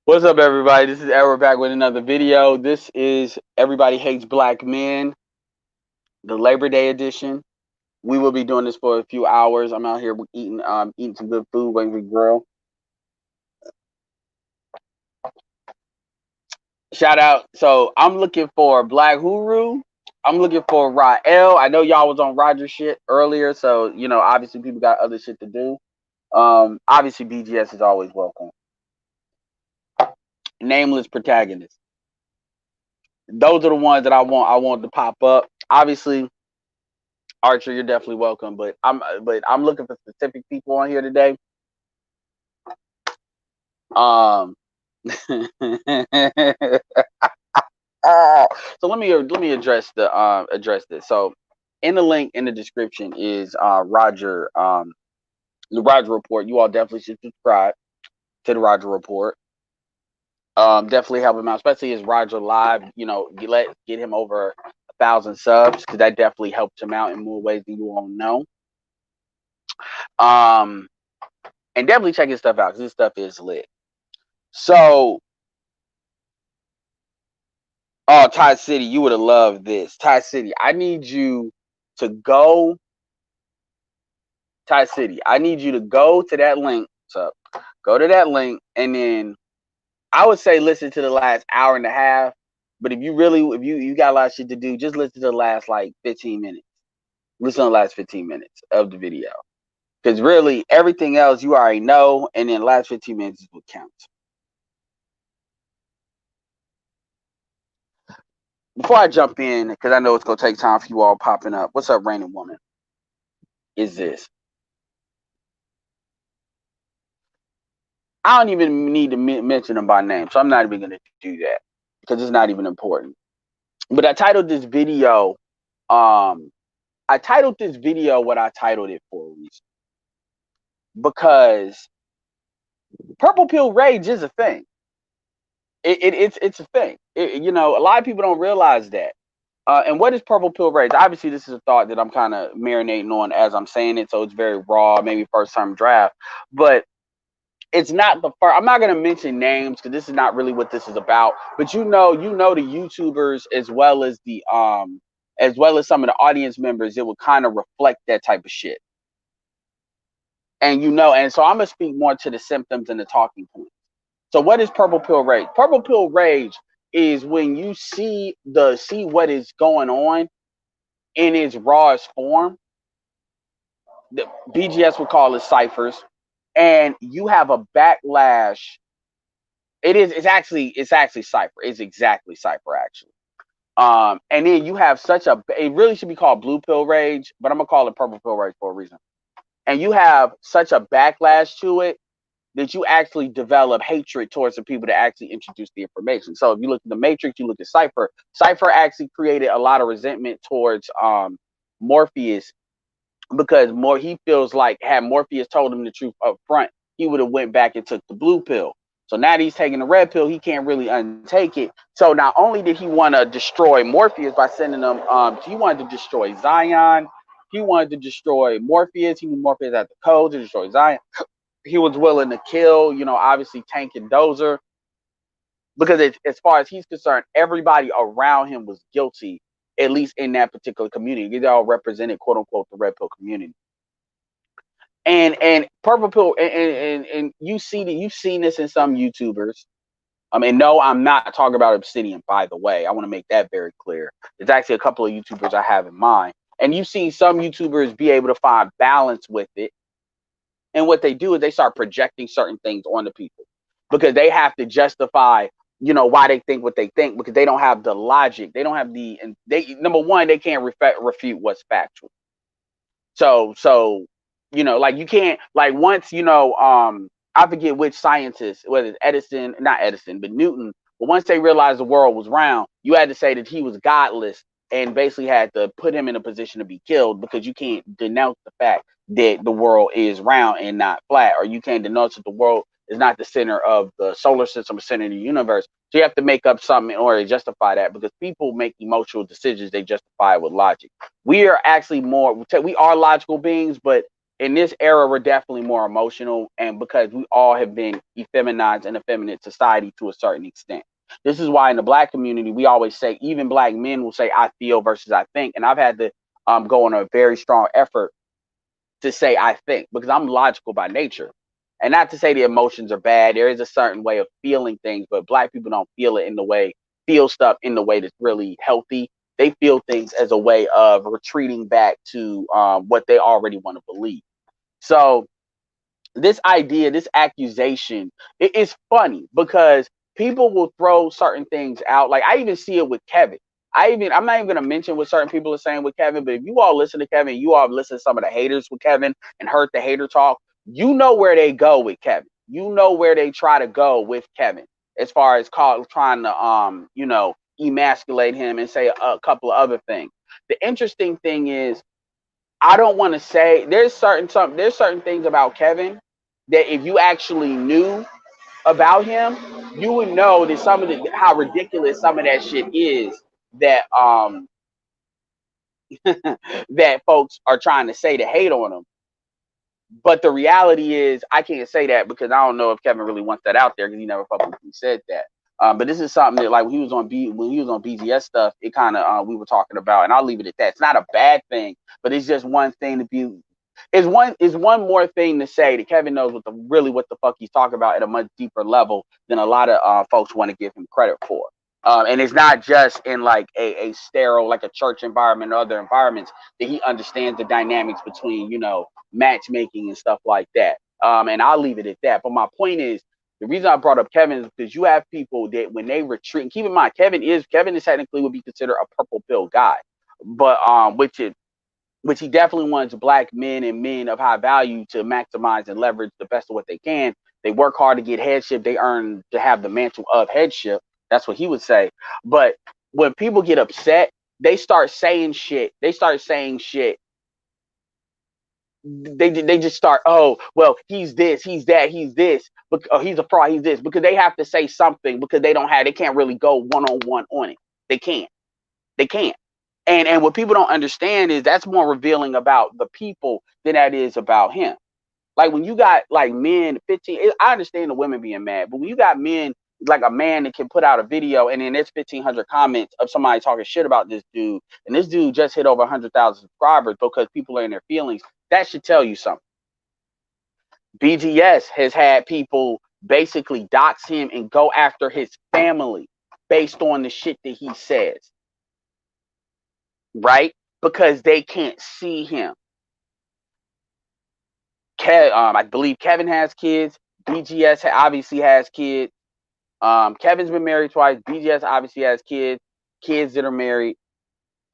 What's up, everybody? This is Edward back with another video. This is Everybody Hates Black Men, the Labor Day edition. We will be doing this for a few hours. I'm out here eating some good food, waiting for the grill. Shout out. So I'm looking for Black Huru. I'm looking for Rael. I know y'all was on Roger shit earlier, so obviously people got other shit to do. Obviously BGS is always welcome. Nameless protagonist. Those are the ones that I want to pop up. Obviously, Archer, you're definitely welcome, but I'm looking for specific people on here today. So let me address this. So in the link in the description is Roger the Roger Report. You all definitely should subscribe to the Roger Report. Definitely help him out, especially his Roger Live. Get him over 1,000 subs, because that definitely helps him out in more ways than you all know. And definitely check his stuff out, because his stuff is lit. So, Ty City, you would have loved this. Ty City, I need you to go. Ty City, I need you to go to that link. So, go to that link, and then I would say listen to the last hour and a half. But if you got a lot of shit to do, just listen to the last 15 minutes. Listen to the last 15 minutes of the video. Because really, everything else you already know, and then the last 15 minutes is what counts. Before I jump in, because I know it's going to take time for you all popping up. What's up, Raining Woman? Is this? I don't even need to mention them by name, so I'm not even going to do that, because it's not even important. But I titled this video, what I titled it for a reason. Because Purple Pill Rage is a thing. It's a thing. A lot of people don't realize that. And what is Purple Pill Rage? Obviously, this is a thought that I'm kind of marinating on as I'm saying it, so it's very raw, maybe first time draft. But it's not the first. I'm not going to mention names, because this is not really what this is about. But the YouTubers, as well as some of the audience members, it will kind of reflect that type of shit. And so I'm gonna speak more to the symptoms and the talking points. So what is Purple Pill Rage? Purple Pill Rage is when you see what is going on in its rawest form. The BGS would call it ciphers, and you have a backlash. It's actually cipher. It's exactly cipher, actually. And then you have it really should be called Blue Pill Rage, but I'm gonna call it Purple Pill Rage for a reason. And you have such a backlash to it that you actually develop hatred towards the people that actually introduce the information. So if you look at the Matrix, you look at Cypher. Cypher actually created a lot of resentment towards Morpheus, because he feels like had Morpheus told him the truth up front, he would have went back and took the blue pill. So now that he's taking the red pill, he can't really untake it. So not only did he want to destroy Morpheus by sending them, he wanted to destroy Zion. He wanted to destroy Morpheus. He knew Morpheus had the code to destroy Zion. He was willing to kill, obviously Tank and Dozer, because as far as he's concerned, everybody around him was guilty, at least in that particular community. They all represented, quote unquote, the Red Pill community. And Purple Pill, and you've seen this in some YouTubers. No, I'm not talking about Obsidian, by the way. I want to make that very clear. There's actually a couple of YouTubers I have in mind. And you've seen some YouTubers be able to find balance with it. And what they do is they start projecting certain things onto people, because they have to justify, why they think what they think, because they don't have the logic. They don't have number one, they can't refute what's factual. So, you can't, once, I forget which scientist, whether it's not Edison, but Newton, but once they realized the world was round, you had to say that he was godless, and basically had to put him in a position to be killed, because you can't denounce the fact that the world is round and not flat, or you can't denounce that the world is not the center of the solar system or center of the universe. So you have to make up something in order to justify that, because people make emotional decisions. They justify it with logic. We are actually we are logical beings, but in this era, we're definitely more emotional, and because we all have been effeminized in a feminine society to a certain extent. This is why in the black community, we always say, even black men will say, I feel versus I think. And I've had to go on a very strong effort to say I think, because I'm logical by nature. And not to say the emotions are bad. There is a certain way of feeling things, but black people don't feel stuff in the way that's really healthy. They feel things as a way of retreating back to what they already want to believe. So this idea, this accusation, it is funny because people will throw certain things out. Like I even see it with Kevin. I'm not even gonna mention what certain people are saying with Kevin, but if you all listen to Kevin, you all listen to some of the haters with Kevin and heard the hater talk, you know where they go with Kevin. You know where they try to go with Kevin as far as trying to emasculate him and say a couple of other things. The interesting thing is I don't want to say there's certain things about Kevin that if you actually knew about him, you would know that some of the how ridiculous some of that shit is that that folks are trying to say to hate on him. But the reality is, I can't say that because I don't know if Kevin really wants that out there because he never publicly said that. But this is something that, like, when he was on BGS stuff, it kind of we were talking about, and I'll leave it at that. It's not a bad thing, but it's just one thing to be. Is one more thing to say that Kevin knows what the fuck he's talking about at a much deeper level than a lot of folks want to give him credit for. And it's not just in like a sterile, like a church environment or other environments that he understands the dynamics between, matchmaking and stuff like that. And I'll leave it at that. But my point is, the reason I brought up Kevin is because you have people that when they retreat, and keep in mind, Kevin is technically would be considered a purple pill guy, but which he definitely wants black men and men of high value to maximize and leverage the best of what they can. They work hard to get headship. They earn to have the mantle of headship. That's what he would say. But when people get upset, they start saying shit. They just start, oh, well, he's this, he's that, he's this, oh, he's a fraud, he's this, because they have to say something because they can't really go one-on-one on it. They can't. And what people don't understand is that's more revealing about the people than that is about him. Like when you got like men 15, I understand the women being mad, but when you got men, like a man that can put out a video and then there's 1,500 comments of somebody talking shit about this dude, and this dude just hit over 100,000 subscribers because people are in their feelings, that should tell you something. BGS has had people basically dox him and go after his family based on the shit that he says, right? Because they can't see him. I believe Kevin has kids. BGS obviously has kids. Kevin's been married twice. BGS obviously has kids that are married.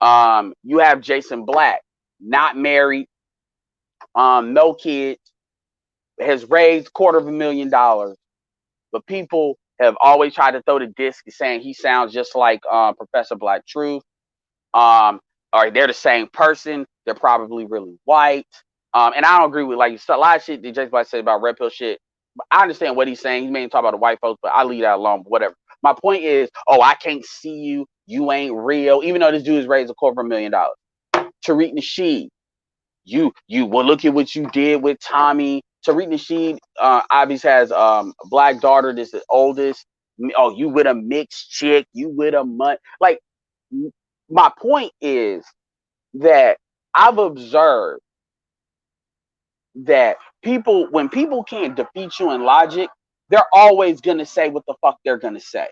You have Jason Black, not married, no kids, has raised $250,000, but people have always tried to throw the disc saying he sounds just like Professor Black Truth. Or they're the same person. They're probably really white. And I don't agree with like a lot of shit that Jason Black said about Redpill shit. I understand what he's saying. He may talk about the white folks, but I leave that alone. Whatever. My point is, I can't see you. You ain't real. Even though this dude has raised $250,000. Tariq Nasheed, well, look at what you did with Tommy. Tariq Nasheed obviously has a black daughter that's the oldest. Oh, you with a mixed chick. You with a mutt. Like, my point is that I've observed that when people can't defeat you in logic, they're always going to say what the fuck they're going to say.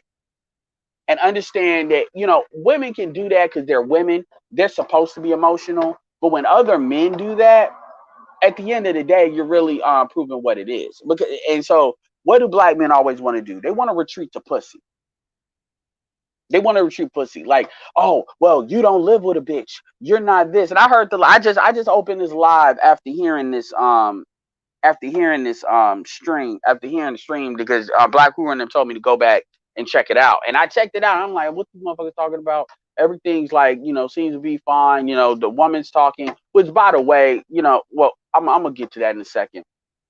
And understand that, women can do that because they're women. They're supposed to be emotional. But when other men do that, at the end of the day, you're really proving what it is. And so what do black men always want to do? They want to retreat to pussy. They want to retreat pussy. Like, oh, well, you don't live with a bitch. You're not this. And I heard I just opened this live after hearing this the stream because Black Hoover and them told me to go back and check it out. And I checked it out. I'm like, what these motherfuckers talking about? Everything's like, seems to be fine. The woman's talking, which by the way, well, I'm gonna get to that in a second.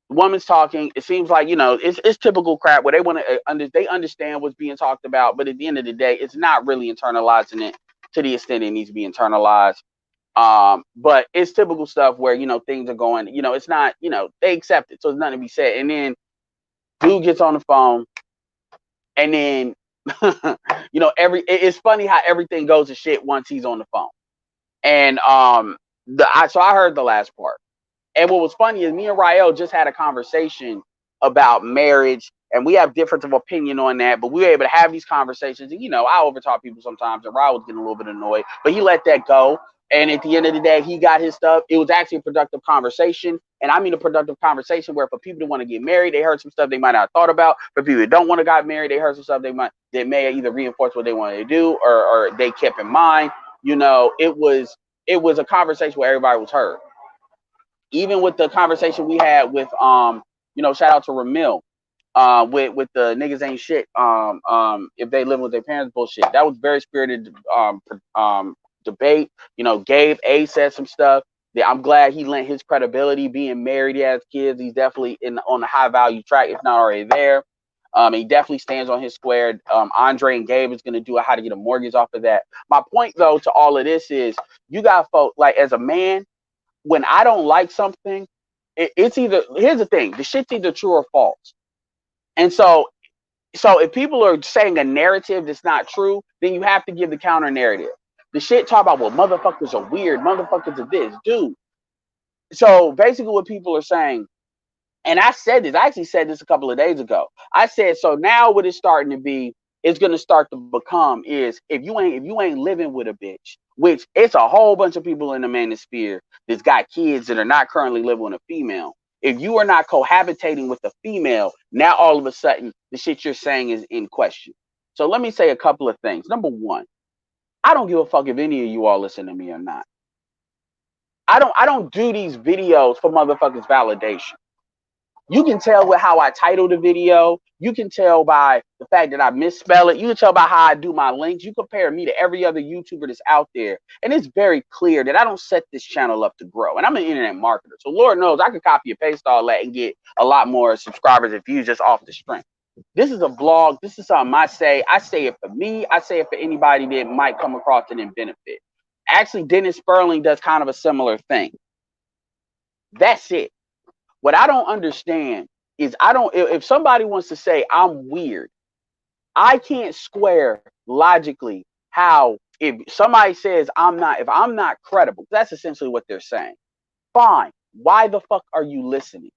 The woman's talking. It seems like, it's typical crap where they want to they understand what's being talked about, but at the end of the day, it's not really internalizing it to the extent it needs to be internalized. But it's typical stuff where, you know, things are going, you know, it's not, you know, they accept it, so there's nothing to be said. And then dude gets on the phone, and then you know, it's funny how everything goes to shit once he's on the phone. And so I heard the last part. And what was funny is me and Rael just had a conversation about marriage, and we have difference of opinion on that, but we were able to have these conversations. And, you know, I overtalk people sometimes, and Rael was getting a little bit annoyed, but he let that go. And at the end of the day, he got his stuff. It was actually a productive conversation. And I mean a productive conversation where for people that want to get married, they heard some stuff they might not have thought about. For people that don't want to get married, they heard some stuff that may either reinforce what they wanted to do, or they kept in mind. You know, it was a conversation where everybody was heard. Even with the conversation we had with you know, shout out to Ramil, with the niggas ain't shit if they live with their parents bullshit. That was very spirited debate. You know, Gabe A said some stuff that I'm glad he lent his credibility. Being married, he has kids, he's definitely on the high value track, if not already there. He definitely stands on his square. Andre and Gabe is going to do how to get a mortgage off of that. My point, though, to all of this is you got folks, like, as a man, when I don't like something, it's either, here's the thing, the shit's either true or false. And so if people are saying a narrative that's not true, then you have to give the counter narrative. The shit talk about, well, motherfuckers are weird, motherfuckers are this, dude. So basically what people are saying, and I actually said this a couple of days ago. I said, so now what it's starting to be, it's going to start to become is, if you ain't living with a bitch, which it's a whole bunch of people in the manosphere that's got kids that are not currently living with a female. If you are not cohabitating with a female, now all of a sudden the shit you're saying is in question. So let me say a couple of things. Number one, I don't give a fuck if any of you all listen to me or not. I don't do these videos for motherfuckers validation. You can tell with how I title the video. You can tell by the fact that I misspell it. You can tell by how I do my links. You compare me to every other YouTuber that's out there. And it's very clear that I don't set this channel up to grow. And I'm an internet marketer. So Lord knows I could copy and paste all that and get a lot more subscribers and views just off the strength. This is a blog. This is something I say. I say it for me. I say it for anybody that might come across it and benefit. Actually, Dennis Sperling does kind of a similar thing. That's it. What I don't understand is if somebody wants to say I'm weird, I can't square logically how, if somebody says if I'm not credible, that's essentially what they're saying. Fine. Why the fuck are you listening?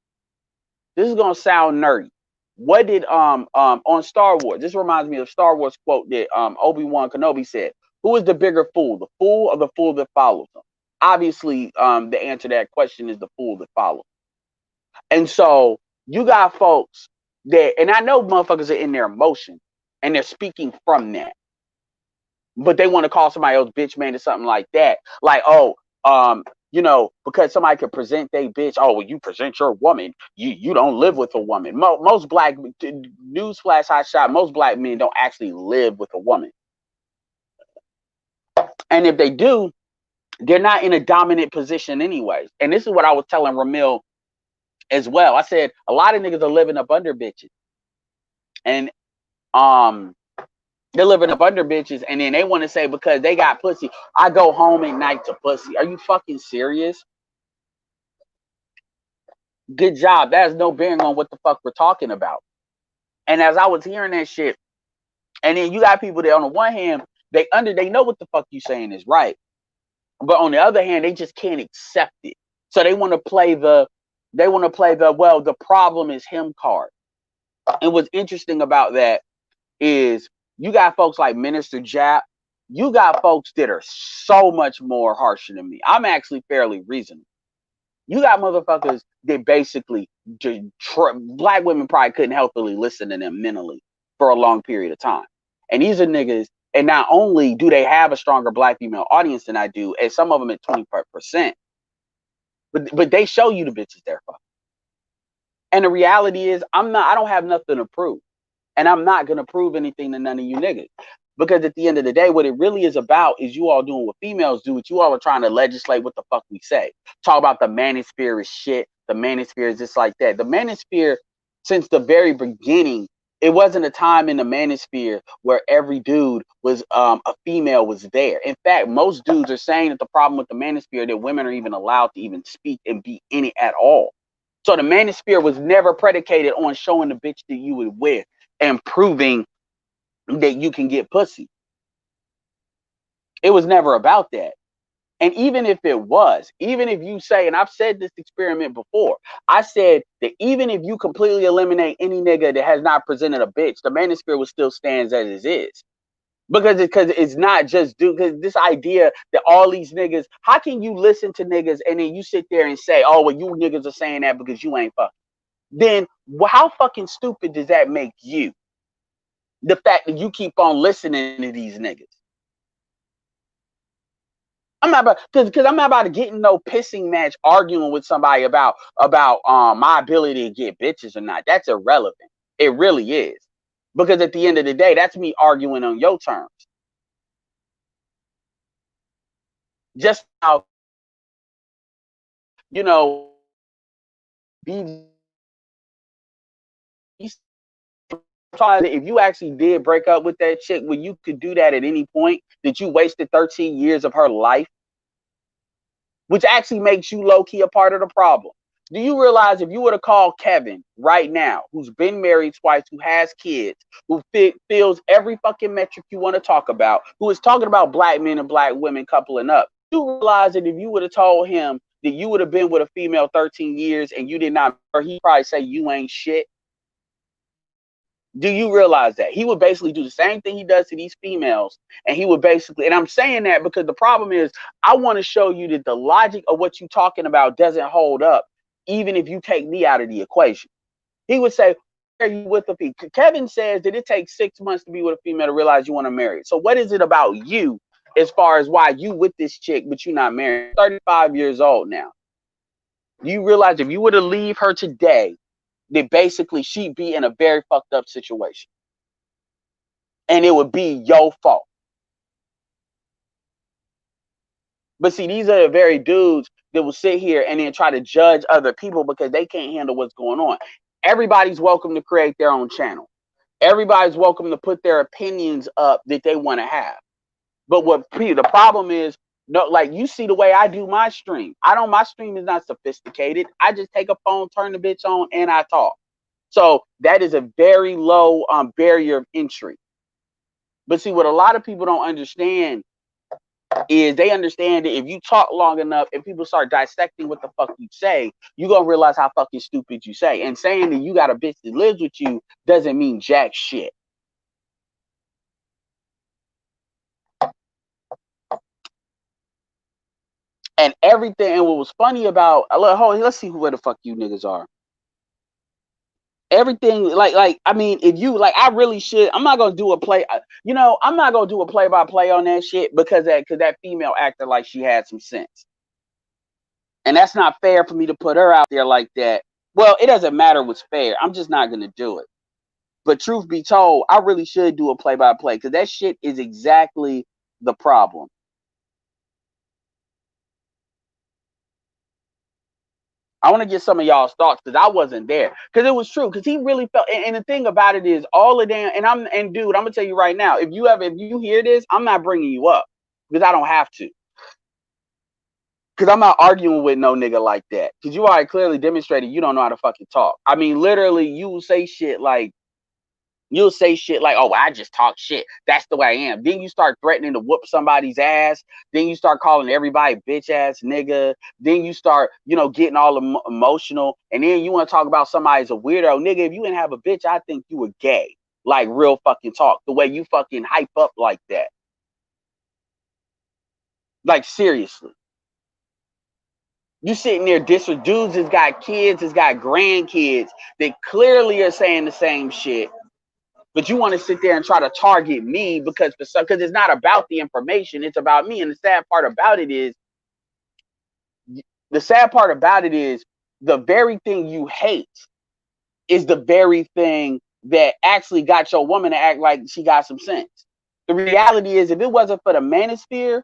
This is going to sound nerdy. What did on Star Wars? This reminds me of Star Wars quote that Obi-Wan Kenobi said. Who is the bigger fool, the fool or the fool that follows him? Obviously, the answer to that question is the fool that follows. And so you got folks that, and I know motherfuckers are in their emotion and they're speaking from that, but they want to call somebody else bitch man or something like that. Like, oh, you know, because somebody could present they bitch. Oh, well, you present your woman. You don't live with a woman. Most black, newsflash, hot shot, most black men don't actually live with a woman. And if they do, they're not in a dominant position anyways. And this is what I was telling Ramil as well. I said a lot of niggas are living up under bitches, and they're living up under bitches, and then they want to say because they got pussy, I go home at night to pussy. Are you fucking serious? Good job. That has no bearing on what the fuck we're talking about. And as I was hearing that shit, and then you got people that on the one hand they know what the fuck you saying is right, but on the other hand they just can't accept it. So they want to play the well, the problem is him card. And what's interesting about that is you got folks like Minister Jap. You got folks that are so much more harsher than me. I'm actually fairly reasonable. You got motherfuckers that basically black women probably couldn't healthily listen to them mentally for a long period of time. And these are niggas, and not only do they have a stronger black female audience than I do, and some of them at 20%, but they show you the bitches they're fucking. And the reality is, I don't have nothing to prove. And I'm not going to prove anything to none of you niggas. Because at the end of the day, what it really is about is you all doing what females do, what you all are trying to legislate what the fuck we say. Talk about the manosphere is shit. The manosphere is just like that. The manosphere, since the very beginning, It wasn't a time in the manosphere where every dude was a female was there. In fact, most dudes are saying that the problem with the manosphere that women are even allowed to even speak and be in it at all. So the manosphere was never predicated on showing the bitch that you would with and proving that you can get pussy. It was never about that. And even if it was, even if you say, and I've said this experiment before, I said that even if you completely eliminate any nigga that has not presented a bitch, the manosphere will still stands as it is. Because it's not just because this idea that all these niggas, how can you listen to niggas and then you sit there and say, oh, well, you niggas are saying that because you ain't fucking. Then how fucking stupid does that make you? The fact that you keep on listening to these niggas. I'm not about because I'm not about to get in no pissing match arguing with somebody about my ability to get bitches or not. That's irrelevant. It really is. Because at the end of the day, that's me arguing on your terms. Just how, you know, be if you actually did break up with that chick, well, you could do that at any point, that you wasted 13 years of her life, which actually makes you low-key a part of the problem. Do you realize if you were to call Kevin right now, who's been married twice, who has kids, who feels every fucking metric you want to talk about, who is talking about black men and black women coupling up, you realize that if you would have told him that you would have been with a female 13 years and you did not, or he'd probably say you ain't shit. Do you realize that? He would basically do the same thing he does to these females. And he would basically, and I'm saying that because the problem is, I want to show you that the logic of what you're talking about doesn't hold up, even if you take me out of the equation. He would say, are you with a female? Kevin says that it takes 6 months to be with a female to realize you want to marry. So what is it about you as far as why you with this chick, but you're not married? 35 years old now. Do you realize if you were to leave her today, that basically she'd be in a very fucked up situation? And it would be your fault. But see, these are the very dudes that will sit here and then try to judge other people because they can't handle what's going on. Everybody's welcome to create their own channel. Everybody's welcome to put their opinions up that they want to have. But what the problem is, no, like you see the way I do my stream. My stream is not sophisticated. I just take a phone, turn the bitch on, and I talk. So that is a very low barrier of entry. But see, what a lot of people don't understand is they understand that if you talk long enough and people start dissecting what the fuck you say, you're going to realize how fucking stupid you say. And saying that you got a bitch that lives with you doesn't mean jack shit. And everything, and what was funny about, let's see where the fuck you niggas are. Everything, like I mean, if you like, I really should. I'm not gonna do a play. I'm not gonna do a play-by-play on that shit because that female acted like she had some sense, and that's not fair for me to put her out there like that. Well, it doesn't matter what's fair. I'm just not gonna do it. But truth be told, I really should do a play-by-play because that shit is exactly the problem. I want to get some of y'all's thoughts because I wasn't there. Because it was true. Because he really felt. And the thing about it is, all of them. And dude, I'm gonna tell you right now. If you hear this, I'm not bringing you up because I don't have to. Because I'm not arguing with no nigga like that. Because you already clearly demonstrated you don't know how to fucking talk. I mean, literally, you will say shit like, oh, I just talk shit. That's the way I am. Then you start threatening to whoop somebody's ass. Then you start calling everybody bitch ass nigga. Then you start, getting all emotional. And then you want to talk about somebody's a weirdo. Nigga, if you didn't have a bitch, I think you were gay. Like real fucking talk. The way you fucking hype up like that. Like seriously. You sitting there dissing dudes that's got kids, that's got grandkids. They clearly are saying the same shit. But you want to sit there and try to target me because it's not about the information, it's about me. And the sad part about it is the very thing you hate is the very thing that actually got your woman to act like she got some sense. The reality is, if it wasn't for the manosphere,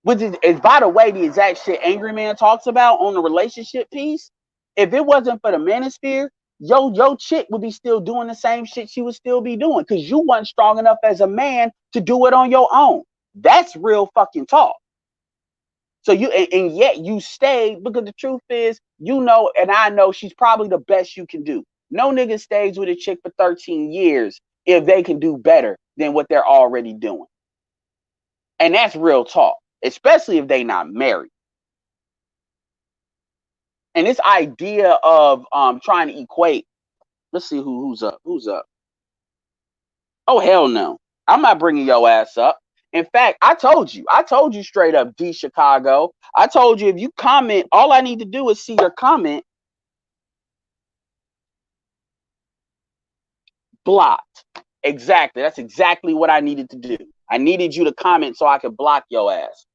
which is by the way the exact shit Angry Man talks about on the relationship piece, if it wasn't for the manosphere, Your chick would be still doing the same shit she would still be doing because you weren't strong enough as a man to do it on your own. That's real fucking talk. So and yet you stayed because the truth is, you know, and I know she's probably the best you can do. No nigga stays with a chick for 13 years if they can do better than what they're already doing. And that's real talk, especially if they not married. And this idea of trying to equate, let's see who's up. Oh hell no. I'm not bringing your ass up. In fact, I told you straight up, D Chicago. I told you if you comment, all I need to do is see your comment. Blocked. Exactly. That's exactly what I needed to do. I needed you to comment so I could block your ass.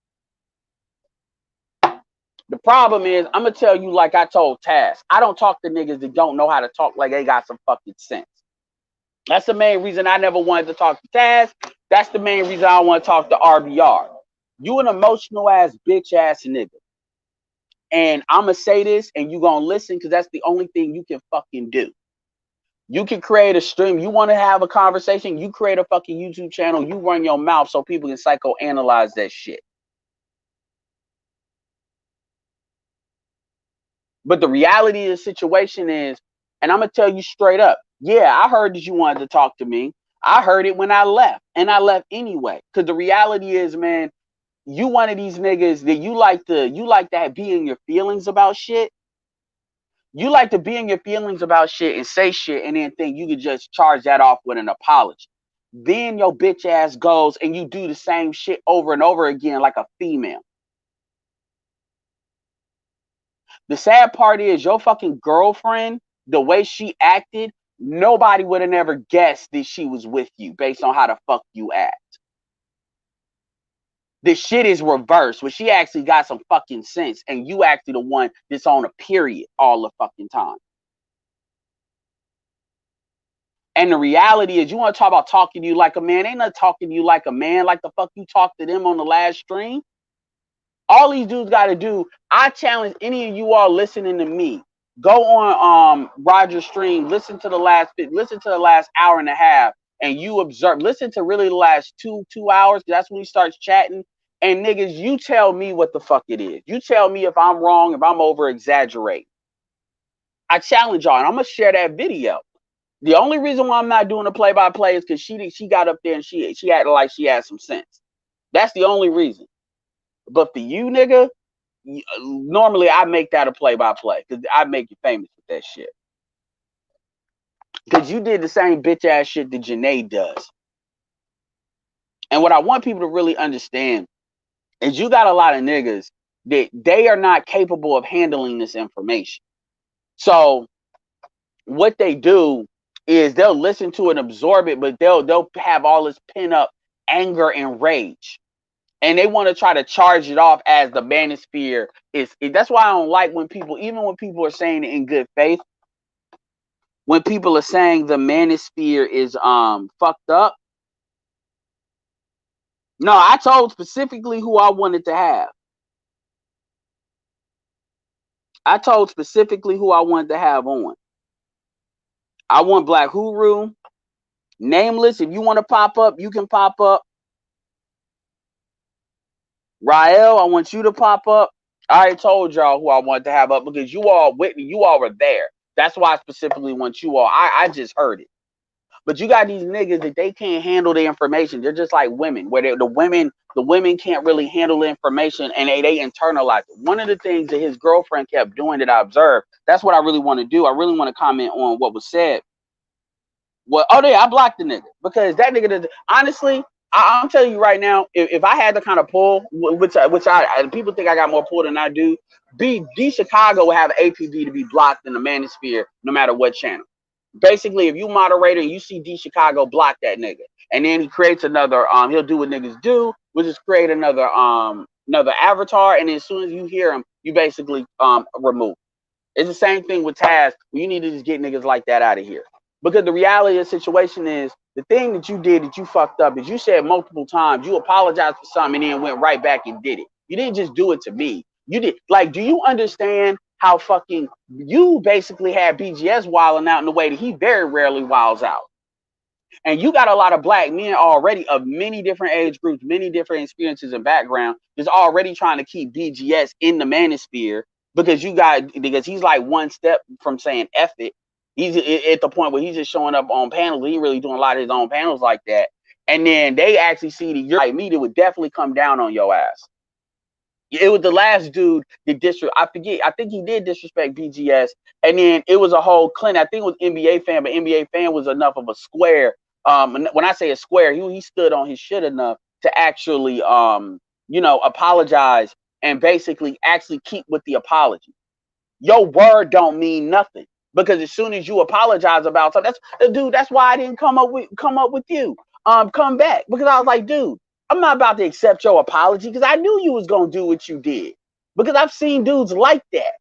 The problem is, I'm gonna tell you like I told Taz. I don't talk to niggas that don't know how to talk like they got some fucking sense. That's the main reason I never wanted to talk to Taz. That's the main reason I want to talk to RBR. You an emotional ass bitch ass nigga. And I'm gonna say this and you gonna listen because that's the only thing you can fucking do. You can create a stream. You want to have a conversation, you create a fucking YouTube channel, you run your mouth so people can psychoanalyze that shit. But the reality of the situation is, and I'm going to tell you straight up, yeah, I heard that you wanted to talk to me. I heard it when I left, and I left anyway. Because the reality is, man, you one of these niggas that you like to be in your feelings about shit. You like to be in your feelings about shit and say shit and then think you could just charge that off with an apology. Then your bitch ass goes and you do the same shit over and over again like a female. The sad part is your fucking girlfriend, the way she acted, nobody would have never guessed that she was with you based on how the fuck you act. The shit is reversed where she actually got some fucking sense and you actually the one that's on a period all the fucking time. And the reality is you want to talk about talking to you like a man. Ain't nothing talking to you like a man like the fuck you talked to them on the last stream. All these dudes got to do, I challenge any of you all listening to me. Go on Roger's stream, listen to the last hour and a half, and you observe, listen to really the last two hours, that's when he starts chatting. And niggas, you tell me what the fuck it is. You tell me if I'm wrong, if I'm over exaggerating. I challenge y'all, and I'm gonna share that video. The only reason why I'm not doing a play-by-play is because she got up there and she acted like she had some sense. That's the only reason. But for you, nigga, normally I make that a play-by-play because I make you famous with that shit. Because you did the same bitch-ass shit that Janae does. And what I want people to really understand is you got a lot of niggas that they are not capable of handling this information. So what they do is they'll listen to it, absorb it, but they'll have all this pent-up anger and rage. And they want to try to charge it off as the manosphere is. That's why I don't like when people, even when people are saying it in good faith, when people are saying the manosphere is fucked up. No, I told specifically who I wanted to have. I told specifically who I wanted to have on. I want Black Huru, Nameless. If you want to pop up, you can pop up. Rael, I want you to pop up. I already told y'all who I wanted to have up because you all were there. That's why I specifically want you all. I just heard it. But you got these niggas that they can't handle the information. They're just like women, where the women can't really handle the information and they internalize it. One of the things that his girlfriend kept doing that I observed, that's what I really want to do. I really want to comment on what was said. Well, oh yeah, I blocked the nigga because that nigga, honestly, I'm telling you right now, if I had the kind of pull, which people think I got more pull than I do, D Chicago would have APB to be blocked in the manosphere no matter what channel. Basically, if you moderator and you see D Chicago, block that nigga, and then he creates another. He'll do what niggas do, which is create another avatar, and then as soon as you hear him, you basically remove. It's the same thing with Taz. You need to just get niggas like that out of here. Because the reality of the situation is the thing that you did that you fucked up is you said multiple times you apologized for something and then went right back and did it. You didn't just do it to me. You did. Like, do you understand how fucking you basically had BGS wilding out in the way that he very rarely wilds out. And you got a lot of black men already of many different age groups, many different experiences and background, just already trying to keep BGS in the manosphere because he's like one step from saying F it. He's at the point where he's just showing up on panels. He ain't really doing a lot of his own panels like that. And then they actually see that you're like me, that would definitely come down on your ass. It was the last dude that I forget. I think he did disrespect BGS, and then it was a whole Clint. I think it was NBA fan, but NBA fan was enough of a square. When I say a square, he stood on his shit enough to actually apologize and basically actually keep with the apology. Your word don't mean nothing, because as soon as you apologize about something, that's why I didn't come up with you. Come back, because I was like, dude, I'm not about to accept your apology, because I knew you was gonna do what you did, because I've seen dudes like that.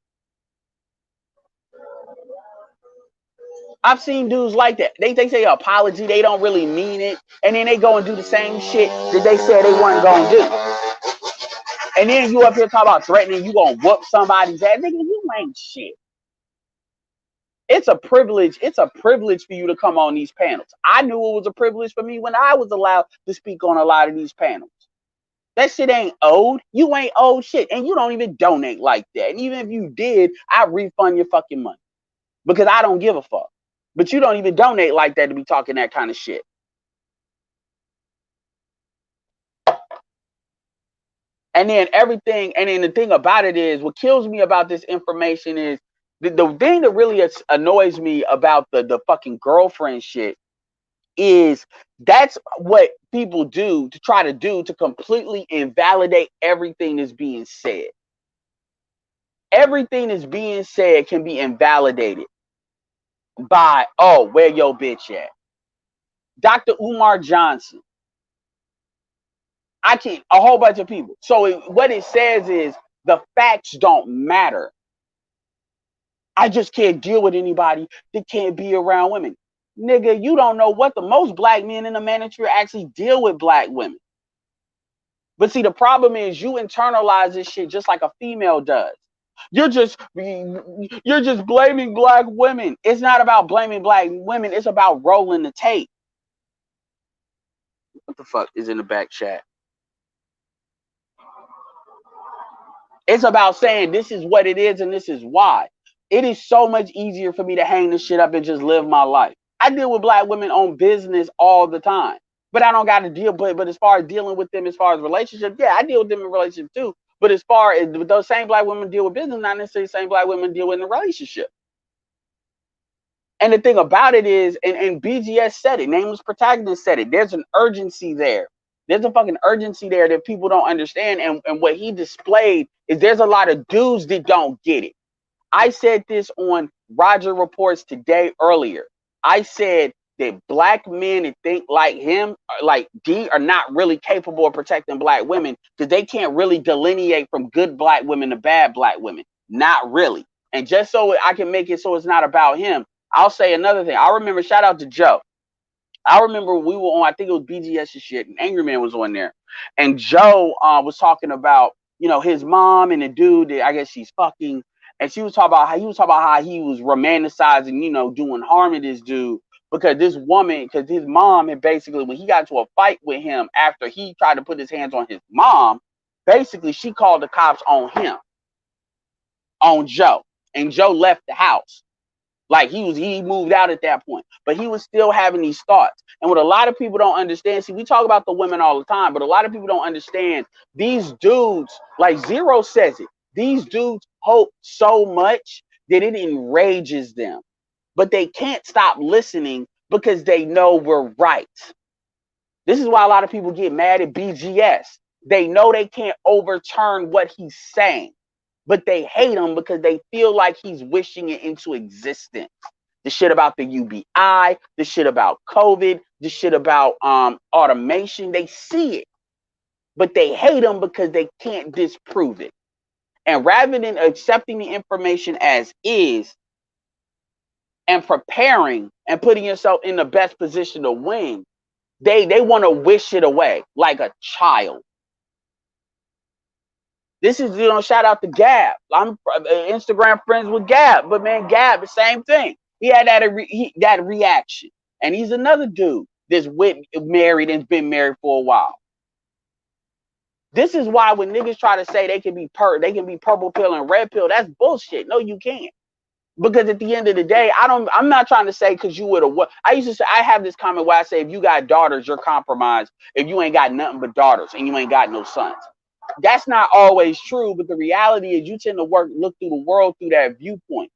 I've seen dudes like that. They say apology, they don't really mean it, and then they go and do the same shit that they said they weren't gonna do. And then you up here talking about threatening you gonna whoop somebody's ass. Nigga, you ain't shit. It's a privilege. It's a privilege for you to come on these panels. I knew it was a privilege for me when I was allowed to speak on a lot of these panels. That shit ain't owed. You ain't owed shit. And you don't even donate like that. And even if you did, I refund your fucking money, because I don't give a fuck. But you don't even donate like that to be talking that kind of shit. And then the thing about it is, what kills me about this information is the thing that really annoys me about the fucking girlfriend shit is that's what people do to try to completely invalidate everything that's being said. Everything that's being said can be invalidated by, oh, where your bitch at? Dr. Umar Johnson. I can't, a whole bunch of people. So what it says is the facts don't matter. I just can't deal with anybody that can't be around women. Nigga, you don't know what the most black men in the manosphere actually deal with black women. But see, the problem is you internalize this shit just like a female does. You're just blaming black women. It's not about blaming black women. It's about rolling the tape. What the fuck is in the back chat? It's about saying this is what it is and this is why. It is so much easier for me to hang this shit up and just live my life. I deal with black women on business all the time, but I don't got to deal. But as far as dealing with them, as far as relationships, yeah, I deal with them in relationships too. But as far as those same black women deal with business, not necessarily the same black women deal with in a relationship. And the thing about it is, and BGS said it, Nameless Protagonist said it, there's an urgency there. There's a fucking urgency there that people don't understand. And what he displayed is there's a lot of dudes that don't get it. I said this on Roger Reports today earlier. I said that black men that think like him, like D, are not really capable of protecting black women, because they can't really delineate from good black women to bad black women. Not really. And just so I can make it so it's not about him, I'll say another thing. I remember, shout out to Joe. I remember we were on, I think it was BGS shit, and Angry Man was on there. And Joe was talking about, his mom and the dude that I guess she's fucking. And she was talking about how he was romanticizing, doing harm to this dude, because his mom had basically, when he got into a fight with him after he tried to put his hands on his mom, basically she called the cops on him, on Joe. And Joe left the house. Like he moved out at that point, but he was still having these thoughts. And what a lot of people don't understand, see, we talk about the women all the time, but a lot of people don't understand these dudes, like Zero says it, these dudes hope so much that it enrages them, but they can't stop listening because they know we're right. This is why a lot of people get mad at BGS. They know they can't overturn what he's saying, but they hate him because they feel like he's wishing it into existence. The shit about the UBI, the shit about COVID, the shit about automation, they see it, but they hate him because they can't disprove it. And rather than accepting the information as is and preparing and putting yourself in the best position to win, they want to wish it away like a child. This is, shout out to Gab. I'm Instagram friends with Gab, but man, Gab, the same thing. He had that reaction, and he's another dude that's married and's been married for a while. This is why when niggas try to say they can be purple pill and red pill, that's bullshit. No, you can't. Because at the end of the day, I'm not trying to say because you would have what I used to say. I have this comment where I say if you got daughters, you're compromised. If you ain't got nothing but daughters and you ain't got no sons. That's not always true, but the reality is you tend to look through the world through that viewpoint.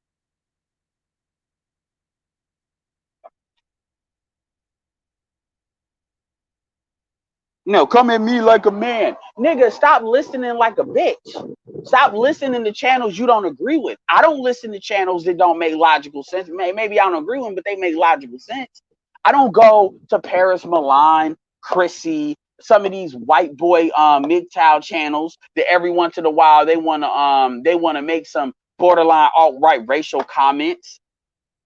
Come at me like a man. Nigga, stop listening like a bitch. Stop listening to channels you don't agree with. I don't listen to channels that don't make logical sense. Maybe I don't agree with them, but they make logical sense. I don't go to Paris Milan, Chrissy, some of these white boy MGTOW channels that every once in a while they wanna make some borderline alt-right racial comments.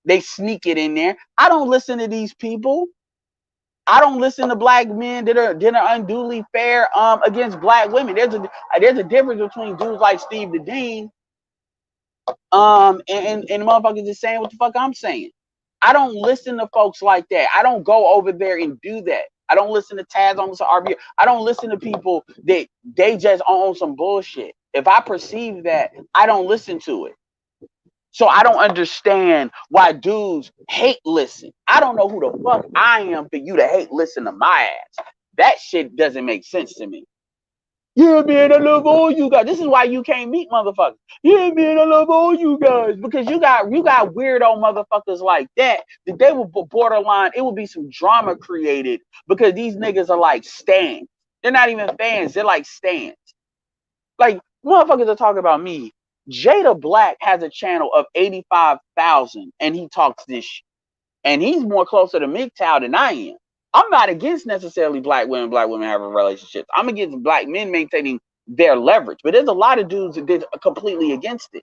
They sneak it in there. I don't listen to these people. I don't listen to black men that are unduly fair against black women. There's a difference between dudes like Steve the Dean and motherfuckers just saying what the fuck I'm saying. I don't listen to folks like that. I don't go over there and do that. I don't listen to Taz, I don't listen to RB. I don't listen to people that they just own some bullshit. If I perceive that, I don't listen to it. So I don't understand why dudes hate listen. I don't know who the fuck I am for you to hate listen to my ass. That shit doesn't make sense to me. Yeah, man, I love all you guys. This is why you can't meet motherfuckers. Yeah, man, I love all you guys. Because you got weirdo motherfuckers like that they will borderline, it will be some drama created because these niggas are like stans. They're not even fans, they're like stans. Like, motherfuckers are talking about me. Jada Black has a channel of 85,000 and he talks this shit. And he's more closer to MGTOW than I am. I'm not against necessarily black women having relationships. I'm against black men maintaining their leverage. But there's a lot of dudes that did completely against it.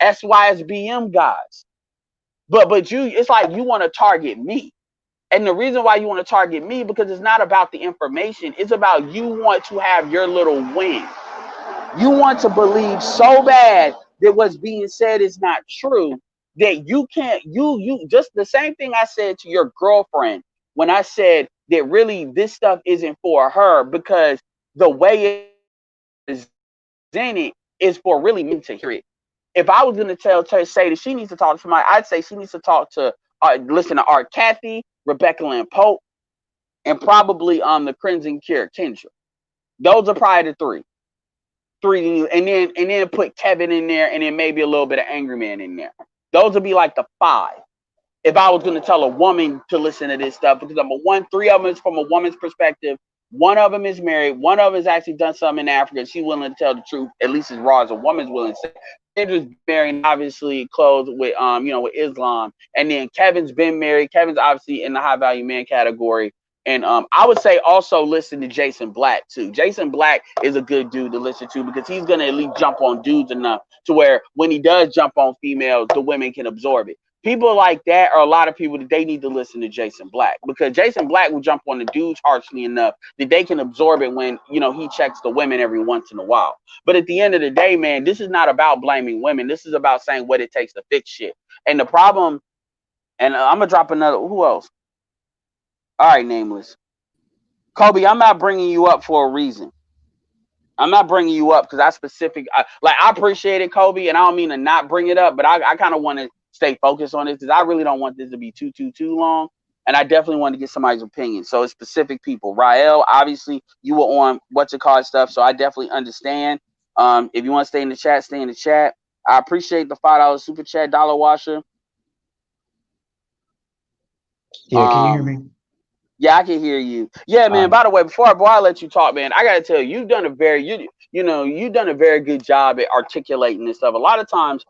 SYSBM guys. But you, it's like you want to target me. And the reason why you want to target me, because it's not about the information. It's about you want to have your little win. You want to believe so bad that what's being said is not true, that you can't, you just the same thing I said to your girlfriend when I said that really this stuff isn't for her, because the way it's presented is for really me to hear it. If I was going to say that she needs to talk to somebody, I'd say she needs to talk to, listen to Art Kathy, Rebecca Lynn Pope, and probably the Crimson Cure, Kendra. Those are probably the three, and then put Kevin in there, and then maybe a little bit of Angry Man in there. Those would be like the five. If I was going to tell a woman to listen to this stuff, because three of them is from a woman's perspective. One of them is married. One of them has actually done something in Africa. She's willing to tell the truth, at least as raw as a woman's willing to say. Kendra's married, obviously clothed with with Islam, and then Kevin's been married. Kevin's obviously in the high value man category. And I would say also listen to Jason Black too. Jason Black is a good dude to listen to because he's gonna at least jump on dudes enough to where when he does jump on females, the women can absorb it. People like that are a lot of people that they need to listen to Jason Black, because Jason Black will jump on the dudes harshly enough that they can absorb it when he checks the women every once in a while. But at the end of the day, man, this is not about blaming women. This is about saying what it takes to fix shit. And the problem, and I'm gonna drop another. Who else? All right, nameless. Kobe, I'm not bringing you up for a reason. I'm not bringing you up because I appreciate it, Kobe, and I don't mean to not bring it up, but I kind of want to stay focused on this because I really don't want this to be too long, and I definitely want to get somebody's opinion. So it's specific people. Rael, obviously, you were on what's it called stuff, so I definitely understand. If you want to stay in the chat, stay in the chat. I appreciate the $5 super chat, Dollar Washer. Yeah, can you hear me? Yeah, I can hear you. Yeah, man. By the way, before I let you talk, man, I gotta tell you, you've done a very good job at articulating this stuff. A lot of times,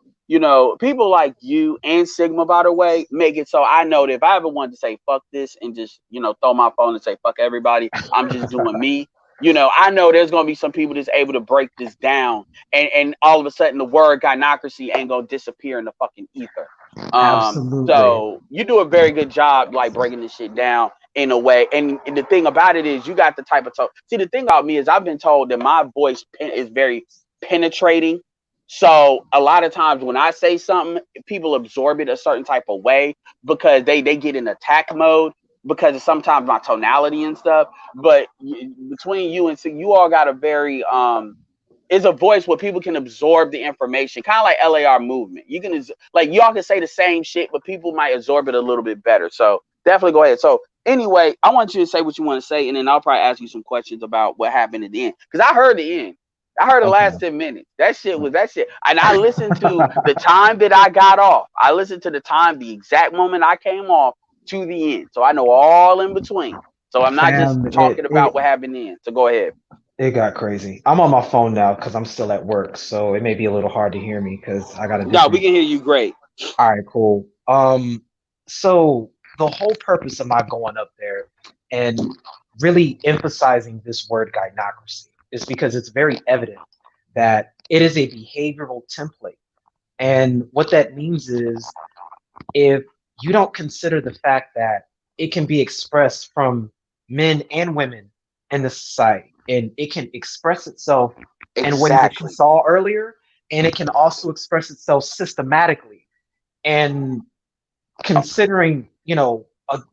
people like you and Sigma, by the way, make it so I know that if I ever wanted to say fuck this and just throw my phone and say fuck everybody, I'm just doing me. I know there's gonna be some people that's able to break this down, and all of a sudden the word gynocracy ain't gonna disappear in the fucking ether. Absolutely. So you do a very good job like breaking this shit down in a way. And the thing about it is you got the type of tone. See, the thing about me is I've been told that my voice is very penetrating. So a lot of times when I say something, people absorb it a certain type of way because they get in attack mode because of sometimes my tonality and stuff. But between you and so you all got a very is a voice where people can absorb the information, kind of like LAR movement. You can like y'all can say the same shit, but people might absorb it a little bit better. So definitely go ahead. So anyway, I want you to say what you want to say, and then I'll probably ask you some questions about what happened at the end because I heard the end. I heard the Okay. last 10 minutes. That shit was that shit. And I listened to the time that I got off. I listened to the time, the exact moment I came off to the end. So I know all in between. So I'm not just Fam, talking about what happened then. So go ahead. it got crazy. I'm on my phone now because I'm still at work, so it may be a little hard to hear me because I got a No, we different. can hear you great. All right, cool. So the whole purpose of my going up there and really emphasizing this word gynocracy is because it's very evident that it is a behavioral template. And what that means is if you don't consider the fact that it can be expressed from men and women in the society, and it can express itself in ways that you Exactly. saw earlier, and it can also express itself systematically. And considering,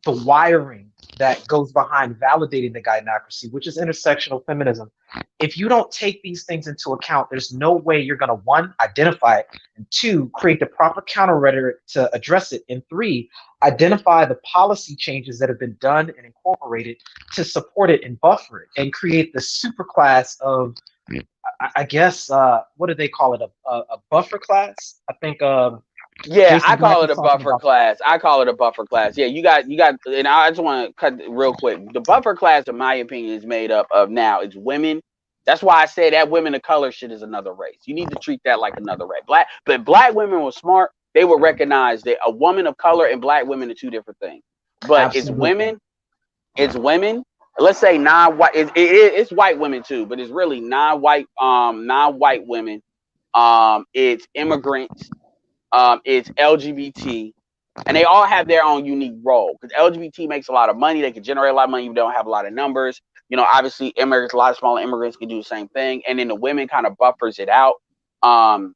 the wiring that goes behind validating the gynocracy, which is intersectional feminism, if you don't take these things into account, there's no way you're going to, one, identify it, and two, create the proper counter rhetoric to address it, and three, identify the policy changes that have been done and incorporated to support it and buffer it, and create the superclass of, I guess, what do they call it? A buffer class? I think Yeah, Jason I Black call it was a talking buffer about that. class. I call it a buffer class. Yeah, you got, and I just want to cut real quick. The buffer class, in my opinion, is made up of now it's women. That's why I say that women of color shit is another race. You need to treat that like another race. But black women were smart. They would recognize that a woman of color and black women are two different things. But it's Absolutely. women. It's women. Let's say non-white. It's white women too, but it's really non-white women. It's immigrants, it's LGBT, and they all have their own unique role. Because LGBT makes a lot of money, they can generate a lot of money. You don't have a lot of numbers. Obviously, immigrants, a lot of smaller immigrants can do the same thing, and then the women kind of buffers it out. Um,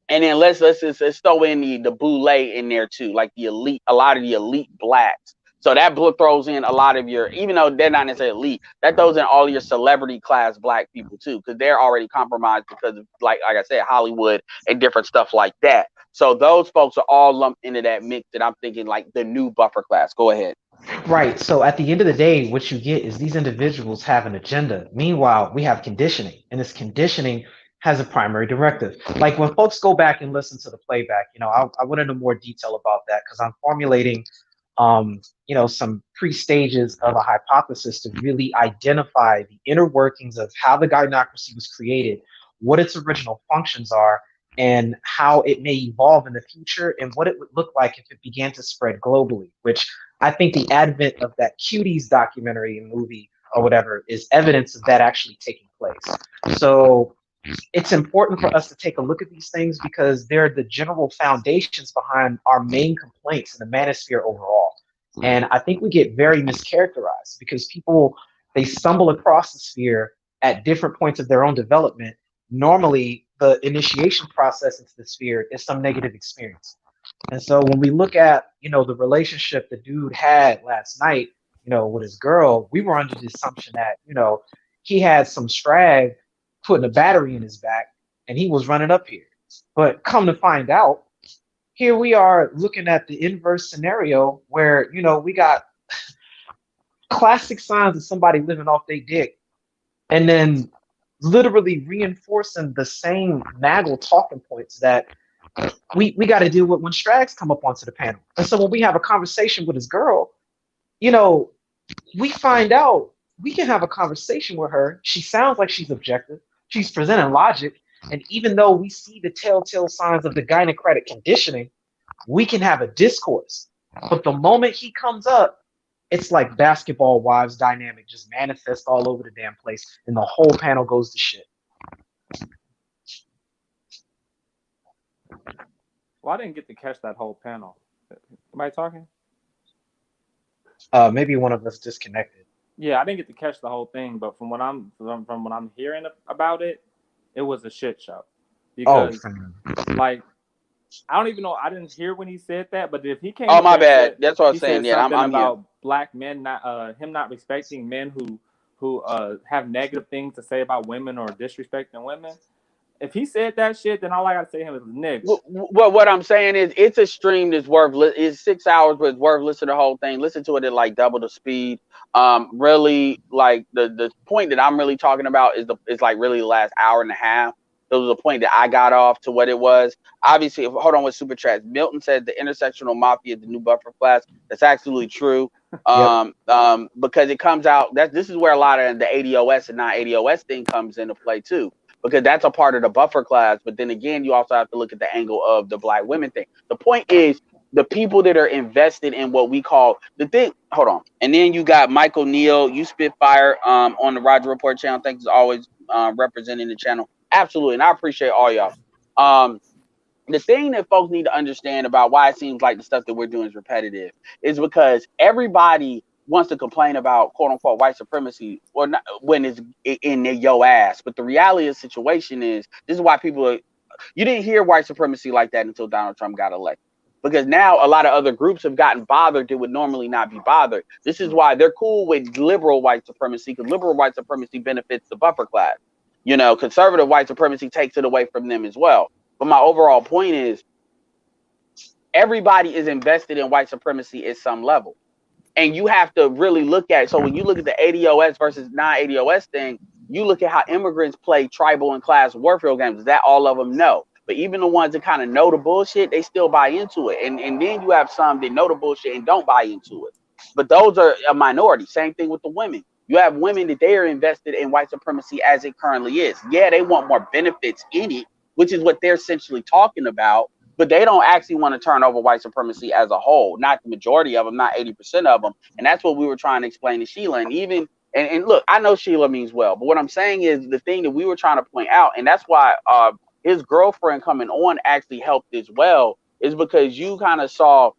and then let's throw in the boule in there too, like the elite, a lot of the elite blacks. So that throws in a lot of your, even though they're not necessarily elite, that throws in all your celebrity class black people too, because they're already compromised because of like I said, Hollywood and different stuff like that. So those folks are all lumped into that mix that I'm thinking like the new buffer class. Go ahead. Right. So at the end of the day, what you get is these individuals have an agenda. Meanwhile, we have conditioning, and this conditioning has a primary directive. Like when folks go back and listen to the playback, I went into more detail about that because I'm formulating, some pre-stages of a hypothesis to really identify the inner workings of how the gynocracy was created, what its original functions are, and how it may evolve in the future, and what it would look like if it began to spread globally, which I think the advent of that Cuties documentary and movie or whatever is evidence of that actually taking place. So it's important for us to take a look at these things because they're the general foundations behind our main complaints in the manosphere overall. And I think we get very mischaracterized because people, they stumble across the sphere at different points of their own development. Normally, the initiation process into the sphere is some negative experience. And so when we look at, the relationship the dude had last night, with his girl, we were under the assumption that, he had some strag putting a battery in his back and he was running up here. But come to find out, here we are looking at the inverse scenario where, we got classic signs of somebody living off their dick and then literally reinforcing the same naggle talking points that we got to deal with when Strags come up onto the panel. And so when we have a conversation with his girl, you know, we find out we can have a conversation with her. She sounds like she's objective. She's presenting logic. And even though we see the telltale signs of the gynocratic conditioning, we can have a discourse. But the moment he comes up, it's like basketball wives dynamic just manifest all over the damn place, and the whole panel goes to shit. Well, I didn't get to catch that whole panel. Am I talking? Maybe one of us disconnected. Yeah, I didn't get to catch the whole thing, but from what I'm hearing about it, it was a shit show. Oh, Because like I don't even know. I didn't hear when he said that, but if he came Oh, up my there and bad. said That's what I was he saying. said Yeah, something I'm here. about black men not him not respecting men who have negative things to say about women or disrespecting women. If he said that shit, then all I gotta say to him is nigga. Well, what I'm saying is, it's a stream that's worth. It's 6 hours, but it's worth listening to the whole thing. Listen to it at like double the speed. Really, like the point that I'm really talking about is like really the last hour and a half. There was a point that I got off to what it was. Obviously, hold on with super chats. Milton said the intersectional mafia is the new buffer class. That's absolutely true. yep. Because it comes out that this is where a lot of the ADOS and non ADOS thing comes into play too, because that's a part of the buffer class. But then again, you also have to look at the angle of the black women thing. The point is the people that are invested in what we call the thing. Hold on. And then you got Michael Neal, you Spitfire on the Roger Report channel. Thanks as always representing the channel. Absolutely. And I appreciate all y'all. The thing that folks need to understand about why it seems like the stuff that we're doing is repetitive is because everybody wants to complain about quote unquote white supremacy or not when it's in their yo ass. But the reality of the situation is this is why people are, you didn't hear white supremacy like that until Donald Trump got elected. Because now a lot of other groups have gotten bothered that would normally not be bothered. This is why they're cool with liberal white supremacy, because liberal white supremacy benefits the buffer class. You know, conservative white supremacy takes it away from them as well. But my overall point is everybody is invested in white supremacy at some level. And you have to really look at, so when you look at the ADOS versus non-ADOS thing, you look at how immigrants play tribal and class warfare games. Is that all of them? No. But even the ones that kind of know the bullshit, they still buy into it. And then you have some that know the bullshit and don't buy into it. But those are a minority. Same thing with the women. You have women that they are invested in white supremacy as it currently is. Yeah, they want more benefits in it, which is what they're essentially talking about. But they don't actually want to turn over white supremacy as a whole. Not the majority of them, not 80% of them. And that's what we were trying to explain to Sheila. And even, and look, I know Sheila means well, but what I'm saying is the thing that we were trying to point out, and that's why his girlfriend coming on actually helped as well, is because you kind of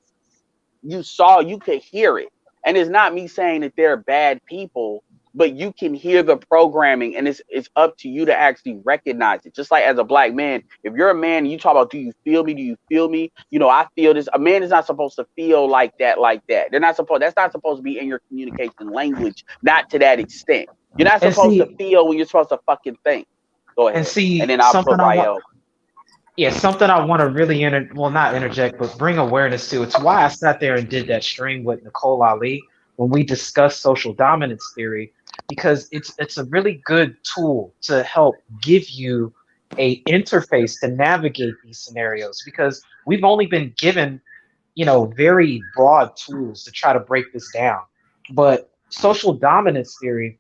you could hear it. And it's not me saying that they're bad people, but you can hear the programming, and it's up to you to actually recognize it. Just like as a black man, if you're a man and you talk about, do you feel me? Do you feel me? You know, I feel this. A man is not supposed to feel like that, like that. That's not supposed to be in your communication language, not to that extent. You're not And supposed to see, feel when you're supposed to fucking think. Go and ahead. And see then I'll something put I want. Rael. Yeah, something I want to really well, not interject, but bring awareness to. It's why I sat there and did that stream with Nicole Ali when we discussed social dominance theory, because it's a really good tool to help give you a interface to navigate these scenarios, because we've only been given, very broad tools to try to break this down. But social dominance theory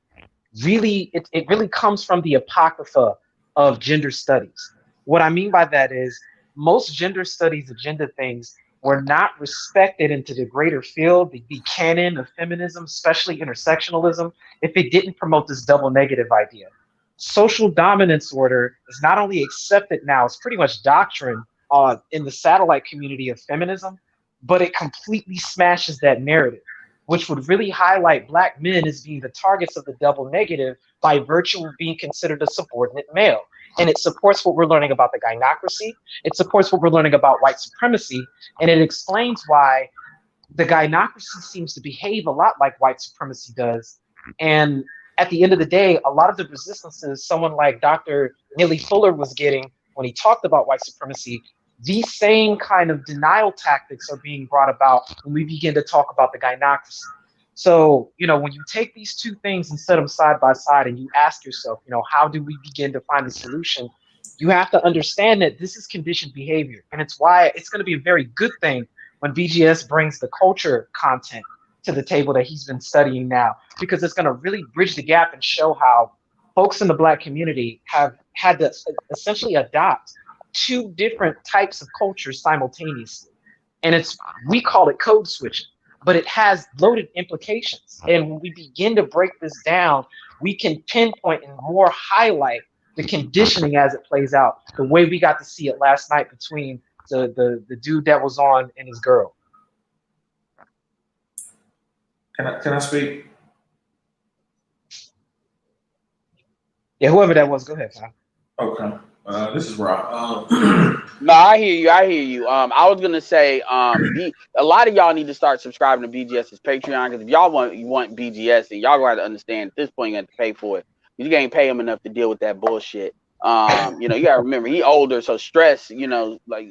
really it really comes from the apocrypha of gender studies. What I mean by that is most gender studies agenda things were not respected into the greater field, the canon of feminism, especially intersectionalism, if it didn't promote this double negative idea. Social dominance order is not only accepted now, it's pretty much doctrine in the satellite community of feminism, but it completely smashes that narrative, which would really highlight black men as being the targets of the double negative by virtue of being considered a subordinate male. And it supports what we're learning about the gynocracy. It supports what we're learning about white supremacy. And it explains why the gynocracy seems to behave a lot like white supremacy does. And at the end of the day, a lot of the resistances someone like Dr. Neely Fuller was getting when he talked about white supremacy, these same kind of denial tactics are being brought about when we begin to talk about the gynocracy. So, when you take these two things and set them side by side and you ask yourself, how do we begin to find a solution? You have to understand that this is conditioned behavior. And it's why it's going to be a very good thing when BGS brings the culture content to the table that he's been studying now, because it's going to really bridge the gap and show how folks in the black community have had to essentially adopt two different types of cultures simultaneously. And we call it code switching, but it has loaded implications. And when we begin to break this down, we can pinpoint and more highlight the conditioning as it plays out, the way we got to see it last night between the dude that was on and his girl. Can I speak? Yeah, whoever that was, go ahead, Tom. Okay. This is Rob. No, I hear you. I hear you. I was gonna say, a lot of y'all need to start subscribing to BGS's Patreon because if y'all want BGS, and y'all gonna have to understand at this point you have to pay for it. You can't pay him enough to deal with that bullshit. You know, you gotta remember he older, so stress. You know, like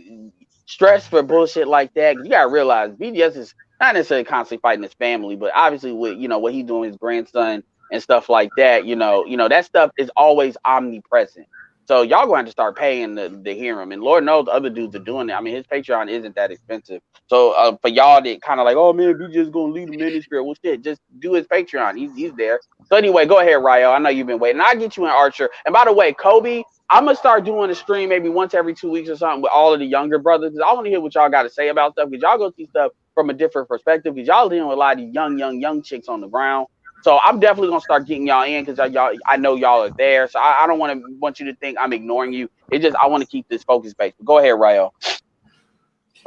stress for bullshit like that. You gotta realize BGS is not necessarily constantly fighting his family, but obviously with what he's doing with his grandson and stuff like that. That stuff is always omnipresent. So y'all going to have to start paying to hear him, and Lord knows other dudes are doing it. I mean, his Patreon isn't that expensive. So for y'all that kind of like, oh man, we just gonna leave the ministry. Well, shit, just do his Patreon. He's there. So anyway, go ahead, Ryo. I know you've been waiting. I'll get you in Archer. And by the way, Kobe, I'm gonna start doing a stream maybe once every 2 weeks or something with all of the younger brothers because I want to hear what y'all got to say about stuff. Because y'all go see stuff from a different perspective. Because y'all dealing with a lot of young chicks on the ground. So I'm definitely gonna start getting y'all in because I know y'all are there. So I don't want you to think I'm ignoring you. It's just I want to keep this focus based. But go ahead, Ryo.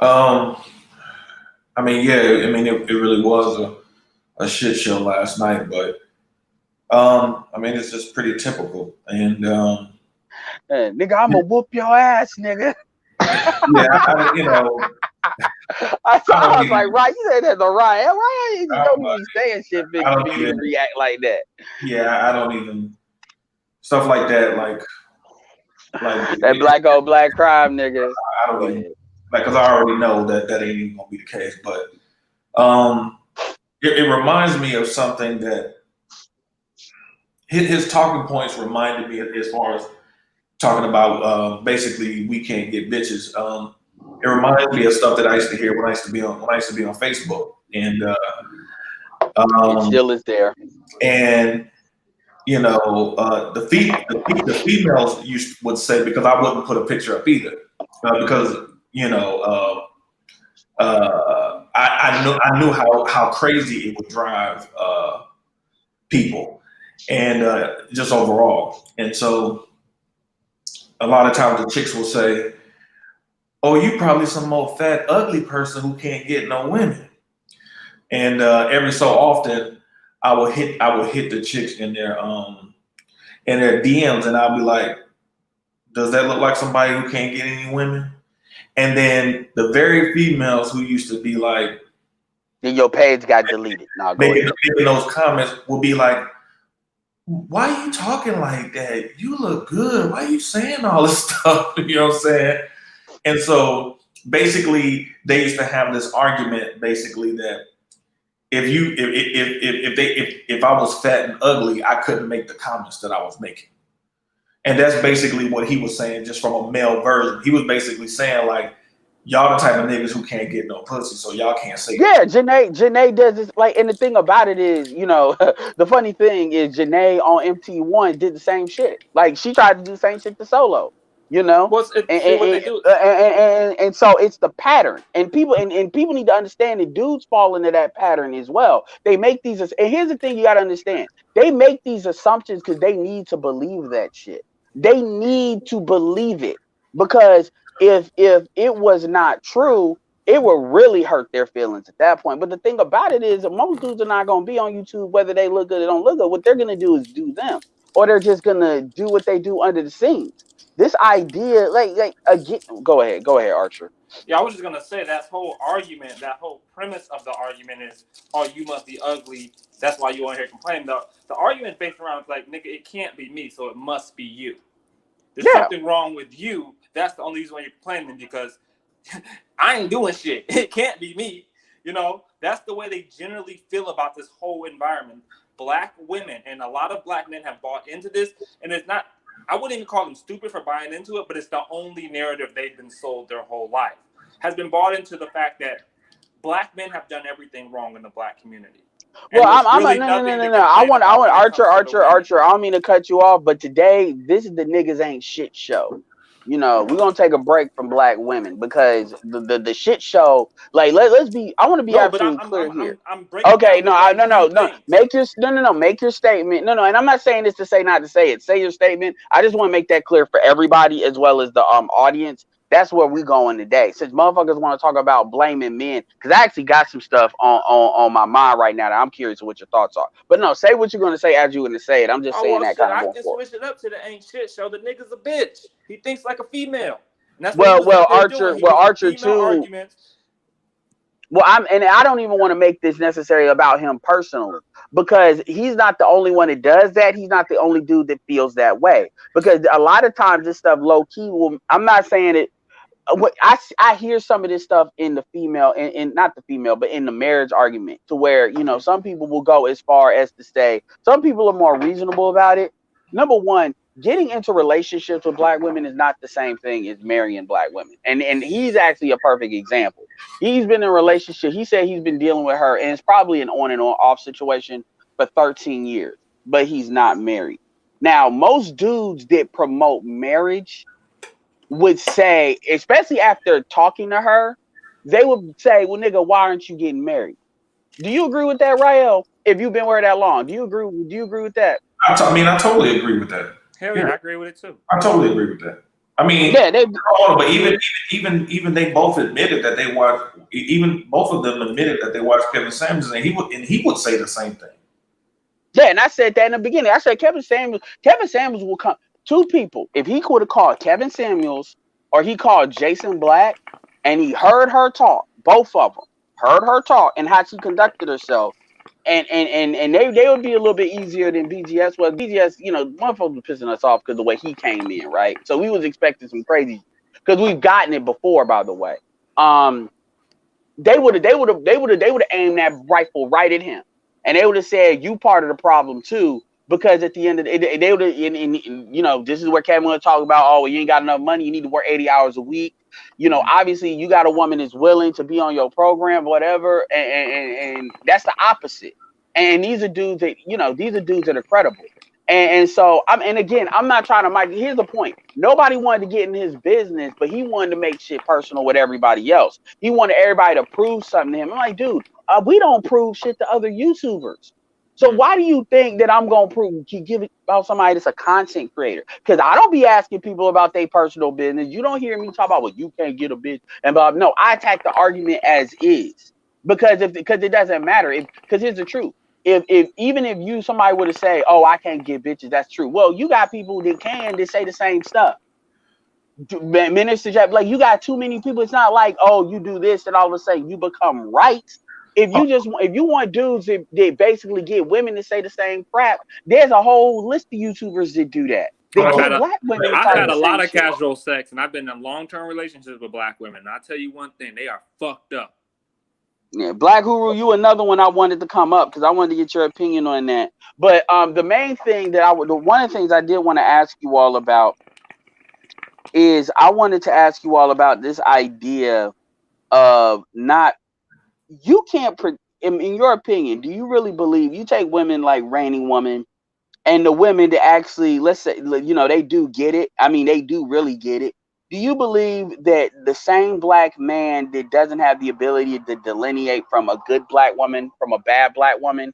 I mean, yeah, I mean, it really was a shit show last night, but I mean, it's just pretty typical. And nigga, I'm gonna whoop your ass, nigga. yeah, I was like, right, you said that the right. Why you don't even be saying shit for you to react like that? Yeah, I don't even stuff like that, like that black on black crime, nigga. I don't even because I already know that ain't even gonna be the case. But it reminds me of something that his talking points reminded me of as far as talking about basically we can't get bitches. It reminds me of stuff that I used to hear when I used to be on Facebook, and it still is there. And the females would say, because I wouldn't put a picture up either, because I knew how crazy it would drive people, and just overall, and so a lot of times the chicks will say, "Oh, you probably some old fat ugly person who can't get no women." And every so often, I would hit the chicks in their DMs, and I'll be like, "Does that look like somebody who can't get any women?" And then the very females who used to be like, then your page got deleted. Making those comments will be like, "Why are you talking like that? You look good. Why are you saying all this stuff?" You know what I'm saying? And so basically, they used to have this argument, basically that if I was fat and ugly, I couldn't make the comments that I was making. And that's basically what he was saying, just from a male version. He was basically saying, like, y'all the type of niggas who can't get no pussy, so y'all can't say that. Janae does this, like, and the thing about it is, the funny thing is Janae on MT1 did the same shit. Like, she tried to do the same shit to Solo. And so it's the pattern, and people need to understand that dudes fall into that pattern as well. They make these, and here's the thing you got to understand: they make these assumptions because they need to believe that shit. They need to believe it, because if it was not true, it will really hurt their feelings at that point. But the thing about it is that most dudes are not going to be on YouTube whether they look good or don't look good. What they're going to do is do them, or they're just going to do what they do under the scenes. This idea, like again, go ahead, Archer. Yeah, I was just gonna say that whole premise of the argument is, "Oh, you must be ugly. That's why you on here complaining." The argument based around is like, "Nigga, it can't be me, so it must be you. There's something wrong with you. That's the only reason why you're complaining, because I ain't doing shit. It can't be me." That's the way they generally feel about this whole environment. Black women and a lot of black men have bought into this, and it's not. I wouldn't even call them stupid for buying into it, but it's the only narrative they've been sold their whole life. Has been bought into the fact that black men have done everything wrong in the black community. Well, no. I want Archer. I don't mean to cut you off, but today this is the niggas ain't shit show. We're gonna take a break from black women because the shit show. Like, let's be. I want to be absolutely clear here. Okay, no. Make your statement. No, and I'm not saying this to say not to say it. Say your statement. I just want to make that clear for everybody as well as the audience That's where we going today. Since motherfuckers want to talk about blaming men, because I actually got some stuff on my mind right now that I'm curious what your thoughts are. But no, say what you're going to say as you're going to say it. I'm just Oh saying well, that shit. kind of I going can forward. switch it up to the ain't shit show. The nigga's a bitch. He thinks like a female, and that's what he Well, was up there Archer, doing. He was Archer female too. arguments. Well, I don't even want to make this necessarily about him personally, because he's not the only one that does that. He's not the only dude that feels that way. Because a lot of times this stuff low key will. I'm not saying it. I hear some of this stuff in the female, in not the female, but in the marriage argument, to where, you know, some people will go as far as to say, some people are more reasonable about it. Number one, getting into relationships with black women is not the same thing as marrying black women. And he's actually a perfect example. He's been in a relationship. He said he's been dealing with her, and it's probably an on and on off situation for 13 years, but he's not married. Now, most dudes that promote marriage would say, especially after talking to her, they would say, well, nigga, why aren't you getting married? Do you agree with that, Rael? If you've been with her that long, do you agree with that? I mean, I totally agree with that. Hell yeah, I agree with it too. I totally agree with that. I mean, Yeah, but even they both admitted that they watched. Even both of them admitted that they watched Kevin Samuels, and he would say the same thing. Yeah, and I said that in the beginning. I said Kevin Samuels will come. Two people. If he could have called Kevin Samuels or he called Jason Black, and he heard her talk, both of them heard her talk and how she conducted herself, and they would be a little bit easier than BGS was. BGS, you know, motherfuckers was pissing us off because the way he came in, right? So we was expecting some crazy, because we've gotten it before, by the way. They would have aimed that rifle right at him, and they would have said, you part of the problem too, because at the end of the day, they would have, you know, this is where Kevin would talk about, oh, well, you ain't got enough money, you need to work 80 hours a week. You know, obviously you got a woman that's willing to be on your program, whatever, and that's the opposite. And these are dudes that, you know, these are dudes that are credible. And so and again, I'm not trying to here's the point. Nobody wanted to get in his business, but he wanted to make shit personal with everybody else. He wanted everybody to prove something to him. I'm like, dude, we don't prove shit to other YouTubers. So why do you think that I'm gonna give it about somebody that's a content creator? Because I don't be asking people about their personal business. You don't hear me talk about, well, you can't get a bitch and blah. No, I attack the argument as is, because it doesn't matter. Because here's the truth. If even if somebody would have say, oh, I can't get bitches, that's true. Well, you got people that say the same stuff. Minister Jack, like, you got too many people. It's not like, oh, you do this and all of a sudden you become right. If you want dudes that basically get women to say the same crap, there's a whole list of YouTubers that do that. I've had a lot of casual sex, and I've been in long-term relationships with black women. And I'll tell you one thing, they are fucked up. Yeah, Black Guru, you another one I wanted to come up because I wanted to get your opinion on that. But the main thing one of the things I did want to ask you all about is I wanted to ask you all about this idea of you can't, in your opinion, do you really believe, you take women like Raining Woman and the women that actually, let's say, you know, they do get it. I mean, they do really get it. Do you believe that the same black man that doesn't have the ability to delineate from a good black woman from a bad black woman,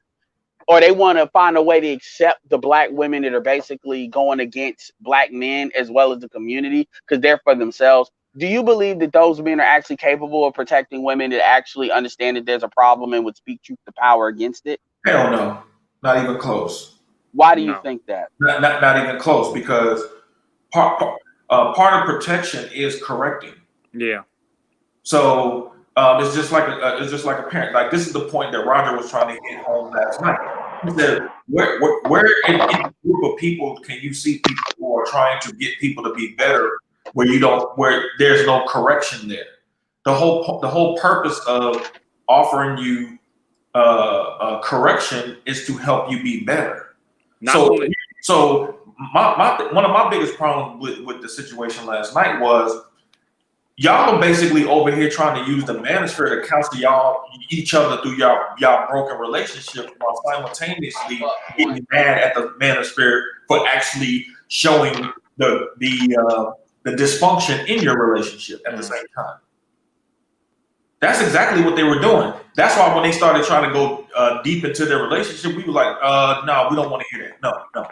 or they want to find a way to accept the black women that are basically going against black men as well as the community because they're for themselves, do you believe that those men are actually capable of protecting women that actually understand that there's a problem and would speak truth to power against it? Hell no, not even close. Why do you think that? Not even close, because part of protection is correcting. Yeah. So it's just like a parent. Like, this is the point that Roger was trying to hit home last night. He said, where in a group of people can you see people who are trying to get people to be better where there's no correction there? The whole purpose of offering you correction is to help you be better. So one of my biggest problems with the situation last night was y'all are basically over here trying to use the manosphere to counsel each other through y'all broken relationship, while simultaneously getting mad at the manosphere for actually showing the dysfunction in your relationship at the same time. That's exactly what they were doing. That's why when they started trying to go deep into their relationship, we were like, no, we don't want to hear that. No.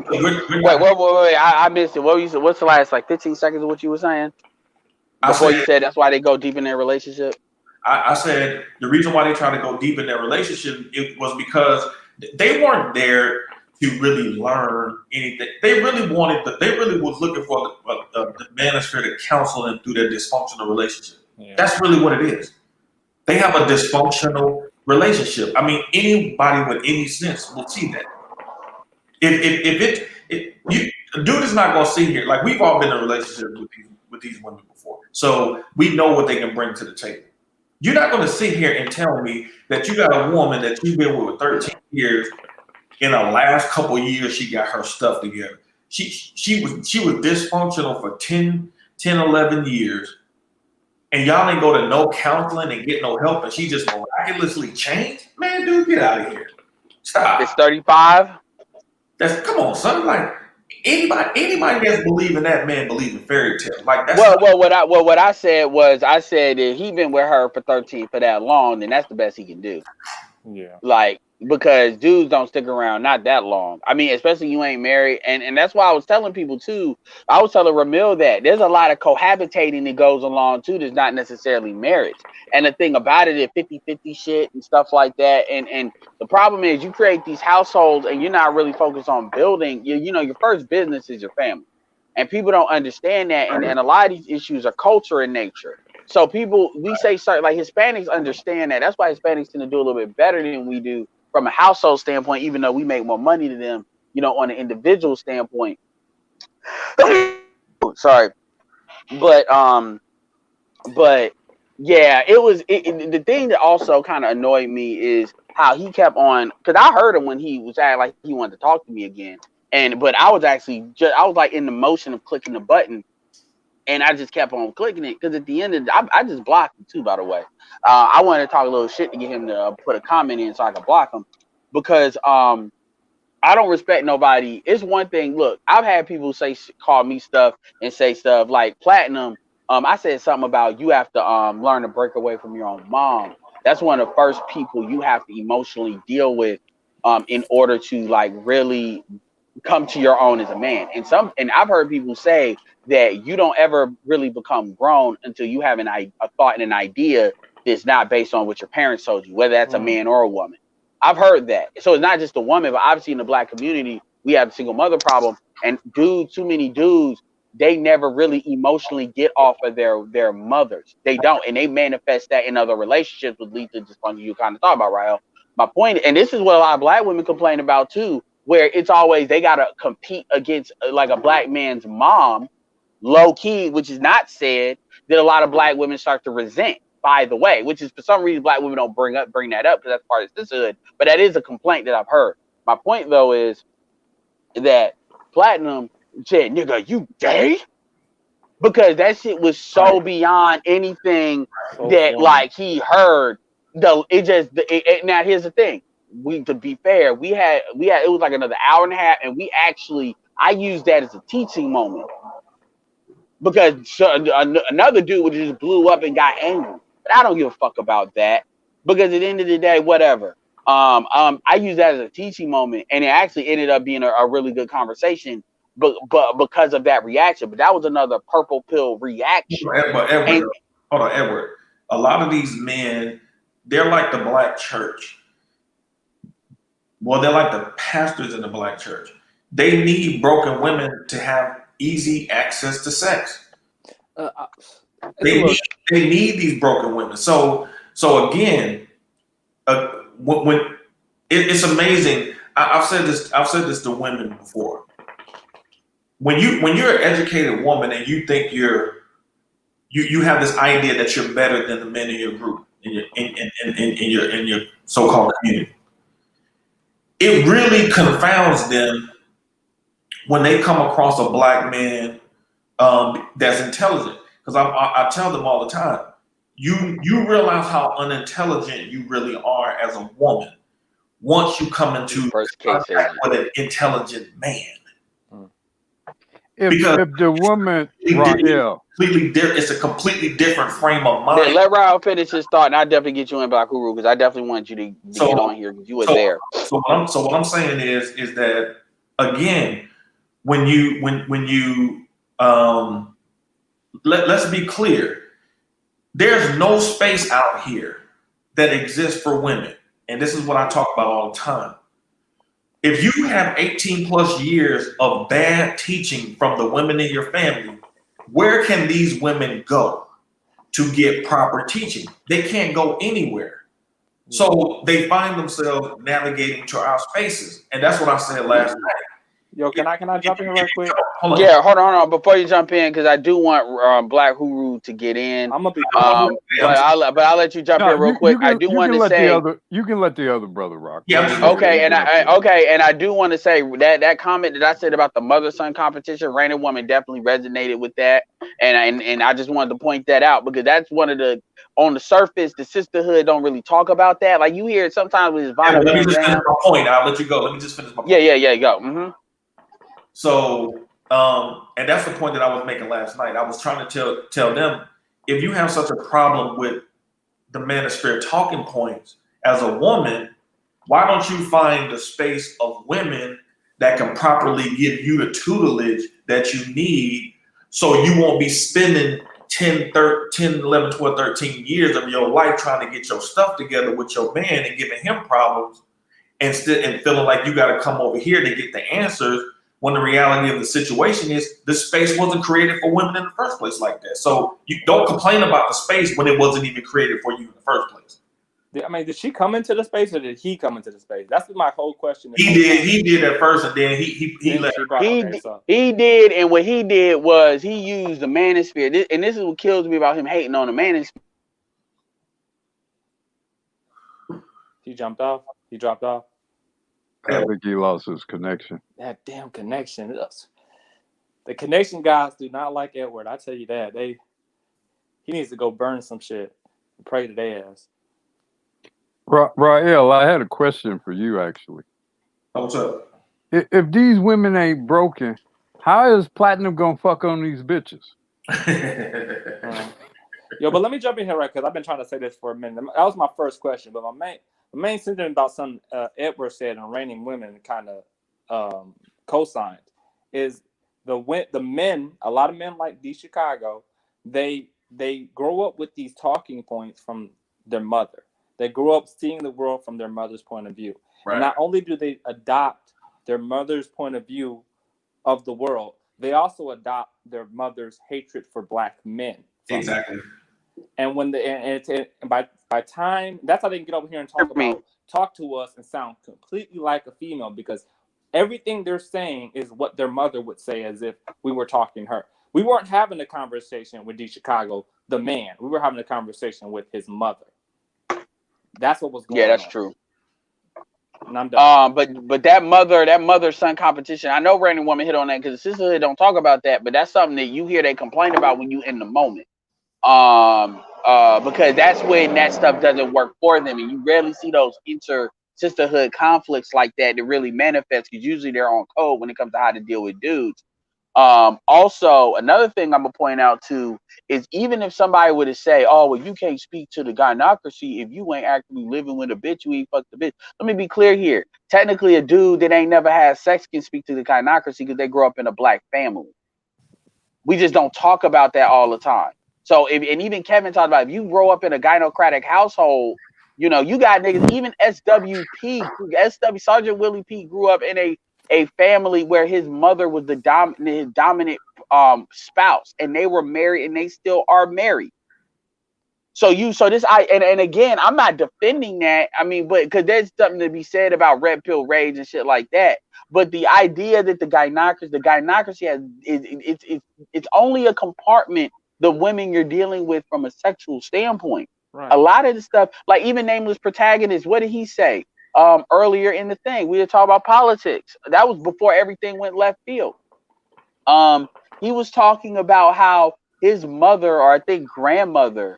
Wait. I missed it. What you said? What's the last 15 seconds of what you were saying before you said that's why they go deep in their relationship? I said the reason why they try to go deep in their relationship it was because they weren't there to really learn anything. They really was looking for the manosphere to counsel them through their dysfunctional relationship. Yeah. That's really what it is. They have a dysfunctional relationship. I mean, anybody with any sense will see that. A dude is not going to sit here. Like, we've all been in a relationship with these women before, so we know what they can bring to the table. You're not going to sit here and tell me that you got a woman that you've been with 13 years. In the last couple of years, she got her stuff together. She was dysfunctional for 10, 11 years, and y'all didn't go to no counseling and get no help, and she just miraculously changed. Man, dude, get out of here. Stop. It's 35. Come on, son. Like, anybody that's believing that man believe in fairy tales. Like, that's what I said was that he been with her for 13 for that long, then that's the best he can do. Yeah. Like, because dudes don't stick around not that long. I mean, especially you ain't married. And that's why I was telling people too. I was telling Ramil that there's a lot of cohabitating that goes along too that's not necessarily marriage. And the thing about it is 50-50 shit and stuff like that. And the problem is you create these households and you're not really focused on building. Your first business is your family. And people don't understand that. And a lot of these issues are culture in nature. So we say certain, like Hispanics understand that. That's why Hispanics tend to do a little bit better than we do from a household standpoint, even though we make more money than them, on an individual standpoint. Sorry. But yeah, the thing that also kind of annoyed me is how he kept on, because I heard him when he was acting like he wanted to talk to me again. But I was actually I was like in the motion of clicking the button. And I just kept on clicking it because at the end of I just blocked him too, by the way. I wanted to talk a little shit to get him to put a comment in so I could block him because I don't respect nobody. It's one thing. Look, I've had people call me stuff and say stuff like Platinum. I said something about you have to learn to break away from your own mom. That's one of the first people you have to emotionally deal with in order to like really come to your own as a man. And I've heard people say that you don't ever really become grown until you have a thought and an idea that's not based on what your parents told you, whether that's a man or a woman. I've heard that. So it's not just a woman, but obviously in the Black community, we have a single mother problem. And too many dudes, they never really emotionally get off of their mothers. They don't. And they manifest that in other relationships, which leads to dysfunction you kind of thought about, Rahel. My point, and this is what a lot of Black women complain about too, where it's always they got to compete against like a Black man's mom, low key, which is not said, that a lot of Black women start to resent, by the way, which is for some reason Black women don't bring that up because that's part of sisterhood. But that is a complaint that I've heard. My point though is that Platinum said, "Nigga, you gay?" Because that shit was so beyond anything that like he heard. Now here's the thing. To be fair, we had it was like another hour and a half, and I used that as a teaching moment because another dude would just blew up and got angry. But I don't give a fuck about that because at the end of the day, whatever. I used that as a teaching moment, and it actually ended up being a really good conversation. But because of that reaction, but that was another purple pill reaction. Edward, hold on, Edward. A lot of these men, they're like the Black church. Well, they're like the pastors in the Black church. They need broken women to have easy access to sex. They need these broken women. So again, when it's amazing. I've said this to women before. When you're an educated woman and you think you have this idea that you're better than the men in your group in your so-called community. It really confounds them when they come across a Black man that's intelligent. Because I tell them all the time, you realize how unintelligent you really are as a woman once you come into contact with an intelligent man. If the woman, it's a completely different frame of mind. Let Raul finish his thought, and I'll definitely get you in Bakuru because I definitely want you to get on here because you were there. So what I'm saying is that again, when you let's be clear, there's no space out here that exists for women. And this is what I talk about all the time. If you have 18 plus years of bad teaching from the women in your family, where can these women go to get proper teaching? They can't go anywhere. So they find themselves navigating to our spaces. And that's what I said last night. Yo, can I jump in real quick? Hold on. Yeah, hold on. Before you jump in, because I do want Black Huru to get in. I'm gonna be but I'll let you jump in real quick. I do want to say you can let the other brother rock. Yeah, okay, and I do want to say that comment that I said about the mother-son competition, Raining Woman definitely resonated with that, and I just wanted to point that out because that's one of the, on the surface, the sisterhood don't really talk about that. Like you hear it sometimes with his let me just finish my point. I'll let you go. Let me just finish my point. Yeah, go. Mm-hmm. So, and that's the point that I was making last night. I was trying to tell them, if you have such a problem with the manosphere talking points as a woman, why don't you find the space of women that can properly give you the tutelage that you need so you won't be spending 10, 11, 12, 13 years of your life trying to get your stuff together with your man and giving him problems and feeling like you got to come over here to get the answers, when the reality of the situation is the space wasn't created for women in the first place like that. So you don't complain about the space when it wasn't even created for you in the first place. I mean, did she come into the space or did he come into the space? That's my whole question. He did at first, and then he left. He did, and what he did was he used the manosphere. And this is what kills me about him hating on the manosphere. He jumped off. He dropped off. I think he lost his connection. That damn connection. The connection guys do not like Edward. I tell you that. He needs to go burn some shit and pray to their ass. Rael, I had a question for you actually. What's up? If these women ain't broken, how is Platinum gonna fuck on these bitches? Yo, but let me jump in here, right? Because I've been trying to say this for a minute. That was my first question, but my main sentiment about something Edward said and Raining Women kind of co-signed is the men. A lot of men like D Chicago, they grow up with these talking points from their mother. They grow up seeing the world from their mother's point of view. Right. And not only do they adopt their mother's point of view of the world, they also adopt their mother's hatred for black men. Exactly. And when by time, that's how they can get over here and talk to us and sound completely like a female, because everything they're saying is what their mother would say as if we were talking to her. We weren't having a conversation with D Chicago, the man. We were having a conversation with his mother. That's what was going on. Yeah, that's true. And I'm done. But that mother-son competition, I know Raining Woman hit on that because the sisterhood don't talk about that, but that's something that you hear they complain about when you in the moment. Because that's when that stuff doesn't work for them, and you rarely see those inter-sisterhood conflicts like that really manifest, because usually they're on code when it comes to how to deal with dudes. Also, another thing I'm gonna point out too is, even if somebody were to say, "Oh, well, you can't speak to the gynocracy if you ain't actually living with a bitch, you ain't fucked the bitch." Let me be clear here. Technically, a dude that ain't never had sex can speak to the gynocracy because they grow up in a black family. We just don't talk about that all the time. So, and even Kevin talked about, if you grow up in a gynocratic household, you know, you got niggas. Even SW Sergeant Willie P grew up in a family where his mother was the dominant spouse, and they were married, and they still are married. And again, I'm not defending that. I mean, but because there's something to be said about red pill rage and shit like that. But the idea that the gynocracy has it's only a compartment the women you're dealing with from a sexual standpoint. Right. A lot of the stuff, like even Nameless Protagonist, what did he say earlier in the thing? We were talking about politics. That was before everything went left field. He was talking about how his mother, or I think grandmother,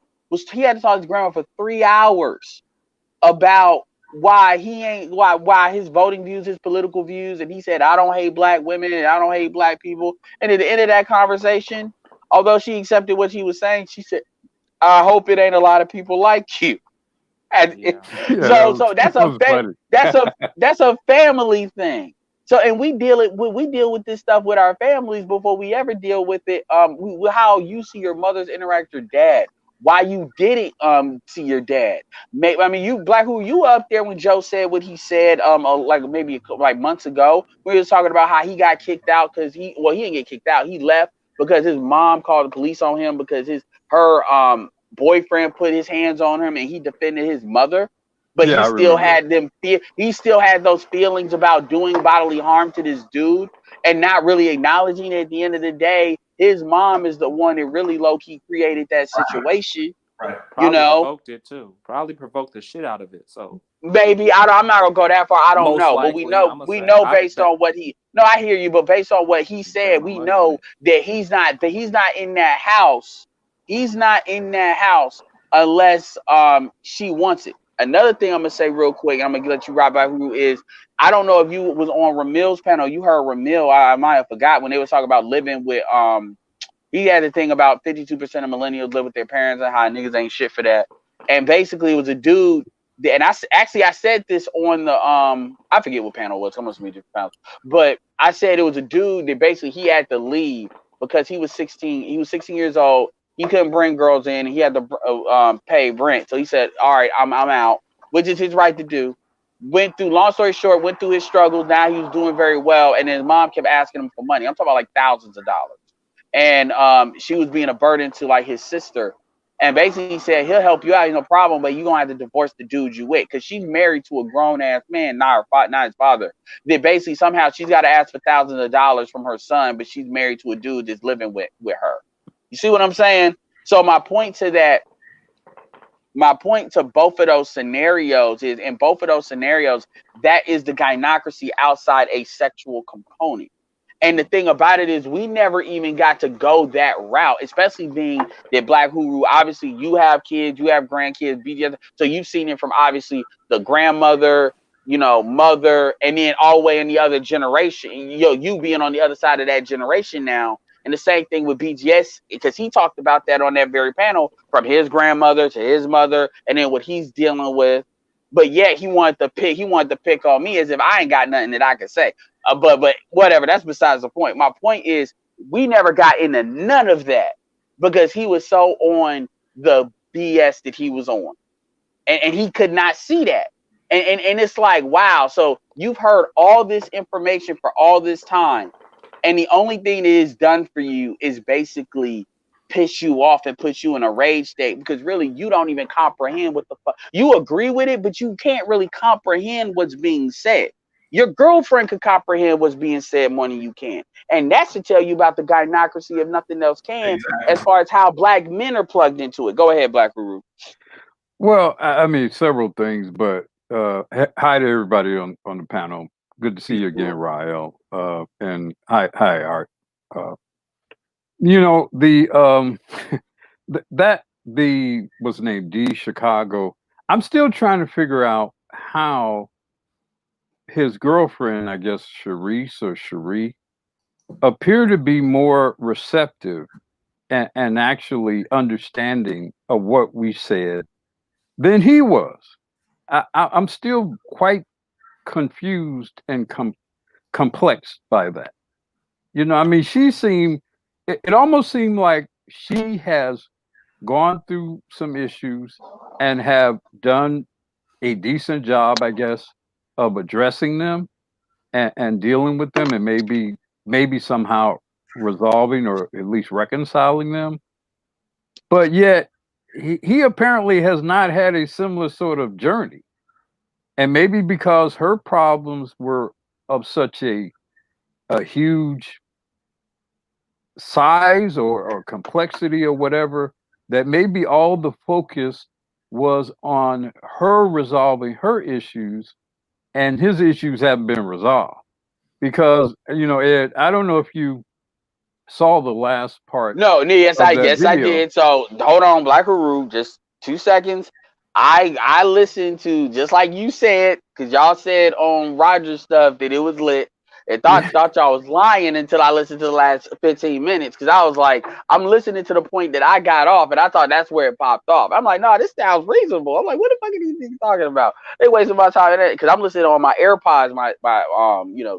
he had to talk to his grandma for 3 hours about why his voting views, his political views, and he said, "I don't hate black women and I don't hate black people." And at the end of that conversation, although she accepted what he was saying, she said, "I hope it ain't a lot of people like you." And so that's a family thing. So, and we deal with this stuff with our families before we ever deal with it. How you see your mother's interact with your dad, why you didn't see your dad. I mean, you Black, who you up there when Joe said what he said like maybe like months ago, when he was talking about how he got kicked out because he didn't get kicked out, he left because his mom called the police on him because her boyfriend put his hands on him and he defended his mother, but Yeah, he I still remember. had he still had those feelings about doing bodily harm to this dude and not really acknowledging it. At the end of the day, his mom is the one that really low key created that situation. Right. You Probably know, provoked it too. Probably provoked the shit out of it. So maybe I'm not gonna go that far. I don't most know, but likely, I'm gonna we say know I based bet on what he. No, I hear you, but based on what he bet said, my we money on know it. that he's not in that house. He's not in that house unless she wants it. Another thing I'm gonna say real quick, I'm gonna let you ride by who is. I don't know if you was on Ramil's panel. You heard Ramil. I might have forgot when they was talking about living with he had the thing about 52% of millennials live with their parents and how niggas ain't shit for that. And basically, it was a dude. And I said this on the I forget what panel it was. Almost be different panels, but I said it was a dude that basically he had to leave because he was 16. He was 16 years old. He couldn't bring girls in. And he had to pay rent. So he said, "All right, I'm out," which is his right to do. Went through. Long story short, went through his struggles. Now he was doing very well, and his mom kept asking him for money. I'm talking about like thousands of dollars, and she was being a burden to like his sister, and basically said he'll help you out, no problem, but you gonna have to divorce the dude you with because she's married to a grown ass man, not his father. That basically somehow she's got to ask for thousands of dollars from her son, but she's married to a dude that's living with her. You see what I'm saying? So my point to both of those scenarios is, in both of those scenarios, that is the gynocracy outside a sexual component. And the thing about it is, we never even got to go that route, especially being that Black Guru. Obviously, you have kids, you have grandkids, so you've seen it from obviously the grandmother, mother, and then all the way in the other generation. You being on the other side of that generation now. And the same thing with BGS, because he talked about that on that very panel, from his grandmother to his mother, and then what he's dealing with. But yet he wanted to pick on me as if I ain't got nothing that I could say. But whatever, that's besides the point. My point is, we never got into none of that because he was so on the BS that he was on, and he could not see that. And it's like, wow. So you've heard all this information for all this time, and the only thing that is done for you is basically piss you off and put you in a rage state, because really you don't even comprehend what the fuck. You agree with it, but you can't really comprehend what's being said. Your girlfriend could comprehend what's being said more than you can. And that should tell you about the gynocracy, if nothing else can, as Exactly. far as how Black men are plugged into it. Go ahead, Black Guru. Well, I mean, several things, but hi to everybody on the panel. Good to see Peace, you again, bro. Rael. And hi, Art. The the what's the name, D Chicago. I'm still trying to figure out how his girlfriend, I guess Sharice or Cherie, appear to be more receptive and actually understanding of what we said than he was. I'm still quite confused and complex by that. I mean, it almost seemed like she has gone through some issues and have done a decent job, I guess, of addressing them and dealing with them, and maybe somehow resolving or at least reconciling them. But yet he apparently has not had a similar sort of journey. And maybe because her problems were of such a huge size or complexity or whatever, that maybe all the focus was on her resolving her issues, and his issues haven't been resolved. Because, Ed, I don't know if you saw the last part No, of that yes, I video. did. So hold on, Black Guru, just 2 seconds. I listened to, just like you said, because y'all said on Roger's stuff that it was lit. and thought y'all was lying until I listened to the last 15 minutes, because I was like, I'm listening to the point that I got off, and I thought that's where it popped off. I'm like, no, this sounds reasonable. I'm like, what the fuck are these niggas talking about? They wasting my time because I'm listening on my AirPods, my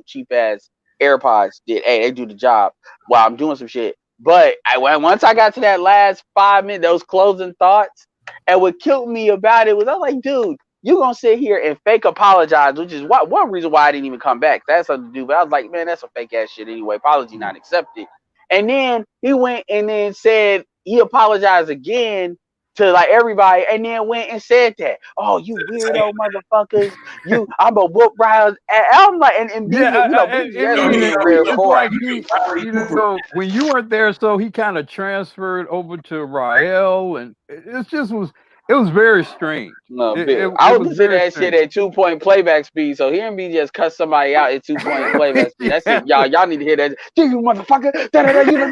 cheap ass AirPods they do the job while I'm doing some shit. But once I got to that last 5 minutes, those closing thoughts, and what killed me about it was I was like, dude, you gonna sit here and fake apologize, which is one reason why I didn't even come back. That's something to do. But I was like, man, that's a fake ass shit anyway. Apology not accepted. And then he went and then said he apologized again to like everybody, and then went and said that, oh, you weirdo motherfuckers, I'm a whoop rise. And I'm like, and BGS being real it's cool. like when you weren't there, so he kind of transferred over to Rael, and it was very strange. No, I was listening to that shit at 2-point playback speed. So hearing me just cuss somebody out at 2-point playback speed, that's it. Y'all need to hear that. You motherfucker, you the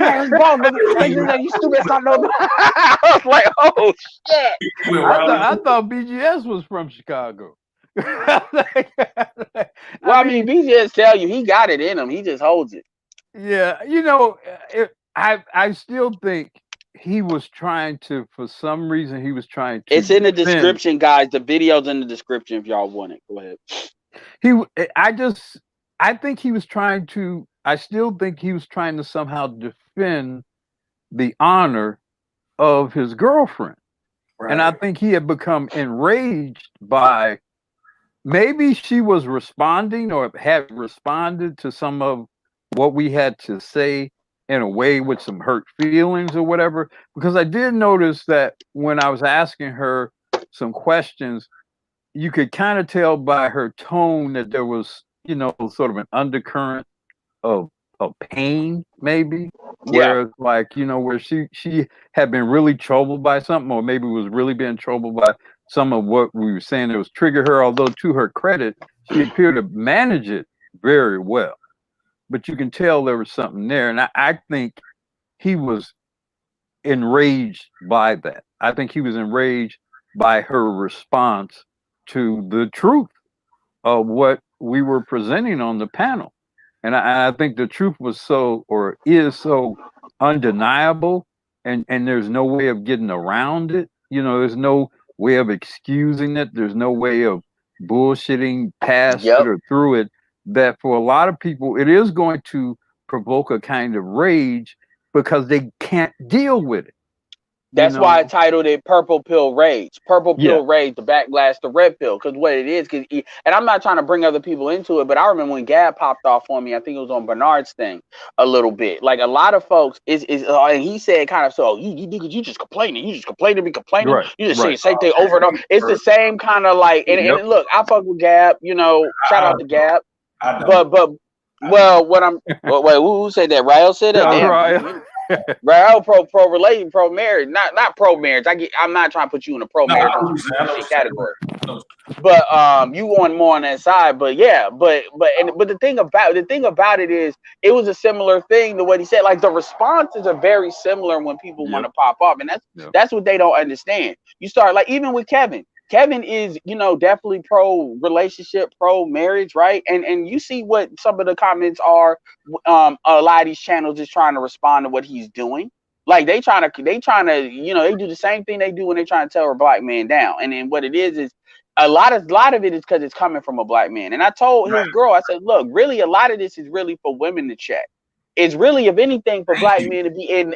man, you stupid son of a. I was like, oh shit. I thought BGS was from Chicago. I mean, BGS tell you he got it in him. He just holds it. Yeah, I still think he was trying to, for some reason, he was trying to. It's in the description, guys. The video's in the description if y'all want it. Go ahead. I think he was trying to. I still think he was trying to somehow defend the honor of his girlfriend, right. And I think he had become enraged by maybe she was responding or had responded to some of what we had to say in a way with some hurt feelings or whatever, because I did notice that when I was asking her some questions, you could kind of tell by her tone that there was, sort of an undercurrent of pain, maybe. Yeah. Where like, where she had been really troubled by something, or maybe was really being troubled by some of what we were saying that was trigger her, although to her credit, she appeared to manage it very well. But you can tell there was something there. And I think he was enraged by that. I think he was enraged by her response to the truth of what we were presenting on the panel. And I think the truth was is so undeniable, and there's no way of getting around it. There's no way of excusing it. There's no way of bullshitting past it or through it. That for a lot of people, it is going to provoke a kind of rage because they can't deal with it. That's why I titled it Purple Pill Rage. Purple Pill Rage, the backlash, the red pill. Because what it is, and I'm not trying to bring other people into it, but I remember when Gab popped off on me, I think it was on Bernard's thing a little bit. Like a lot of folks, and he said kind of, so you just complaining. You just complaining, be complaining. Right. You just say the same thing over and over. It's the same kind of like, and look, I fuck with Gab, shout out to Gab. Who said that? Rael said that? Right. Rael pro relating, pro marriage, not pro marriage. I'm not trying to put you in a pro marriage category, but you going more on that side. But yeah, but the thing about it is, it was a similar thing to what he said. Like the responses are very similar when people want to pop up, and that's what they don't understand. You start like even with Kevin. Kevin is, definitely pro relationship, pro marriage, right? And you see what some of the comments are. A lot of these channels is trying to respond to what he's doing. Like they trying to, they do the same thing they do when they trying to tell a black man down. And then what it is a lot of it is because it's coming from a black man. And I told his girl, I said, look, really, a lot of this is really for women to check. It's really, if anything, for black men to be in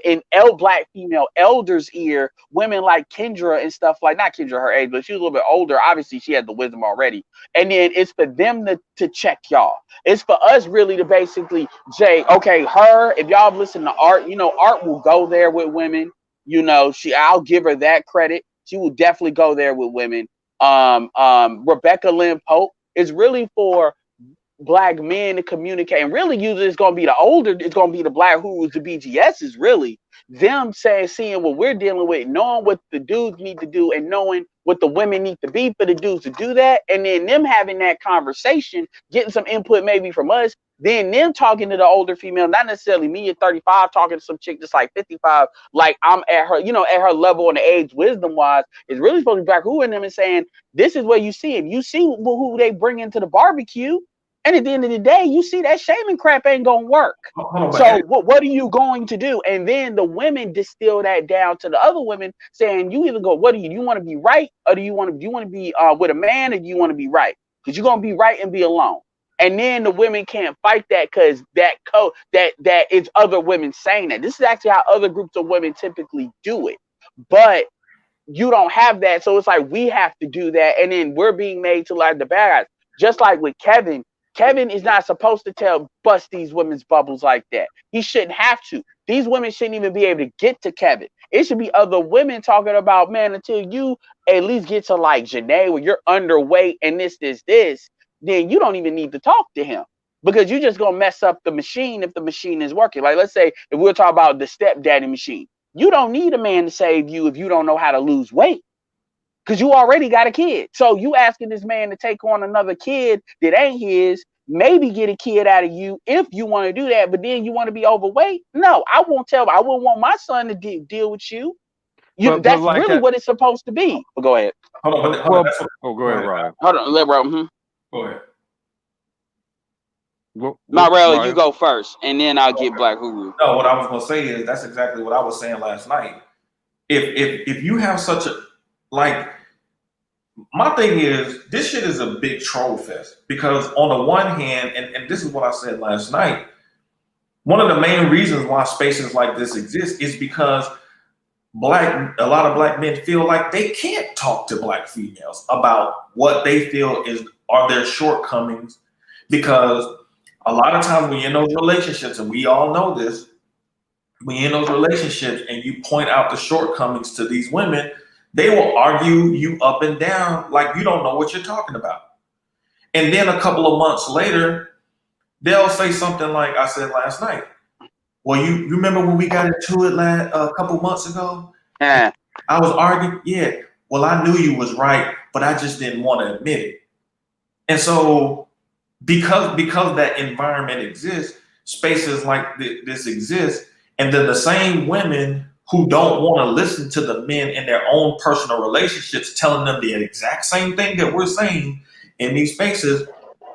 black female elders' ear, women like Kendra and stuff like, not Kendra her age, but she was a little bit older. Obviously, she had the wisdom already. And then it's for them to check y'all. It's for us really to basically, if y'all listen to Art, Art will go there with women. I'll give her that credit. She will definitely go there with women. Rebecca Lynn Pope is really for black men to communicate, and really usually it's going to be the black who's the BGS is really them seeing what we're dealing with, knowing what the dudes need to do, and knowing what the women need to be for the dudes to do that, and then them having that conversation, getting some input maybe from us, then them talking to the older female, not necessarily me at 35 talking to some chick just like 55, like I'm at her, at her level and the age wisdom wise, is really supposed to be back who in them and saying, this is where you see him. You see who they bring into the barbecue. And at the end of the day, you see that shaming crap ain't gonna work. Hold on, So what are you going to do? And then the women distill that down to the other women, saying you either go, what do you want to be right, or do you want to be with a man, or do you want to be right? Because you're gonna be right and be alone. And then the women can't fight that because that it's other women saying that. This is actually how other groups of women typically do it. But you don't have that, so it's like we have to do that, and then we're being made to like the bad guys. Just like with Kevin. Kevin is not supposed to bust these women's bubbles like that. He shouldn't have to. These women shouldn't even be able to get to Kevin. It should be other women talking about, man, until you at least get to like Janae where you're underweight and this, then you don't even need to talk to him. Because you're just gonna mess up the machine if the machine is working. Like let's say if we're talking about the stepdaddy machine. You don't need a man to save you if you don't know how to lose weight. Because you already got a kid. So you asking this man to take on another kid that ain't his, maybe get a kid out of you if you want to do that, but then you want to be overweight? No, I wouldn't want my son to deal with you. That's like really what it's supposed to be. But go ahead. Hold on. Go ahead, Ryan. Hold on, let Rob. Go ahead. Rel, you go first, and then I'll get Black Huru. No, what I was gonna say is that's exactly what I was saying last night. If you have such a like, my thing is this shit is a big troll fest because on the one hand, and this is what I said last night, one of the main reasons why spaces like this exist is because a lot of black men feel like they can't talk to black females about what they feel are their shortcomings, because a lot of times when you're in those relationships, and we all know this, when you're in those relationships and you point out the shortcomings to these women, they will argue you up and down like you don't know what you're talking about. And then a couple of months later, they'll say something like I said last night. Well, you remember when we got into it a couple months ago? Yeah. I was arguing. Yeah. Well, I knew you was right, but I just didn't want to admit it. And so because that environment exists, spaces like this exist, and then the same women who don't want to listen to the men in their own personal relationships telling them the exact same thing that we're saying in these spaces,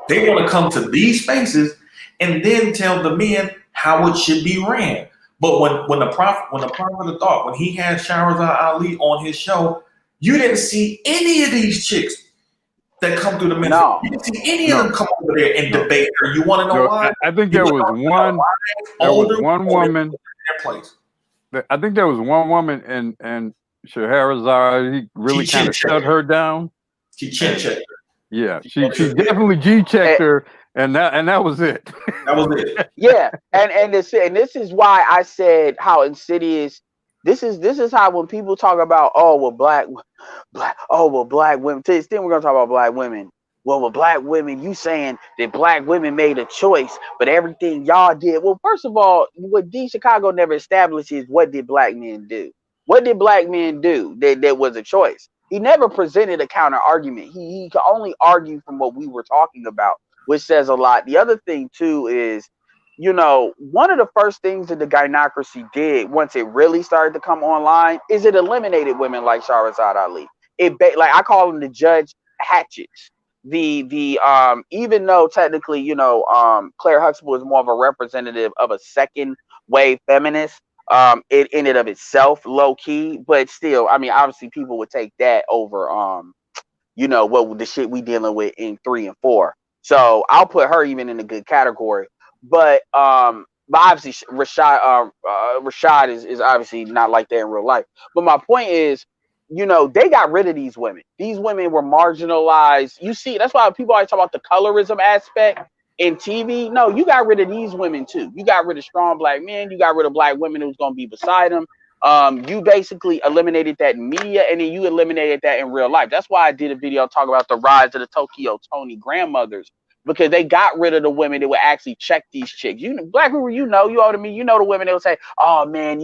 they want to come to these spaces and then tell the men how it should be ran. But when the prophet of thought, when he had Shahrazad Ali on his show, you didn't see any of these chicks that come through the ministry. No. You didn't see any of them come over there and debate her. You want to know why? I think there was one woman. I think there was one woman and Shahrazad, he really kind of shut her down. She chin checked her. Yeah, she definitely G checked her, and that was it. That was it. Yeah, and this is why I said how insidious. This is how when people talk about black women. Then we're gonna talk about black women. Well, with black women, you saying that black women made a choice, but everything y'all did. Well, first of all, what D Chicago never established is what did black men do? What did black men do that was a choice? He never presented a counter argument. He could only argue from what we were talking about, which says a lot. The other thing too is, one of the first things that the gynocracy did once it really started to come online is it eliminated women like Shahrazad Ali. Like I call them the Judge Hatchets. Even though technically, Claire Huxtable is more of a representative of a second wave feminist, it in and of itself low key, but still, I mean, obviously people would take that over, what the shit we dealing with in 3 and 4. So I'll put her even in a good category. But obviously Rashad is obviously not like that in real life. But my point is, they got rid of these women. These women were marginalized. You see, that's why people always talk about the colorism aspect in TV. No, you got rid of these women too. You got rid of strong black men. You got rid of black women who's going to be beside them. You basically eliminated that in media, and then you eliminated that in real life. That's why I did a video talking about the rise of the Tokyo Tony grandmothers, because they got rid of the women that would actually check these chicks. Black people, you older than me, the women that would say, "Oh man,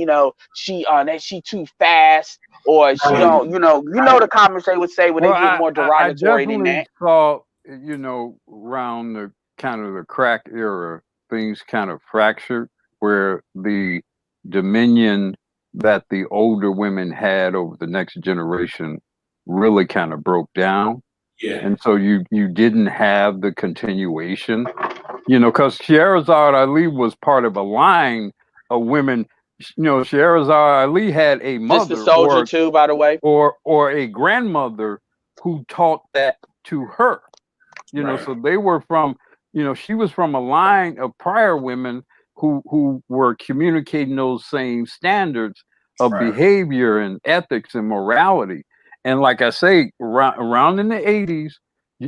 she too fast." Or she don't, the comments they would say when they get more derogatory than that. I saw, around the kind of the crack era, things kind of fractured, where the dominion that the older women had over the next generation really kind of broke down. Yeah. And so you didn't have the continuation, because Shahrazad Ali was part of a line of women. Shahrazad Ali had a Just the mother soldier too, by the way. or a grandmother who taught that to her. So they were from, she was from a line of prior women who were communicating those same standards of behavior and ethics and morality. And like I say, around in the 80s,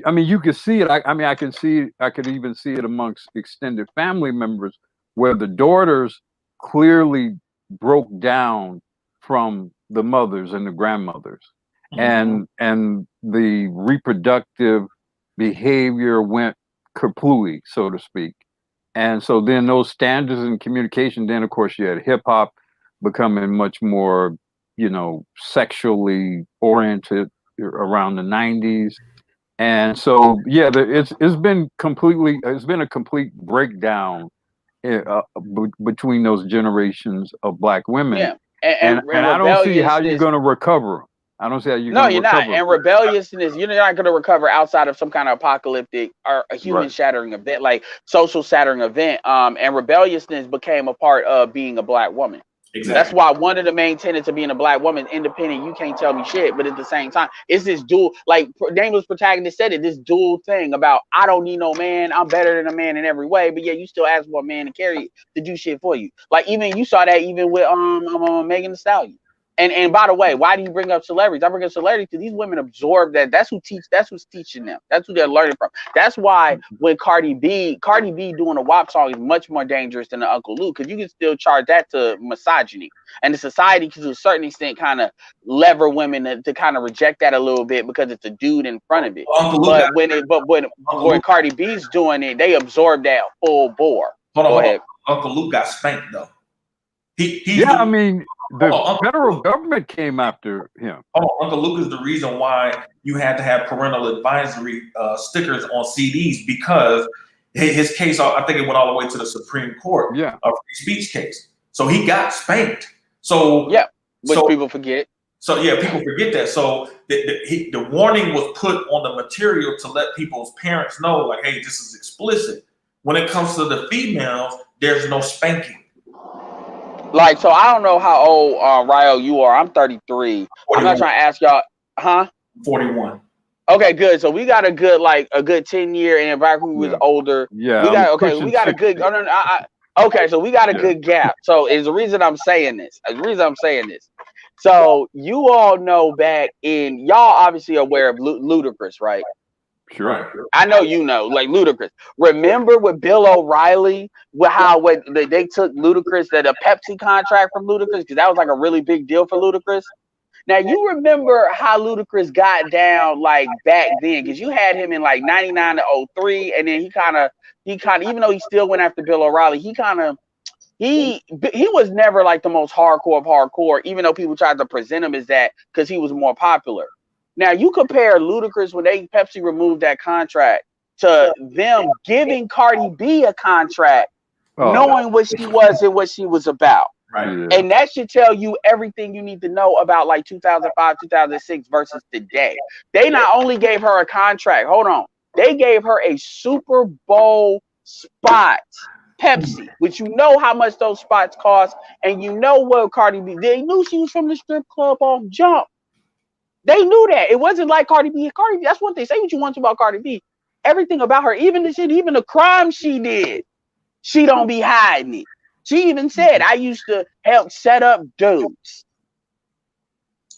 I mean, you could see it. I can see it. I could even see it amongst extended family members where the daughters clearly broke down from the mothers and the grandmothers, and the reproductive behavior went kapooey, so to speak. And so then those standards in communication, then of course you had hip hop becoming much more, sexually oriented around the 90s. And so, yeah, it's been a complete breakdown between those generations of Black women. Yeah, And I don't see how you're rebelliousness. going to recover. I don't see how you're No, going to you're not. recover. And rebelliousness, you're not going to recover outside of some kind of apocalyptic or a human Right. shattering event, like social shattering event. And rebelliousness became a part of being a Black woman. Exactly. That's why one of the main tenets of being a Black woman, independent, you can't tell me shit. But at the same time, it's this dual, like Nameless Protagonist said it, this dual thing about I don't need no man, I'm better than a man in every way, but yeah, you still ask for a man to carry it, to do shit for you. Like even you saw that even with Megan Thee Stallion. And by the way, why do you bring up celebrities? I bring up celebrities because these women absorb that. That's who's teaching them. That's who they're learning from. That's why when Cardi B doing a WAP song is much more dangerous than the Uncle Luke, because you can still charge that to misogyny. And the society, to a certain extent, kind of lever women to kind of reject that a little bit because it's a dude in front of it. But when Cardi B's doing it, they absorb that full bore. Go ahead. Uncle Luke got spanked though. I mean, the federal government came after him. Uncle Luke is the reason why you had to have parental advisory stickers on CDs, because his case, I think it went all the way to the Supreme Court. Yeah, a free speech case. So he got spanked. So yeah, which people forget. So yeah, people forget that. So the warning was put on the material to let people's parents know, like, hey, this is explicit. When it comes to the females, there's no spanking. Like, so I don't know how old Ryo you are. I'm 33. 41. I'm not trying to ask y'all, huh? 41. Okay, good. So we got a good 10 year, and if who was older, yeah, we got a good. Okay, so we got a good gap. So is the reason I'm saying this. So you all know back in, y'all obviously aware of Ludacris, right? Sure. I know you know, like Ludacris. Remember with Bill O'Reilly, when they took Ludacris, a Pepsi contract from Ludacris, because that was like a really big deal for Ludacris. Now you remember how Ludacris got down like back then, because you had him in like 99 to 03, and then he kind of, even though he still went after Bill O'Reilly, he was never like the most hardcore of hardcore, even though people tried to present him as that because he was more popular. Now you compare Ludacris when Pepsi removed that contract to them giving Cardi B a contract, knowing what she was and what she was about. Right. Yeah. And that should tell you everything you need to know about like 2005, 2006 versus today. They not only gave her a contract, they gave her a Super Bowl spot, Pepsi, which you know how much those spots cost, and you know what Cardi B, they knew she was from the strip club off jump. They knew that. It wasn't like Cardi B, that's one thing. Say what you want to about Cardi B. Everything about her, even the crime she did, she don't be hiding it. She even said, I used to help set up dudes.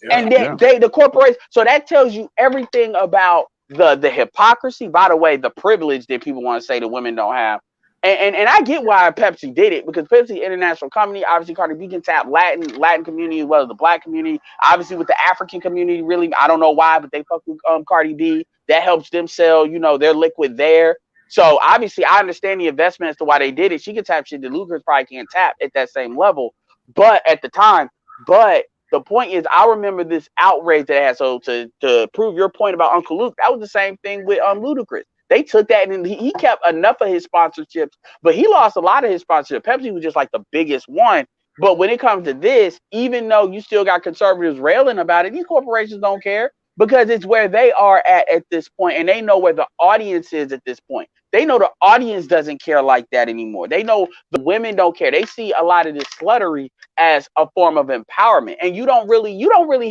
Yeah, and then the corporation. So that tells you everything about the hypocrisy, by the way, the privilege that people want to say the women don't have. And I get why Pepsi did it, because Pepsi international company, obviously Cardi B can tap Latin community as well as the Black community. Obviously with the African community, really, I don't know why, but they fuck with Cardi B. That helps them sell, their liquid there. So obviously I understand the investment as to why they did it. She can tap shit that Lucas probably can't tap at that same level. But at the time, the point is, I remember this outrage that I had. So to prove your point about Uncle Luke, that was the same thing with Ludacris. They took that and he kept enough of his sponsorships, but he lost a lot of his sponsorship. Pepsi was just like the biggest one. But when it comes to this, even though you still got conservatives railing about it, these corporations don't care. because it's where they are at this point, and they know where the audience is at this point. They know the audience doesn't care like that anymore. They know the women don't care. They see a lot of this sluttery as a form of empowerment, and you don't really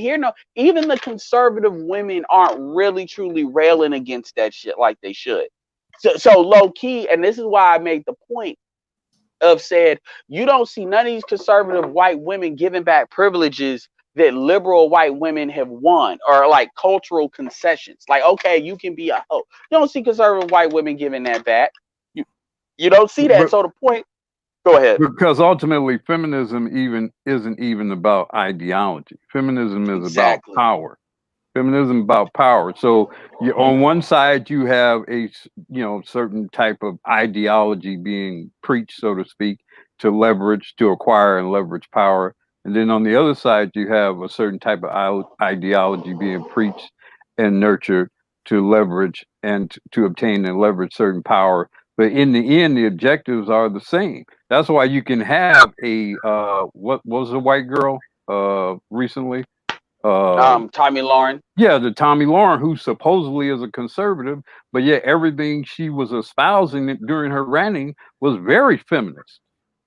hear no. Even the conservative women aren't really truly railing against that shit like they should. So low key, and this is why I made the point of said you don't see none of these conservative white women giving back privileges that liberal white women have won, or like cultural concessions. Like, okay, you can be a hoe. You don't see conservative white women giving that back. You don't see that. But, so the point. Go ahead. Because ultimately, feminism isn't even about ideology. Feminism is Exactly. about power. Feminism about power. So on one side you have a certain type of ideology being preached, so to speak, to acquire and leverage power, and then on the other side you have a certain type of ideology being preached and nurtured to leverage and to obtain and leverage certain power. But in the end, the objectives are the same. That's why you can have a what was a white girl recently? Tommy Lauren. Yeah, the Tommy Lauren, who supposedly is a conservative, but yet everything she was espousing during her ranting was very feminist.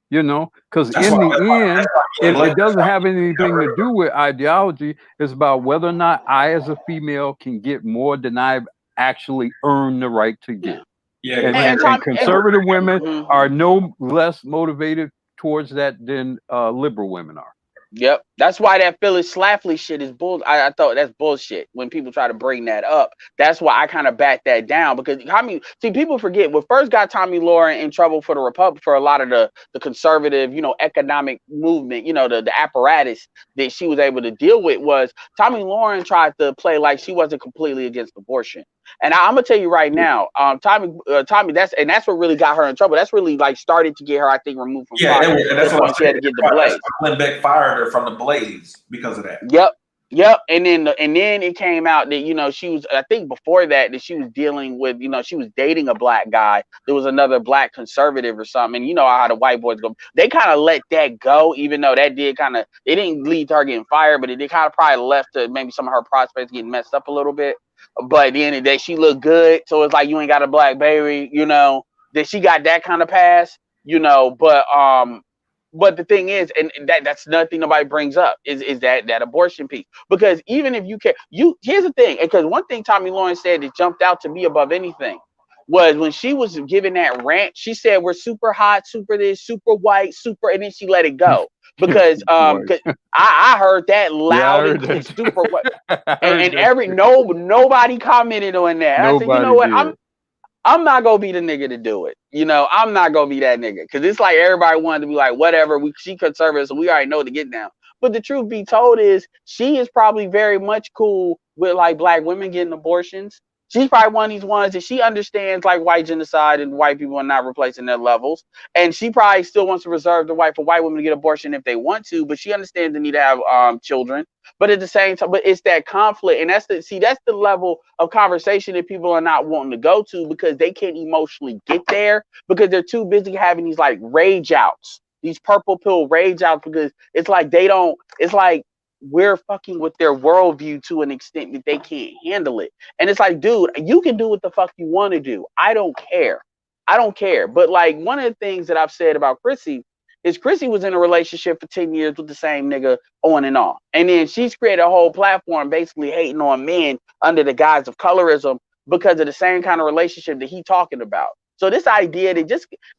Because in the end, it doesn't have anything to do with ideology. It's about whether or not I, as a female, can get more than I've actually earned the right to get. Yeah, And conservative women are no less motivated towards that than liberal women are. Yep, that's why that Phyllis Schlafly shit is bull. I thought that's bullshit when people try to bring that up. That's why I kind of back that down, because see, people forget what first got Tommy Lauren in trouble for the Republic, for a lot of the conservative, economic movement, the apparatus that she was able to deal with, was Tommy Lauren tried to play like she wasn't completely against abortion. And I'm gonna tell you right now, Tommy, that's what really got her in trouble. That's really like started to get her, I think, removed from Fox. That's what she had to get the Blaze. Glenn Beck fired her from the Blaze because of that. Yep. And then it came out that she was, I think before that she was dealing with, she was dating a black guy. There was another black conservative or something. And you know how the white boys go. They kind of let that go, even though that did it didn't lead to her getting fired, but it did kind of probably left to maybe some of her prospects getting messed up a little bit. But at the end of the day, she looked good. So it's like, you ain't got a black baby, that she got that kind of pass, but the thing is, and that's nothing nobody brings up, is that abortion piece. Because even if you care, here's the thing, because one thing Tommy Lauren said that jumped out to me above anything was when she was giving that rant, she said we're super hot, super this, super white, super, and then she let it go. Because I heard that loud and clear, super white. And nobody commented on that. I said, you know what? I'm not gonna be the nigga to do it. I'm not gonna be that nigga, because it's like everybody wanted to be like, whatever. She conservative, so we already know to get down. But the truth be told is, she is probably very much cool with like black women getting abortions. She's probably one of these ones that she understands like white genocide and white people are not replacing their levels. And she probably still wants to reserve the right for white women to get abortion if they want to, but she understands the need to have children. But at the same time, but it's that conflict. And that's the level of conversation that people are not wanting to go to, because they can't emotionally get there, because they're too busy having these like rage outs, these purple pill rage outs, because it's like it's like we're fucking with their worldview to an extent that they can't handle it. And it's like, dude, you can do what the fuck you want to do. I don't care. But like, one of the things that I've said about Chrissy is Chrissy was in a relationship for 10 years with the same nigga on and off. And then she's created a whole platform basically hating on men under the guise of colorism because of the same kind of relationship that he talking about. So this idea that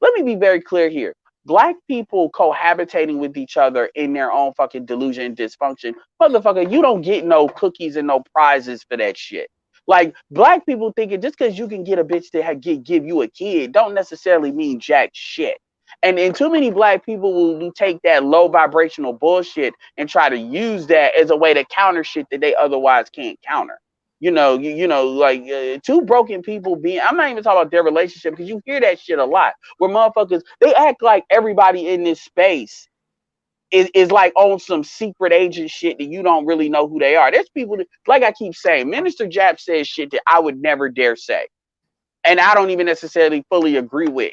let me be very clear here. Black people cohabitating with each other in their own fucking delusion and dysfunction. Motherfucker, you don't get no cookies and no prizes for that shit. Like, black people thinking just because you can get a bitch to give you a kid don't necessarily mean jack shit. And too many black people will take that low vibrational bullshit and try to use that as a way to counter shit that they otherwise can't counter. Like two broken people I'm not even talking about their relationship, because you hear that shit a lot, where motherfuckers, they act like everybody in this space is like on some secret agent shit that you don't really know who they are. There's people that, like I keep saying, Minister Jap says shit that I would never dare say. And I don't even necessarily fully agree with.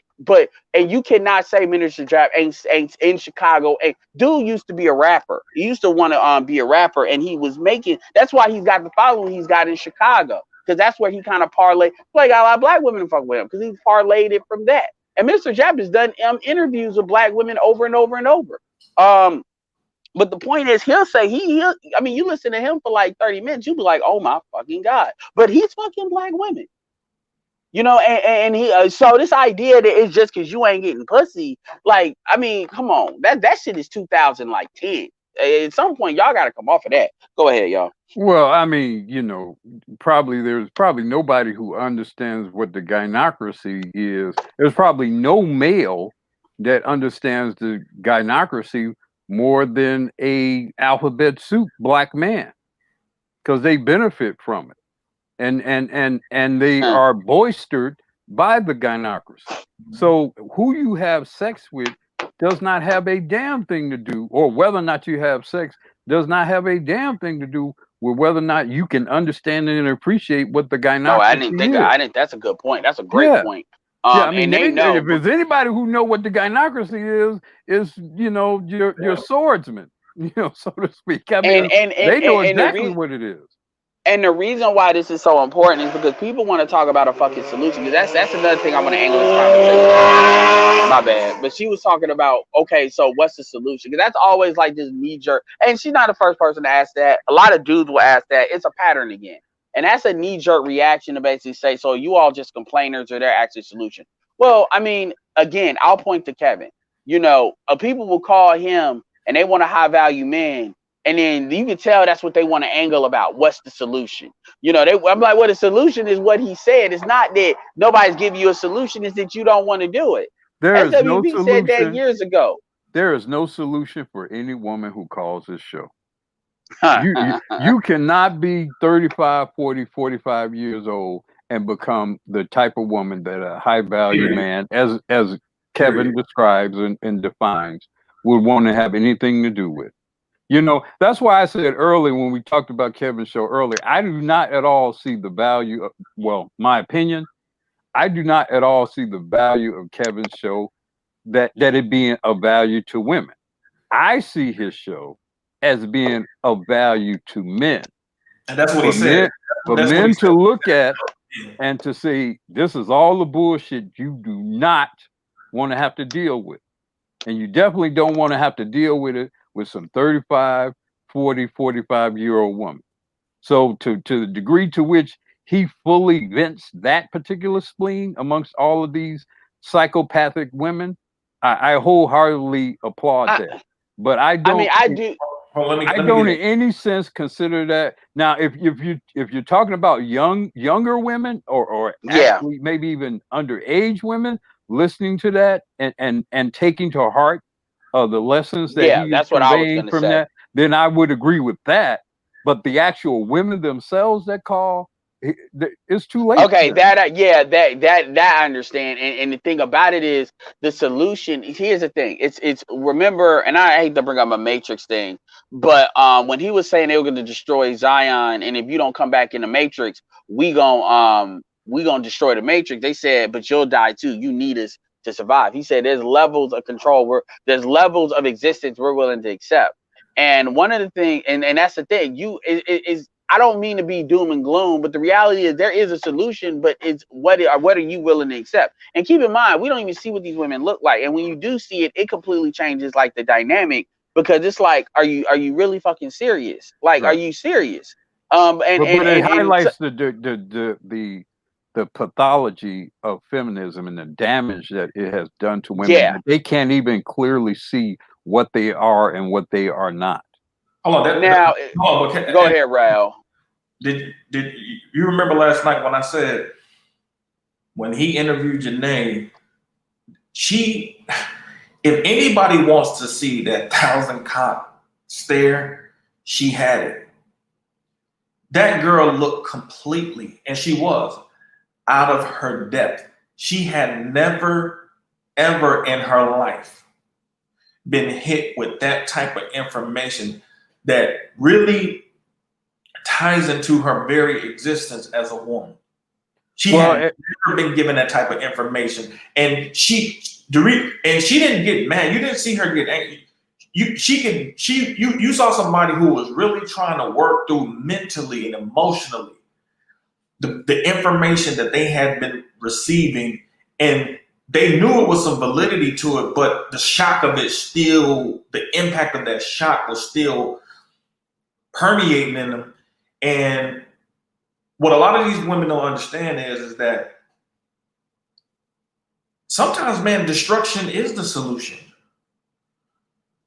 and you cannot say Minister Trap ain't in Chicago. And dude used to be a rapper. He used to want to be a rapper, and he was making. That's why he's got the following he's got in Chicago, because that's where he kind of parlayed. Like got a lot of black women to fuck with him because he parlayed it from that. And Mr. Trap has done interviews with black women over and over and over. But the point is, he'll say I mean, you listen to him for like 30 minutes, you'll be like, oh my fucking God. But he's fucking black women. You know, and he so this idea that it's just because you ain't getting pussy, like, I mean, come on, that shit is 2010. At some point, y'all got to come off of that. Go ahead, y'all. Well, I mean, you know, there's probably nobody who understands what the gynocracy is. There's probably no male that understands the gynocracy more than a alphabet soup black man, because they benefit from it. And they are boistered by the gynocracy. So who you have sex with does not have a damn thing to do, or whether or not you have sex does not have a damn thing to do with whether or not you can understand and appreciate what the gynocracy No, I didn't think is. I didn't. That's a good point. That's a great point. I mean, and they know if there's anybody who know what the gynocracy is you know your swordsman, you know, so to speak. I mean, they know exactly what it is. And the reason why this is so important is because people want to talk about a fucking solution. Because that's another thing I want to angle this conversation. My bad. But she was talking about, okay, so what's the solution? Because that's always like this knee jerk. And she's not the first person to ask that. A lot of dudes will ask that. It's a pattern again. And that's a knee jerk reaction to basically say, so you all just complainers or they're actually solution. Well, I mean, again, I'll point to Kevin. You know, people will call him and they want a high value man. And then you can tell that's what they want to angle about. What's the solution? You know, I'm like, well, the solution is what he said. It's not that nobody's giving you a solution. It's that you don't want to do it. There is no solution. Said that years ago. There is no solution for any woman who calls this show. You cannot be 35, 40, 45 years old and become the type of woman that a high value man, as Kevin describes and defines, would want to have anything to do with. You know, that's why I said earlier when we talked about Kevin's show earlier, I do not at all see the value of, well, my opinion, I do not at all see the value of Kevin's show that it being of value to women. I see his show as being of value to men. And that's what he said. For men to look at and to say, this is all the bullshit you do not want to have to deal with. And you definitely don't want to have to deal with it with some 35, 40, 45-year-old woman. So to the degree to which he fully vents that particular spleen amongst all of these psychopathic women, I wholeheartedly applaud that. But I don't. I mean, I don't in any sense consider that. Now, if you're talking about younger women or actually maybe even underage women listening to that and taking to heart the lessons that that's what I was going to say. That, then I would agree with that. But the actual women themselves that call, it's too late. Okay, that I understand. And the thing about it is the solution. Here's the thing. It's remember, and I hate to bring up a Matrix thing, but when he was saying they were going to destroy Zion, and if you don't come back in the Matrix, we gonna destroy the Matrix. They said, but you'll die too. You need us to survive. He said there's levels of control, there's levels of existence we're willing to accept. And one of the things, and that's the thing, I don't mean to be doom and gloom, but the reality is there is a solution, but it's what are you willing to accept? And keep in mind, we don't even see what these women look like. And when you do see it, it completely changes like the dynamic, because it's like, are you really fucking serious? Like, right. Are you serious? But it highlights the pathology of feminism and the damage that it has done to women. Yeah. They can't even clearly see what they are and what they are not. Hold on. Go ahead, Raul. Did you remember last night when I said when he interviewed Janae, if anybody wants to see that 1,000 cop stare, she had it. That girl looked completely, and she was out of her depth. She had never, ever in her life been hit with that type of information that really ties into her very existence as a woman. She had never been given that type of information, and she didn't get mad. You didn't see her get angry. You saw somebody who was really trying to work through mentally and emotionally the information that they had been receiving, and they knew it was some validity to it, but the shock of it still, the impact of that shock was still permeating in them. And what a lot of these women don't understand is that sometimes, man, destruction is the solution.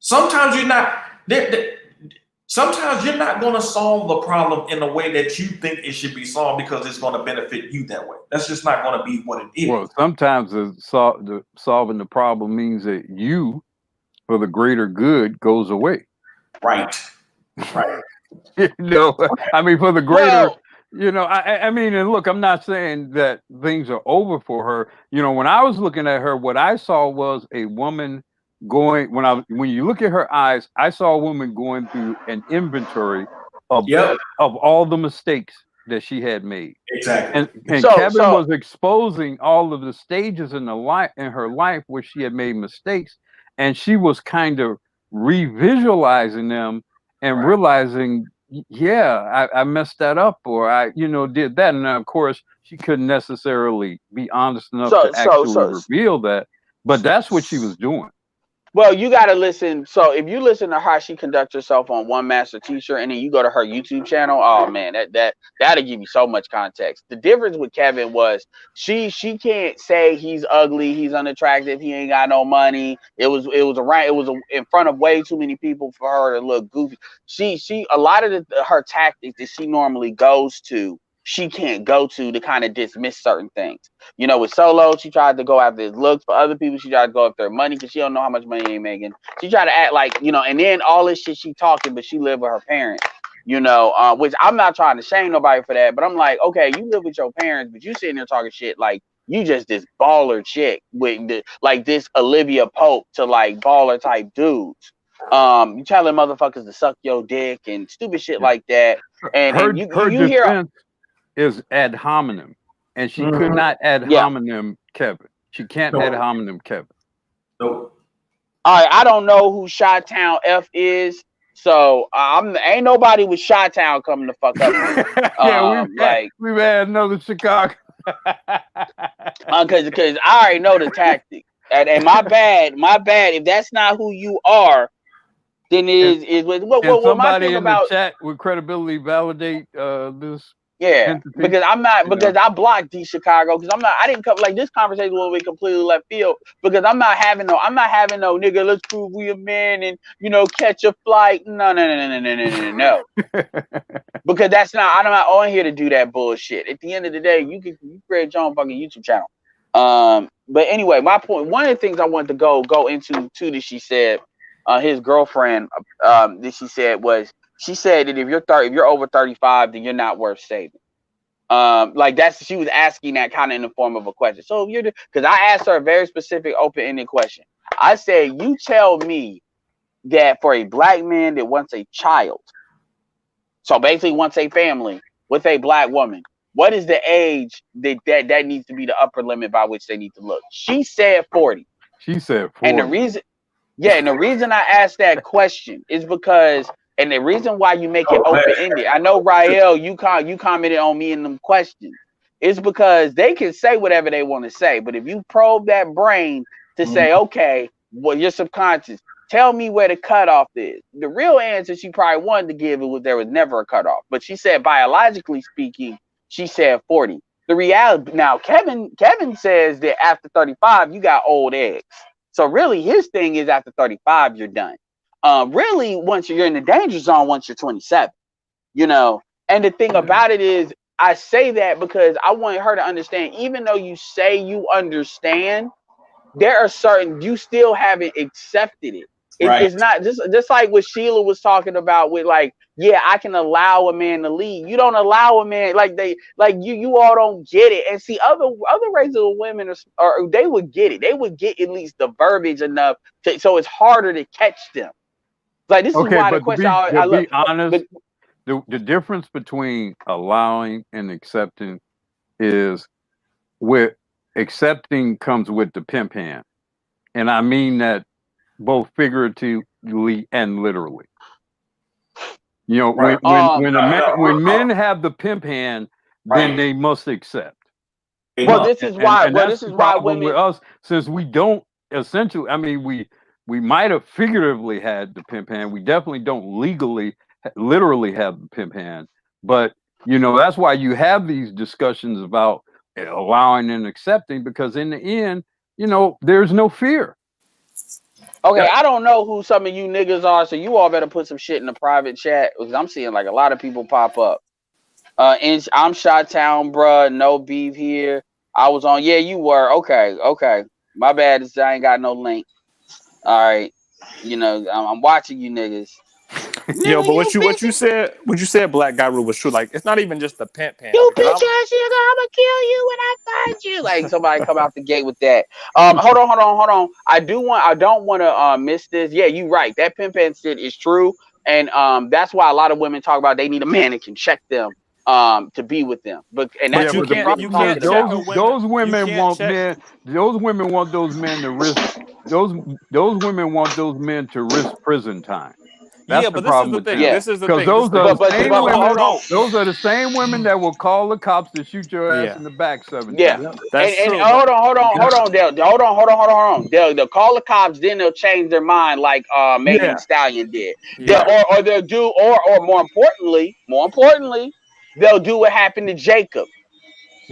Sometimes you're not going to solve the problem in the way that you think it should be solved because it's going to benefit you that way. That's just not going to be what it is. Well, sometimes solving the problem means that you, for the greater good, goes away. Right. You know, I mean, for the greater, you know, I mean, and look, I'm not saying that things are over for her. You know, when I was looking at her, what I saw was a woman going, when you look at her eyes, I saw a woman going through an inventory of all the mistakes that she had made. Exactly. And Kevin was exposing all of the stages in her life where she had made mistakes, and she was kind of revisualizing them and realizing, yeah, I messed that up, or I, did that. And of course, she couldn't necessarily be honest enough to actually reveal that, but that's what she was doing. Well, you got to listen. So if you listen to how she conducts herself on One Master T-shirt, and then you go to her YouTube channel, oh man, that'll give you so much context. The difference with Kevin was she can't say he's ugly, he's unattractive, he ain't got no money. It was in front of way too many people for her to look goofy. She a lot of her tactics that she normally goes to, she can't go to kind of dismiss certain things. With Solo, she tried to go after his looks. For other people, she tried to go after their money because she don't know how much money they making. She tried to act like, and then all this shit she talking, but she live with her parents, which I'm not trying to shame nobody for that, but I'm like, okay, you live with your parents, but you sitting there talking shit like you just this baller chick with this Olivia Pope to like baller type dudes. You telling motherfuckers to suck your dick and stupid shit like that. And you hear is ad hominem, and she could not ad hominem Kevin. She can't ad hominem Kevin. Nope. All right, I don't know who Chi-Town F is, so ain't nobody with Chi-Town coming to fuck up here. Yeah, we've had another Chicago. Because I already know the tactic, and my bad. If that's not who you are, then it is what somebody in the chat with credibility validate this. Yeah, because I blocked D Chicago because I didn't come like this conversation will be completely left field because I'm not having no nigga, let's prove we a man and catch a flight. No. Because that's not, I'm not on here to do that bullshit. At the end of the day, you create your own fucking YouTube channel. But anyway, my point, one of the things I wanted to go into too that she said, his girlfriend that she said was, she said that if you're over 35, then you're not worth saving. She was asking that kind of in the form of a question. So because I asked her a very specific open-ended question. I said, you tell me that for a black man that wants a child, so basically wants a family with a black woman, what is the age that needs to be the upper limit by which they need to look? She said 40. She said 40. And the reason I asked that question is because, and the reason why you make it open-ended, I know, Rael, you commented on me in them questions, is because they can say whatever they want to say, but if you probe that brain to say, okay, well, your subconscious, tell me where the cutoff is. The real answer she probably wanted to give was there was never a cutoff, but she said, biologically speaking, she said 40. The reality, now, Kevin says that after 35, you got old eggs. So really, his thing is after 35, you're done. Really, once you're in the danger zone, once you're 27, and the thing about it is, I say that because I want her to understand, even though you say you understand, there are certain, you still haven't accepted it. It's not just like what Sheila was talking about with like, yeah, I can allow a man to lead. You don't allow a man you all don't get it. And see, other races of women are they would get it. They would get at least the verbiage enough so it's harder to catch them. Like this is why the question I look. Be honest, the difference between allowing and accepting is with accepting comes with the pimp hand. And I mean that both figuratively and literally. You know, Right. when men have the pimp hand, then they must accept. Well, this is why. And Well, that's this is the why problem with women. us, since we don't essentially. I mean, we might have figuratively had the pimp hand. We definitely don't literally have the pimp hand. But you know, that's why you have these discussions about allowing and accepting, because in the end, you know, there's no fear. Okay, I don't know who some of you niggas are, so you all better put some shit in the private chat because I'm seeing like a lot of people pop up. And I'm Shot Town, bruh. No beef here. I was on. Yeah, you were. Okay. My bad. I ain't got no link. All right. You know, I'm watching you niggas. Yo, Nigga, but you what bitch. you said, Black Guy Rule was true. Like, it's not even just the pimp hand. You Because bitch ass nigga, I'ma kill you when I find you. Like somebody come out the gate with that. Hold on. I don't want to miss this. Yeah, you right. That pimp and shit is true, and that's why a lot of women talk about they need a man that can check them to be with them. And But that's you what the can't problem is. check a women. Those You women can't want check. men. Those women want those men to risk. Those women want those men to risk prison time. That's Yeah, the but this is problem the with thing. them. Yeah, This is the Because thing. those are the but same women. hold on. Those are the same women that will call the cops to shoot your ass Yeah, in the back 7 Yeah. times. that's And true. But hold on. They'll call the cops, then they'll change their mind like Megan Thee Yeah, Stallion did. yeah, Or they'll do or more importantly, they'll do what happened to Jacob.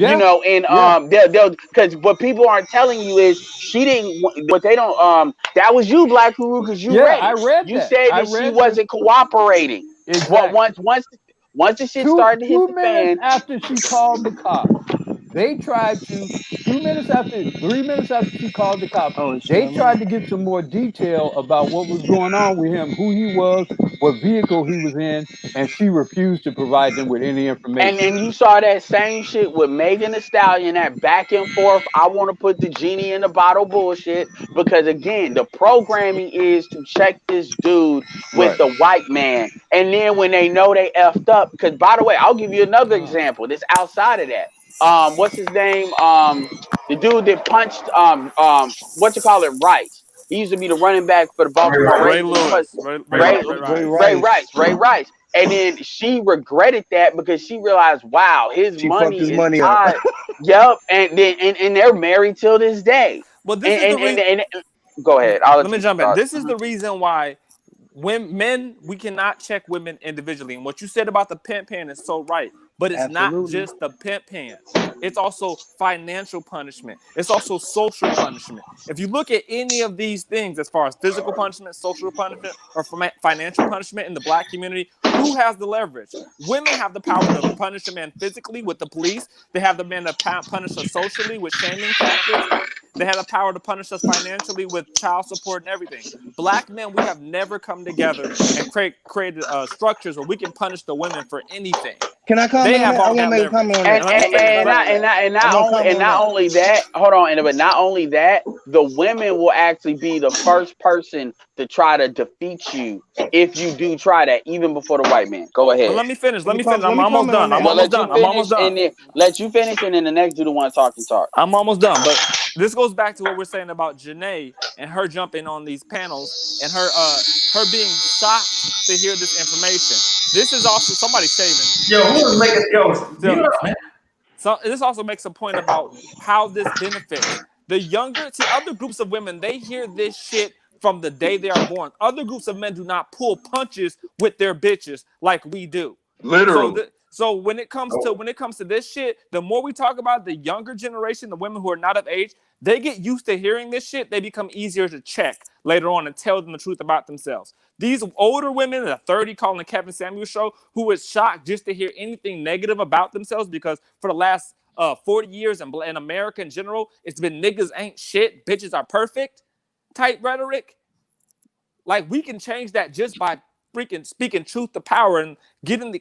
You yeah, know, and yeah, they'll because what people aren't telling you is she didn't. What they don't that was you, Black Guru, because you yeah. read I it. read You that. said I that she read this wasn't cooperating. What exactly. once the shit Two started to hit two the minutes fan. after she called the cops, they tried to 2 minutes after, 3 minutes after she called the cops, Oh, it's they my tried mom. to get some more detail about what was going on with him, who he was, what vehicle he was in, and she refused to provide them with any And information. then you saw that same shit with Megan Thee Stallion, that back and forth. I want to put the genie in the bottle bullshit because again, the programming is to check this dude with Right. the white man, and then when they know they effed up. Because by the way, I'll give you another uh, example. This outside of that. What's his name? The dude that punched what you call it, Rice. He used to be the running back for the Baltimore Ray Ravens. And he punched Lewis, Ray Ray Rice. Rice. Ray Rice. And then she regretted that because she realized, wow, his She fucked money his is money up. tied. Yep. And then and they're married till this day. Well, this And is the and, reason. and, and go ahead. I'll Let let me you jump in. start. This is the reason why when men we cannot check women individually. And what you said about the pimp hand is so right. But it's not Absolutely. just the pimp hand. It's also financial punishment. It's also social punishment. If you look at any of these things, as far as physical punishment, social punishment, or financial punishment in the Black community, who has the leverage? Women have the power to punish a man physically with the police. They have the man to punish us socially with shaming tactics. They have the power to punish us financially with child support and everything. Black men, we have never come together and created structures where we can punish the women for anything. Can I They comment on have that? I all want to that make a leverage. comment on And that. And let me finish. I want to comment on not that. only that, hold on, but not only that, the women will actually be the first person to try to defeat you if you do try that, even before the white man. Go But ahead. let me finish. Let Let me me finish. let I'm me almost comment on done. I'm that. Well, almost let you done. I'm finish, almost done. and then let you finish, and then the next dude the one talking. I'm almost done. But this goes back to what we're saying about Janae and her jumping on these panels and her being shocked to hear this information. This is also somebody shaving. Yo, who is making mute So, up, man? so this also makes a point about how this benefits the younger. See, other groups of women, they hear this shit from the day they are born. Other groups of men do not pull punches with their bitches like we do. Literally. So when it comes to this shit, the more we talk about the younger generation, the women who are not of age, they get used to hearing this shit. They become easier to check later on and tell them the truth about themselves. These older women in the 30 calling the Kevin Samuels show who was shocked just to hear anything negative about themselves because for the last 40 years in America in general, it's been niggas ain't shit, bitches are perfect type rhetoric. Like we can change that just by freaking speaking truth to power and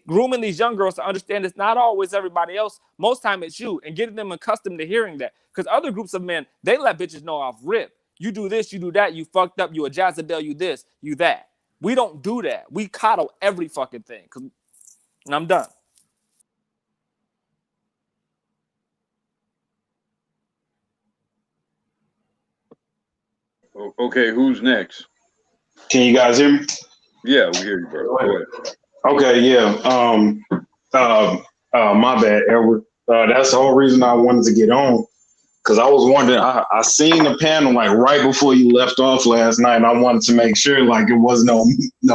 grooming these young girls to understand it's not always everybody else. Most time it's you, and getting them accustomed to hearing that. Because other groups of men, they let bitches know off rip. You do this, you do that, you fucked up, you a Jezebel, you this, you that. We don't do that. We coddle every fucking thing. And I'm done. Okay, who's next? Can you guys hear me? Yeah, we hear you, bro. Go ahead. Okay, yeah. My bad, Edward. That's the whole reason I wanted to get on, because I was wondering. I seen the panel like right before you left off last night, and I wanted to make sure like it was no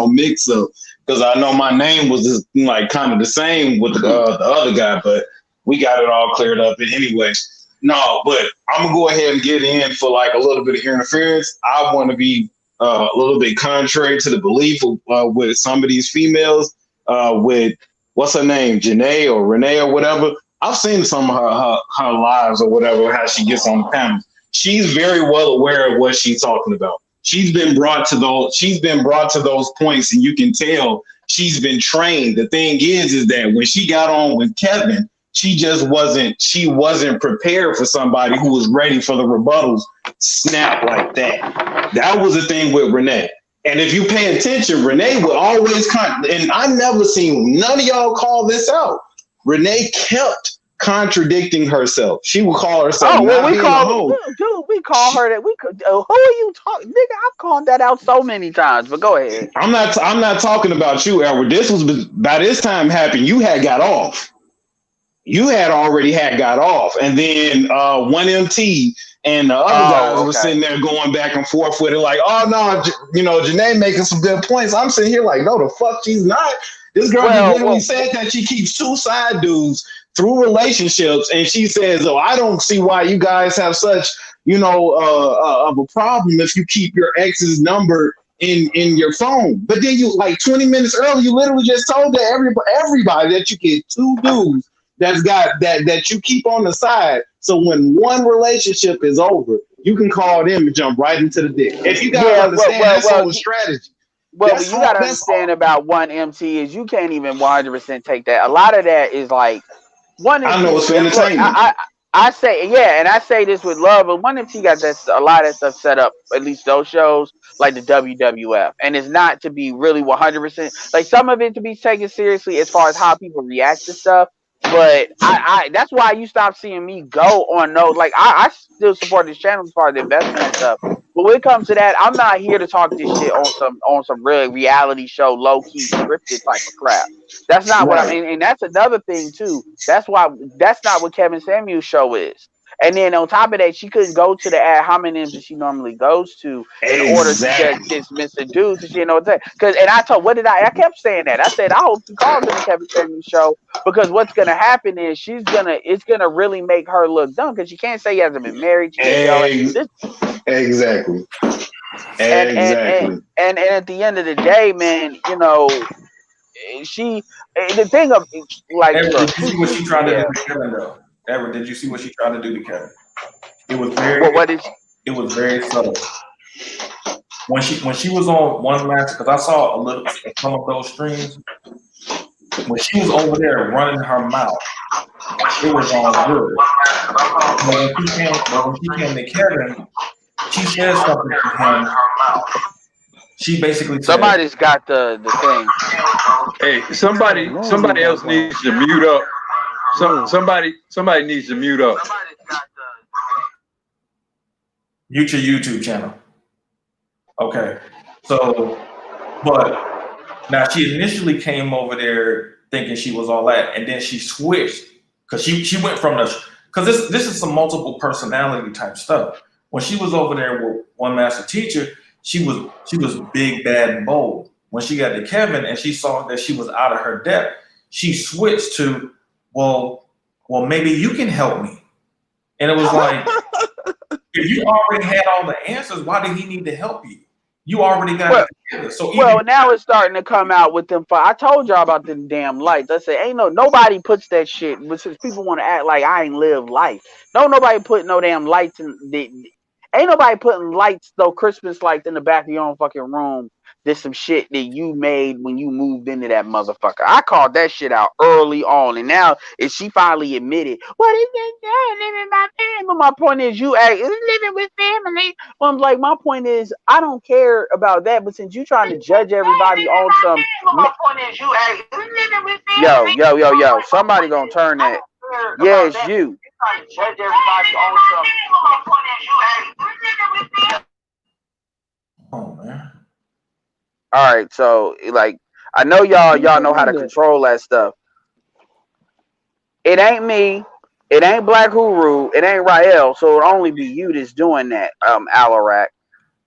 mix up, because I know my name was just like kind of the same with the other guy, but we got it all cleared up anyway. No, but I'm gonna go ahead and get in for like a little bit of interference. I want to be a little bit contrary to the belief of, with some of these females, with what's her name, Janae or Renee or whatever. I've seen some of her lives or whatever, how she gets on the panel. She's very well aware of what she's talking about. She's been brought to those points, and you can tell she's been trained. The thing is that when she got on with Kevin, she wasn't prepared for somebody who was ready for the rebuttals snap like that. That was the thing with Renee. And if you pay attention, Renee would always and I never seen none of y'all call this out. Renee kept contradicting herself. She would call herself. Oh well, we call her that. Who are you talking, nigga? I've called that out so many times. But go ahead. I'm not talking about you, Edward. This was by this time happened. You had got off. You had already got off, and then 1MT and the other guys were sitting there going back and forth with it, like, oh no, Janae making some good points. I'm sitting here like, no, the fuck, she's not. This girl literally said that she keeps two side dudes through relationships, and she says, oh, I don't see why you guys have such, of a problem if you keep your ex's number in your phone. But then you, like 20 minutes earlier, you literally just told everybody that you get two dudes that you keep on the side. So when one relationship is over, you can call them and jump right into the dick. If you guys understand, that's a strategy. Well, what you got to understand about 1MT is you can't even 100% take that. A lot of that is like I know it's for entertainment. I say, yeah, and I say this with love, but 1MT got a lot of that stuff set up, at least those shows, like the WWF. And it's not to be really 100%, like some of it to be taken seriously as far as how people react to stuff. But I that's why you stop seeing me go on those. Like I still support this channel as far as the investment and stuff. But when it comes to that, I'm not here to talk this shit on some real reality show, low key scripted type of crap. That's not what I mean, and that's another thing too. That's not what Kevin Samuel's show is. And then on top of that, she couldn't go to the ad homonyms that she normally goes to in order to just dismiss the dudes. She didn't know what to say. I kept saying that. I said, I hope she calls in the Kevin Samuel show, because what's gonna happen is it's gonna really make her look dumb, because she can't say he hasn't been married. Exactly. And at the end of the day, man, the thing of like, Edward, did you see what she tried to do to Kevin though? Edward, did you see what she tried to do to Kevin? It was very it was very subtle. When she was on One Match, because I saw some of those streams, when she was over there running her mouth, it was all good. But when she came to Kevin, she said something to him. She basically said, somebody's got the thing. Hey, somebody else needs to mute up. Somebody needs to mute up. Mute your YouTube channel. Okay. So, but now she initially came over there thinking she was all that, and then she switched because she went from because this is some multiple personality type stuff. When she was over there with One Master Teacher, she was big, bad, and bold. When she got to Kevin and she saw that she was out of her depth, she switched to, well, maybe you can help me. And it was like, if you already had all the answers, why did he need to help you? You already got it together. So now it's starting to come out with them. I told y'all about them damn lights. I said, nobody puts that shit. But since people want to act like I ain't lived life, nobody put no damn lights in ain't nobody putting lights, though, Christmas lights in the back of your own fucking room. There's some shit that you made when you moved into that motherfucker. I called that shit out early on, and now if she finally admitted, what is that? Living my family. But my point is, living with family. Well, I'm like, my point is, I don't care about that. But since you trying to judge everybody on some, my point is, living with family. Yo, somebody gonna turn that. Yeah, it's you. Trying to judge everybody on some. All right, so like I know Who y'all know how doing to that? control that stuff. It ain't me. It ain't Black Huru. It ain't Rael. So it'll only be you that's doing that, Alarak.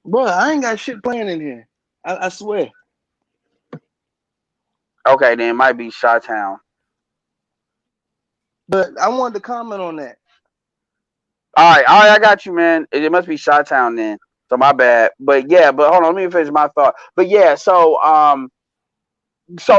Bro, I ain't got shit playing in here. I swear. Okay, then it might be Chi-Town. But I wanted to comment on that. All right, I got you, man. It must be Chi-Town then. So my bad. But yeah, but hold on, let me finish my thought. But yeah, so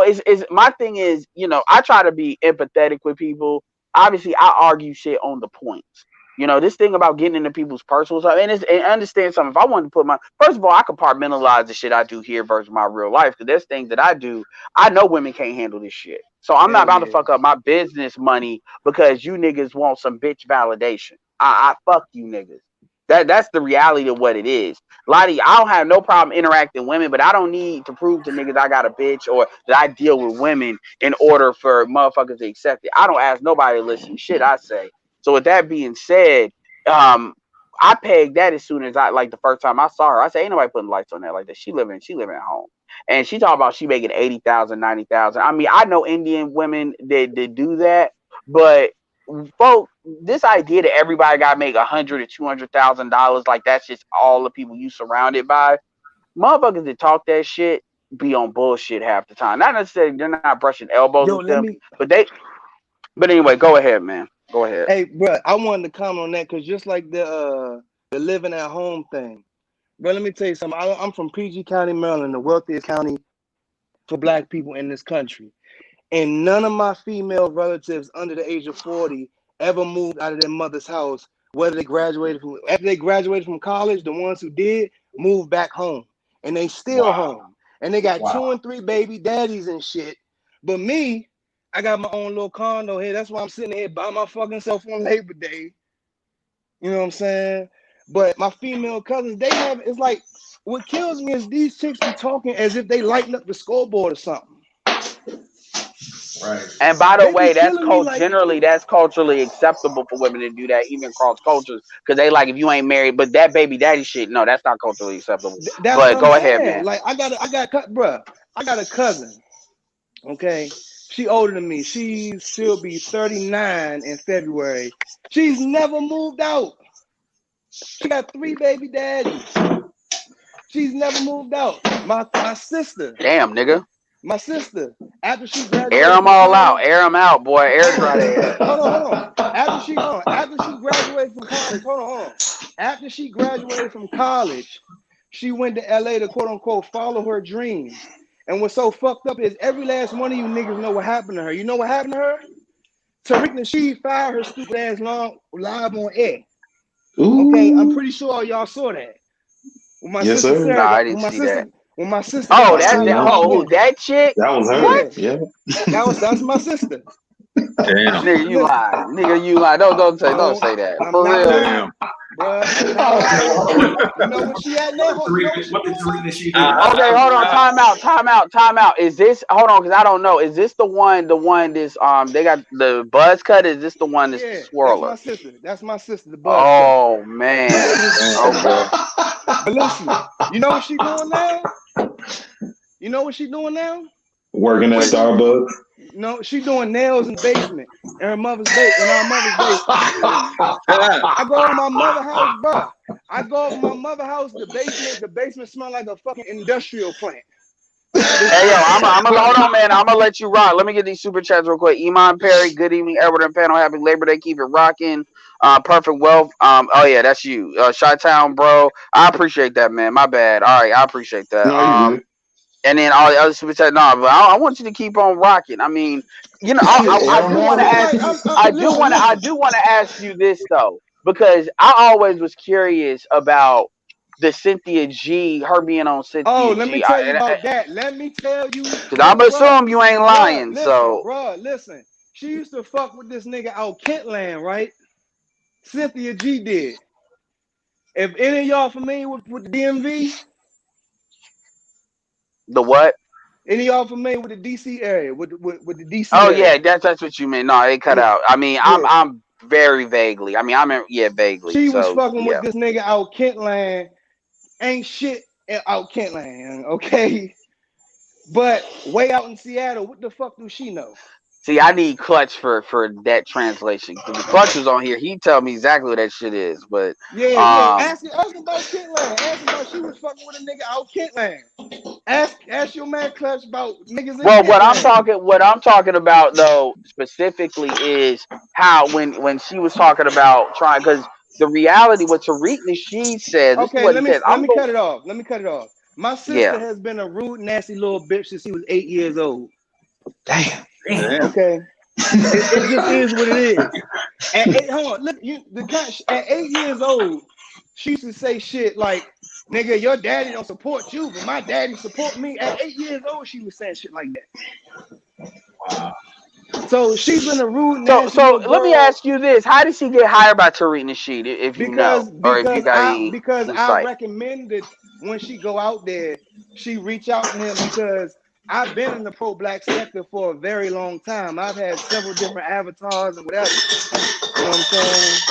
is my thing is, I try to be empathetic with people. Obviously, I argue shit on the points. This thing about getting into people's personal stuff, and understand something. If I wanted to put first of all, I compartmentalize the shit I do here versus my real life, because there's things that I do. I know women can't handle this shit, so I'm not Hell about to yeah. fuck up my business money because you niggas want some bitch validation. I fuck you niggas. That's the reality of what it is. Lottie, I don't have no problem interacting with women, but I don't need to prove to niggas I got a bitch or that I deal with women in order for motherfuckers to accept it. I don't ask nobody to listen to shit I say. So with that being said, I pegged that as soon as like the first time I saw her. I said, ain't nobody putting lights on that like that. She living at home. And she talking about she making 80,000, 90,000. I mean, I know Indian women that do that, but folks, this idea that everybody got to make $100,000 or $200,000, like that's just all the people you surrounded by. Motherfuckers that talk that shit be on bullshit half the time. Not necessarily they're not brushing elbows Yo, with them, but they. But anyway, go ahead, man. Go ahead. hey, bro, I wanted to comment on that because just like the living at home thing, bro. Let me tell you something. I'm from PG County, Maryland, the wealthiest county for Black people in this country, and none of my female relatives under the age of 40 ever moved out of their mother's house. Whether they graduated from after they graduated from college, the ones who did moved back home, and they still Wow. home, and they got 2 Wow. and 3 baby daddies and shit. But me, I got my own little condo here. That's why I'm sitting here by my fucking self on Labor Day. You know what I'm saying? But my female cousins, they have, it's like, what kills me is these chicks be talking as if they lighten up the scoreboard or something. Right. And by the They be way, killing me like, generally that's culturally acceptable for women to do that, even cross cultures, because they like if you ain't married. But that baby daddy shit, no, that's not culturally acceptable. that's what But I'm go ahead, saying. man. Like, bruh, I got a cousin, okay? She older than me. She'll be 39 in February. She's never moved out. She got 3 baby daddies. She's never moved out. My sister, Damn, nigga. my sister, after she Air graduated them from all out. college, Air them out, boy. Air hold dry on, their ass. hold on. After she graduated from college, hold on. After she graduated from college, she went to LA to quote unquote follow her dreams. And what's so fucked up is every last one of you niggas know what happened to her. You know what happened to her? Tariq Nasheed fired her stupid ass long live on air. Okay, I'm Ooh. pretty sure y'all saw that. When my Yes, sister sir. No, Sarah, I didn't see that. when my sister Oh, got I that's seen fired that. that live one. on Oh, air. that chick. That was her. What? Yeah, Yeah. that's my sister. Damn. Nigga, you Listen, lying. Nigga, you lying. Don't no, say that. I'm For not real. lying, Damn. bro. I'm not lying. You know what she at now? You know what she What did doing now? Tariq she do? Okay, hold on. Time out. Is this? Hold on, because I don't know. Is this the one? The one this they got the buzz cut? Is this the one that's the Yeah, that's swirler? my sister. That's my sister, the buzz cut. Oh man. Damn, Okay. bro. But listen, you know what she doing now? You know what she doing now? Working at What is she doing? Starbucks. No, she doing nails in the basement in her mother's in our mother's basement. I go over my mother's house, bro. I go over my mother's house. The basement smell like a fucking industrial plant. Hey yo, I'm gonna hold on, man. I'm gonna let you rock. Let me get these super chats real quick. Iman Perry, good evening, Edward and panel. Happy Labor Day. Keep it rocking. Perfect wealth. Oh yeah, that's you. Chi-Town, bro. I appreciate that, man. My bad. All right, I appreciate that. No, you good. And then all the other super chats. No, but I want you to keep on rocking. I mean, Shit, I air 'em do want to out. ask Like, you. I listen. do want to ask you this though, because I always was curious about the Cynthia G. Her being on Oh, Cynthia let me G. tell you about that. Let me tell you, Because I'm assume you ain't lying. So listen. She used to fuck with this nigga out Kentland, right? Cynthia G did. If any of y'all familiar with the DMV, the what? any of y'all familiar with the DC area, with the DC Oh area? yeah, that's what you mean. No, it cut Yeah, out. I mean, yeah. I'm very vaguely. I mean, vaguely. She was So fucking with yeah. this nigga out Kentland. Ain't shit out Kentland, okay? But way out in Seattle, what the fuck do she know? See, I need Clutch for that translation. Because the Clutch was on here, he tell me exactly what that shit is. But Yeah. Ask about Kentland. Ask him about she was fucking with a nigga out Kentland. Ask your man Clutch about niggas in well, Kentland. what I'm talking about though specifically is how when she was talking about trying, because the reality what Tariq Nasheed says, this is Okay, what he says. let I'm me going, cut it off. Let me cut it off. My sister yeah. has been a rude, nasty little bitch since she was 8 years old. Damn. Damn. Okay, it just is what it is. Hold on, look, at 8 years old, she used to say shit like, "Nigga, your daddy don't support you, but my daddy support me." At 8 years old, she was saying shit like that. Wow. So she's been a rude, So nasty little let me girl ask you this: how did she get hired by Tariq Nasheed, if you know, or if you got any because I insight? recommended when she go out there, she reach out to him because I've been in the pro-black sector for a very long time. I've had several different avatars and whatever. You know what I'm saying?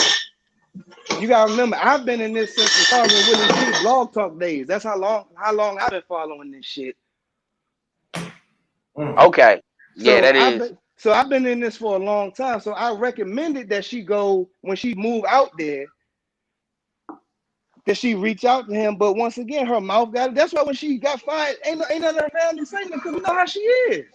You gotta remember, I've been in this since the Sergeant Willie G blog talk days. That's how long I've been following this shit. Okay, yeah, that is. So I've been in this for a long time. So I recommended that she go when she move out there, that she reach out to him. But once again, her mouth got it. That's why when she got fired, ain't none of her family saying that, because we know how she is.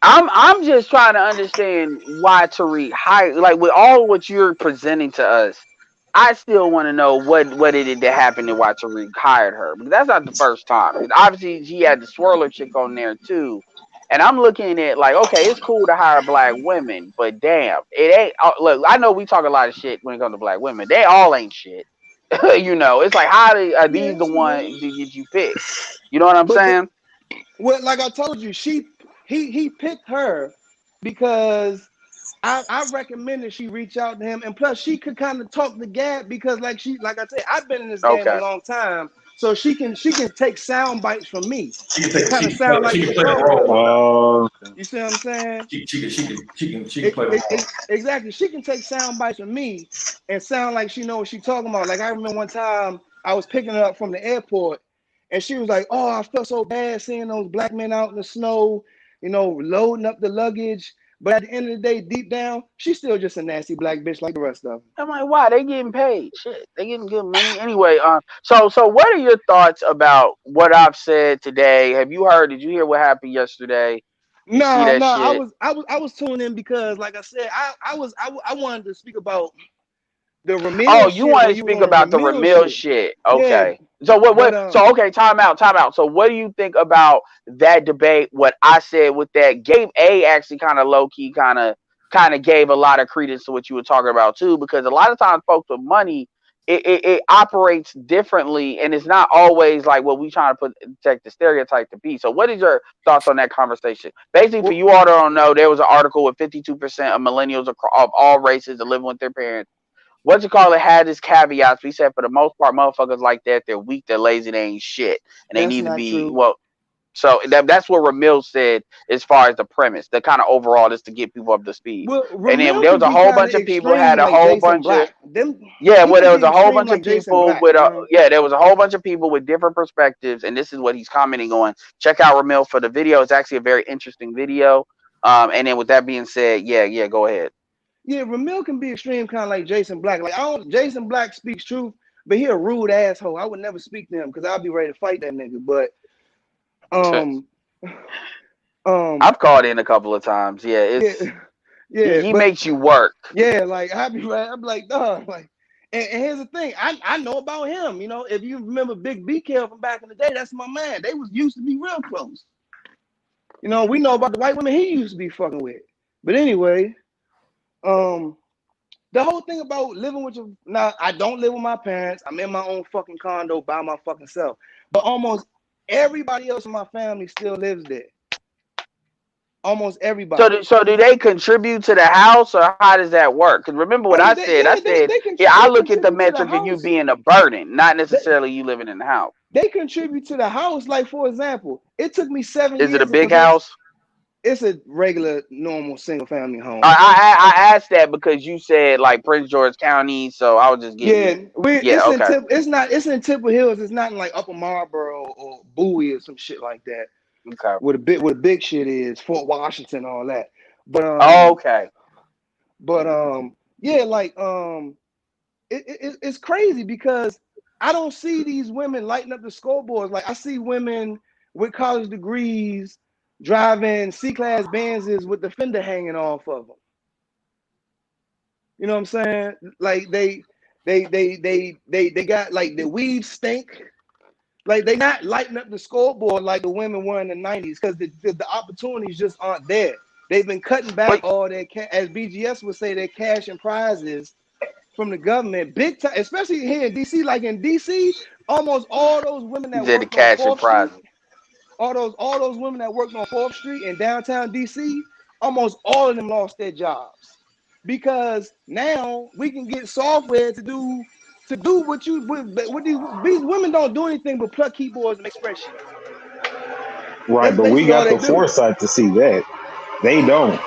I'm just trying to understand why Tariq hired, like with all what you're presenting to us. I still want to know what it did that happened and why Tariq hired her, because that's not the first time. And obviously, she had the swirler chick on there too. And I'm looking at like, okay, it's cool to hire black women, but damn, it ain't. Look, I know we talk a lot of shit when it comes to black women. They all ain't shit. You know, it's like, are these Yeah, the one did you pick? You know what I'm but saying? well, like I told you, he picked her because I recommended she reach out to him, and plus she could kind of talk the gab because like I said, I've been in this game a Okay. long time, so she can take sound bites from me She and kind of can play, sound like she she can play the talking to role. me. Oh, You see what I'm saying? She can play the role. Exactly. She can take sound bites from me and sound like she knows what she's talking about. Like I remember one time I was picking her up from the airport, and she was like, "Oh, I felt so bad seeing those black men out in the snow, loading up the luggage." But at the end of the day, deep down, she's still just a nasty black bitch like the rest of them. I'm like, why? They getting paid. Shit, they getting good money anyway. So what are your thoughts about what I've said today? Have you heard? Did you hear what happened yesterday? You see No, that no, shit? I was tuning in because, like I said, I wanted to speak about the Oh, Ramil you shit want to when you speak were on about the Ramil Ramil shit. shit? Yeah, Okay. So but So okay, time out, time out. So what do you think about that debate? What I said with that, Gabe A actually kind of low key, kind of gave a lot of credence to what you were talking about too, because a lot of times folks with money, it operates differently, and it's not always like what we trying to take the stereotype to be. So what is your thoughts on that conversation? Basically, for well, you all that don't know, there was an article with 52% of millennials of all races are living with their parents. What you call it had its caveats. We said for the most part, motherfuckers like that, they're weak, they're lazy, they ain't shit, and they that's need to not be true. well. So that's what Ramil said as far as the premise, the kind of overall, is to get people up to speed. Well, And then Ramil there was can a be whole kind bunch of of people extreme had a like whole Jason bunch of Black. Them yeah. he Well, can there be was a whole extreme bunch like of Jason people Black. with yeah, there was a whole bunch of people with different perspectives, and this is what he's commenting on. Check out Ramil for the video. It's actually a very interesting video. And then with that being said, yeah, go ahead. Yeah, Ramil can be extreme kind of like Jason Black. Like I don't Jason Black speaks truth, but he a rude asshole. I would never speak to him because I'll be ready to fight that nigga. But um um I've called in a couple of times. Yeah, yeah, it's yeah, he but makes you work. yeah, like I'd be like, dog, like, and here's the thing, I know about him. If you remember Big B Kill from back in the day, that's my man. They was used to be real close. We know about the white women he used to be fucking with. But anyway, um, the whole thing about living with your now, I don't live with my parents. I'm in my own fucking condo by my fucking self. But almost everybody else in my family still lives there. Almost everybody. So do they contribute to the house, or how does that work? Because remember what Oh yeah, I said. I said, yeah, I they look at the contribute to the metric of you house. being a burden, not They, necessarily you living in the house. they contribute to the house. Like for example, it took me 7 Is it a years to big convince. house? It's a regular, normal single family I, home. I I asked that because you said like Prince George County, so I was just getting. Yeah, Yeah, okay. It's in Temple Hills. It's not in like Upper Marlboro or Bowie or some shit like that. Okay. Where the big shit is, Fort Washington, all that. But Oh, okay. yeah, like it's crazy because I don't see these women lighting up the scoreboards. Like I see women with college degrees driving C-class Benzes with the fender hanging off of them. You know what I'm saying? Like they got like the weed stink. Like they not lighting up the scoreboard like the women were in the 90s because the opportunities just aren't there. They've been cutting back But all their as BGS would say, their cash and prizes from the government, big time, especially here in DC. Like in DC, almost all those women he that said the worked on cash and 4th Street, prizes. all those women that worked on 4th Street in downtown DC, almost all of them lost their jobs because now we can get software to do what these women don't do anything but plug keyboards and make spreadsheets. Right, That's but we basically all got they the do. foresight to see that. They don't.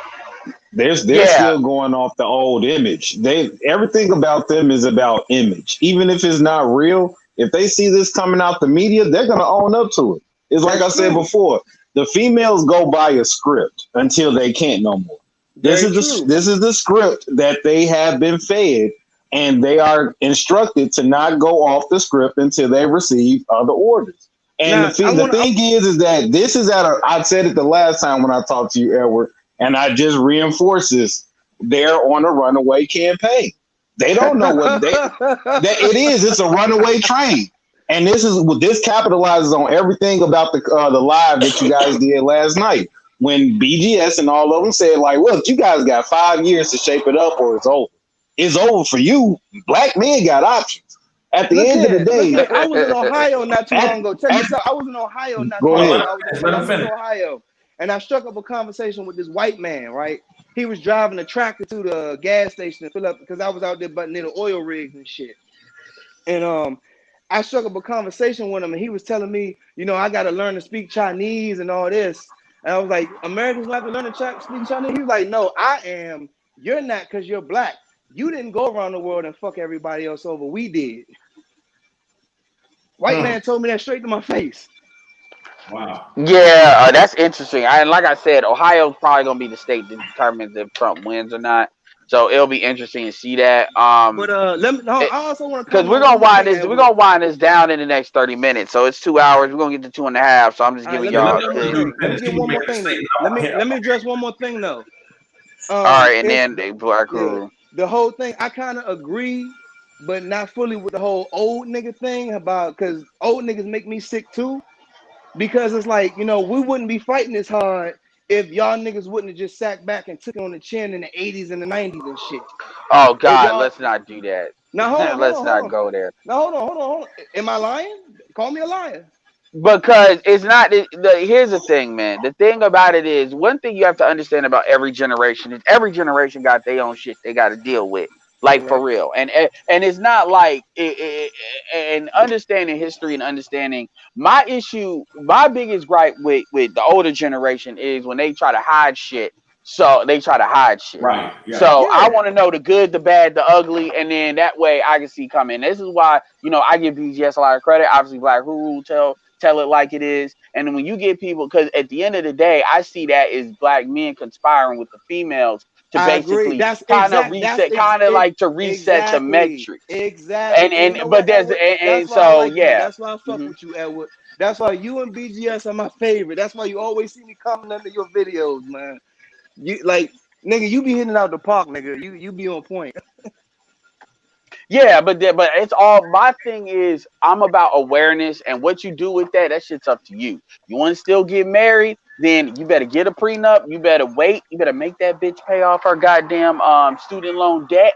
They're Yeah. still going off the old image. Everything about them is about image. Even if it's not real, if they see this coming out the media, they're gonna own up to it. It's like That's I said true. before, the females go by a script until they can't no more. Very true. This is the script that they have been fed, and they are instructed to not go off the script until they receive other orders. And Now I the want thing is that this is I said it the last time when I talked to you, Edward, and I just reinforce this. They're on a runaway campaign. They don't know what that it is. It's a runaway train, and this capitalizes on everything about the live that you guys did last night when BGS and all of them said like, look, you guys got 5 years to shape it up, or it's over. It's over for you. Black men got options. At the end of the look day, at. I was in Ohio not too long ago. Check at, this out. I was in Ohio not too go long ahead. ago. I was in Ohio, and I struck up a conversation with this white man. Right, he was driving a tractor to the gas station to fill up because I was out there butting in the oil rigs and shit. And I struck up a conversation with him, and he was telling me, you know, I got to learn to speak Chinese and all this. And I was like, Americans don't have to learn to speak Chinese. He was like, no, I am. You're not because you're black. You didn't go around the world and fuck everybody else over. We did. White man told me that straight to my face. Wow. Yeah, that's interesting. And like I said, Ohio's probably gonna be the state that determines if Trump wins or not. So it'll be interesting to see that. But I also want to Because comment on one more thing, we're Edward. gonna wind this down in the next 30 minutes. So it's 2 hours. We're gonna get to 2.5. So I'm just All right, giving let me y'all get one more thing. Let me get one more thing then. Let me address one more thing though. all right, and It's then the Black yeah, Crew. the whole thing. I kind of agree, but not fully with the whole old nigga thing about because old niggas make me sick too. Because it's like, you know, we wouldn't be fighting this hard if y'all niggas wouldn't have just sat back and took it on the chin in the 80s and the 90s and shit. Oh If God, y'all let's not do that. now Let's not go there. hold on. Am I lying? Call me a liar. Because it's not here's the thing, man. The thing about it is one thing you have to understand about every generation is every generation got their own shit they got to deal with, like for Correct. real. And it's not like and understanding history and understanding my biggest gripe with the older generation is when they try to hide shit. So they try to hide shit. Right. Yeah. So I Yeah. want to know the good, the bad, the ugly, and then that way I can see coming. This is why I give BGS a lot of credit. Obviously, Black Hulu tell it like it is. And then when you get people, because at the end of the day, I see that as black men conspiring with the females to I agree. basically That's kind of exact. reset, kind of like to reset the Exactly. metrics. Exactly. And you know But what, there's Edward? and That's why I so like you. yeah. That's why I fuck hmm with you, Edward. That's why you and BGS are my favorite. That's why you always see me coming under your videos, man. You like, nigga, you be hitting out the park, nigga. You be on point. Yeah, but it's all my thing is I'm about awareness and what you do with that. That shit's up to you. You want to still get married? Then you better get a prenup. You better wait. You better make that bitch pay off her goddamn student loan debt.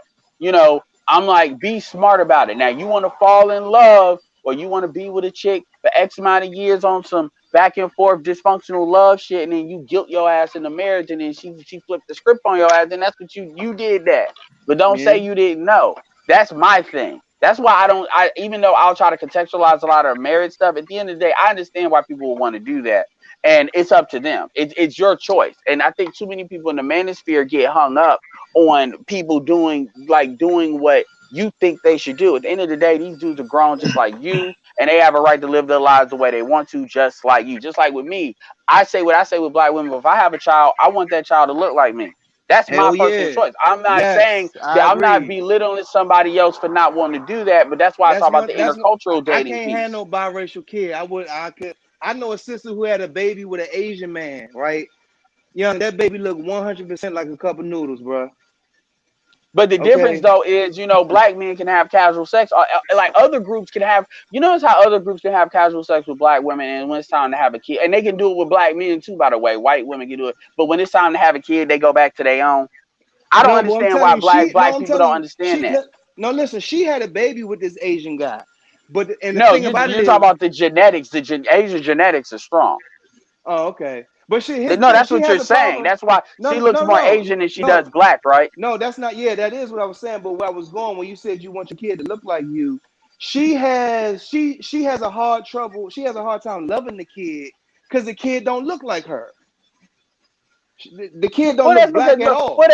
I'm like, be smart about it. Now you want to fall in love or you want to be with a chick for X amount of years on some back and forth dysfunctional love shit, and then you guilt your ass in the marriage, and then she flipped the script on your ass. Then that's what you did that. But don't say Yeah. you didn't know. That's my thing. That's why I even though I'll try to contextualize a lot of marriage stuff, at the end of the day, I understand why people will want to do that. And it's up to them. It's your choice. And I think too many people in the manosphere get hung up on people doing what you think they should do. At the end of the day, these dudes are grown just like you, and they have a right to live their lives the way they want to, just like you. Just like with me, I say what I say with black women. If I have a child, I want that child to look like me. That's my Hell personal yeah. choice. I'm not saying Yes, I that I'm not agree. belittling somebody else for not wanting to do that, but that's why I talk about the That's what intercultural I dating can't have piece. no biracial kid. I know a sister who had a baby with an Asian man, right? Young, that baby looked 100% like a cup of noodles, bro. But the difference, Okay. though, is black men can have casual sex, like other groups can have. You notice how other groups can have casual sex with black women, and when it's time to have a kid, and they can do it with black men too. By the way, white women can do it, but when it's time to have a kid, they go back to their own. I don't No, but I'm understand telling why you, black people don't understand that. no, listen, she had a baby with this Asian guy. But and the No, thing about it you talk is, about the genetics. Asian genetics are strong. oh, okay. But here's the No, thing, that's she what has you're a saying. problem. That's why No, she no, looks no, more no, Asian than she no, does black, right? no, that's not, yeah, that is what I was saying. But where I was going when you said you want your kid to look like you, she has a hard time loving the kid because the kid don't look like her. The kid don't Well, look that's black because at all.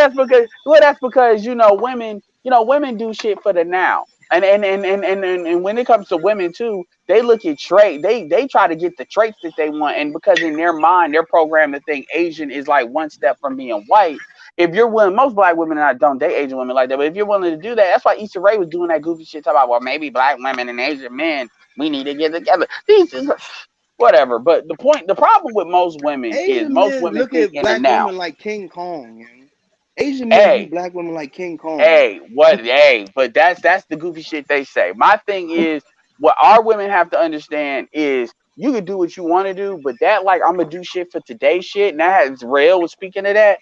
women do shit for the now. And when it comes to women too, they look at trait. They try to get the traits that they want, and because in their mind they're programmed to think Asian is like one step from being white. If you're willing, most black women and I don't date Asian women like that, but if you're willing to do that, that's why Issa Rae was doing that goofy shit talking about, well, maybe black women and Asian men, we need to get together. These is whatever. But the problem with most women is Asian most men women look think at in the black now. women like King Kong. Man. Asian men view Hey, black women like King Kong. but that's the goofy shit they say. My thing is what our women have to understand is you can do what you want to do, but that like I'm gonna do shit for today's shit, and that has Rail was speaking of that.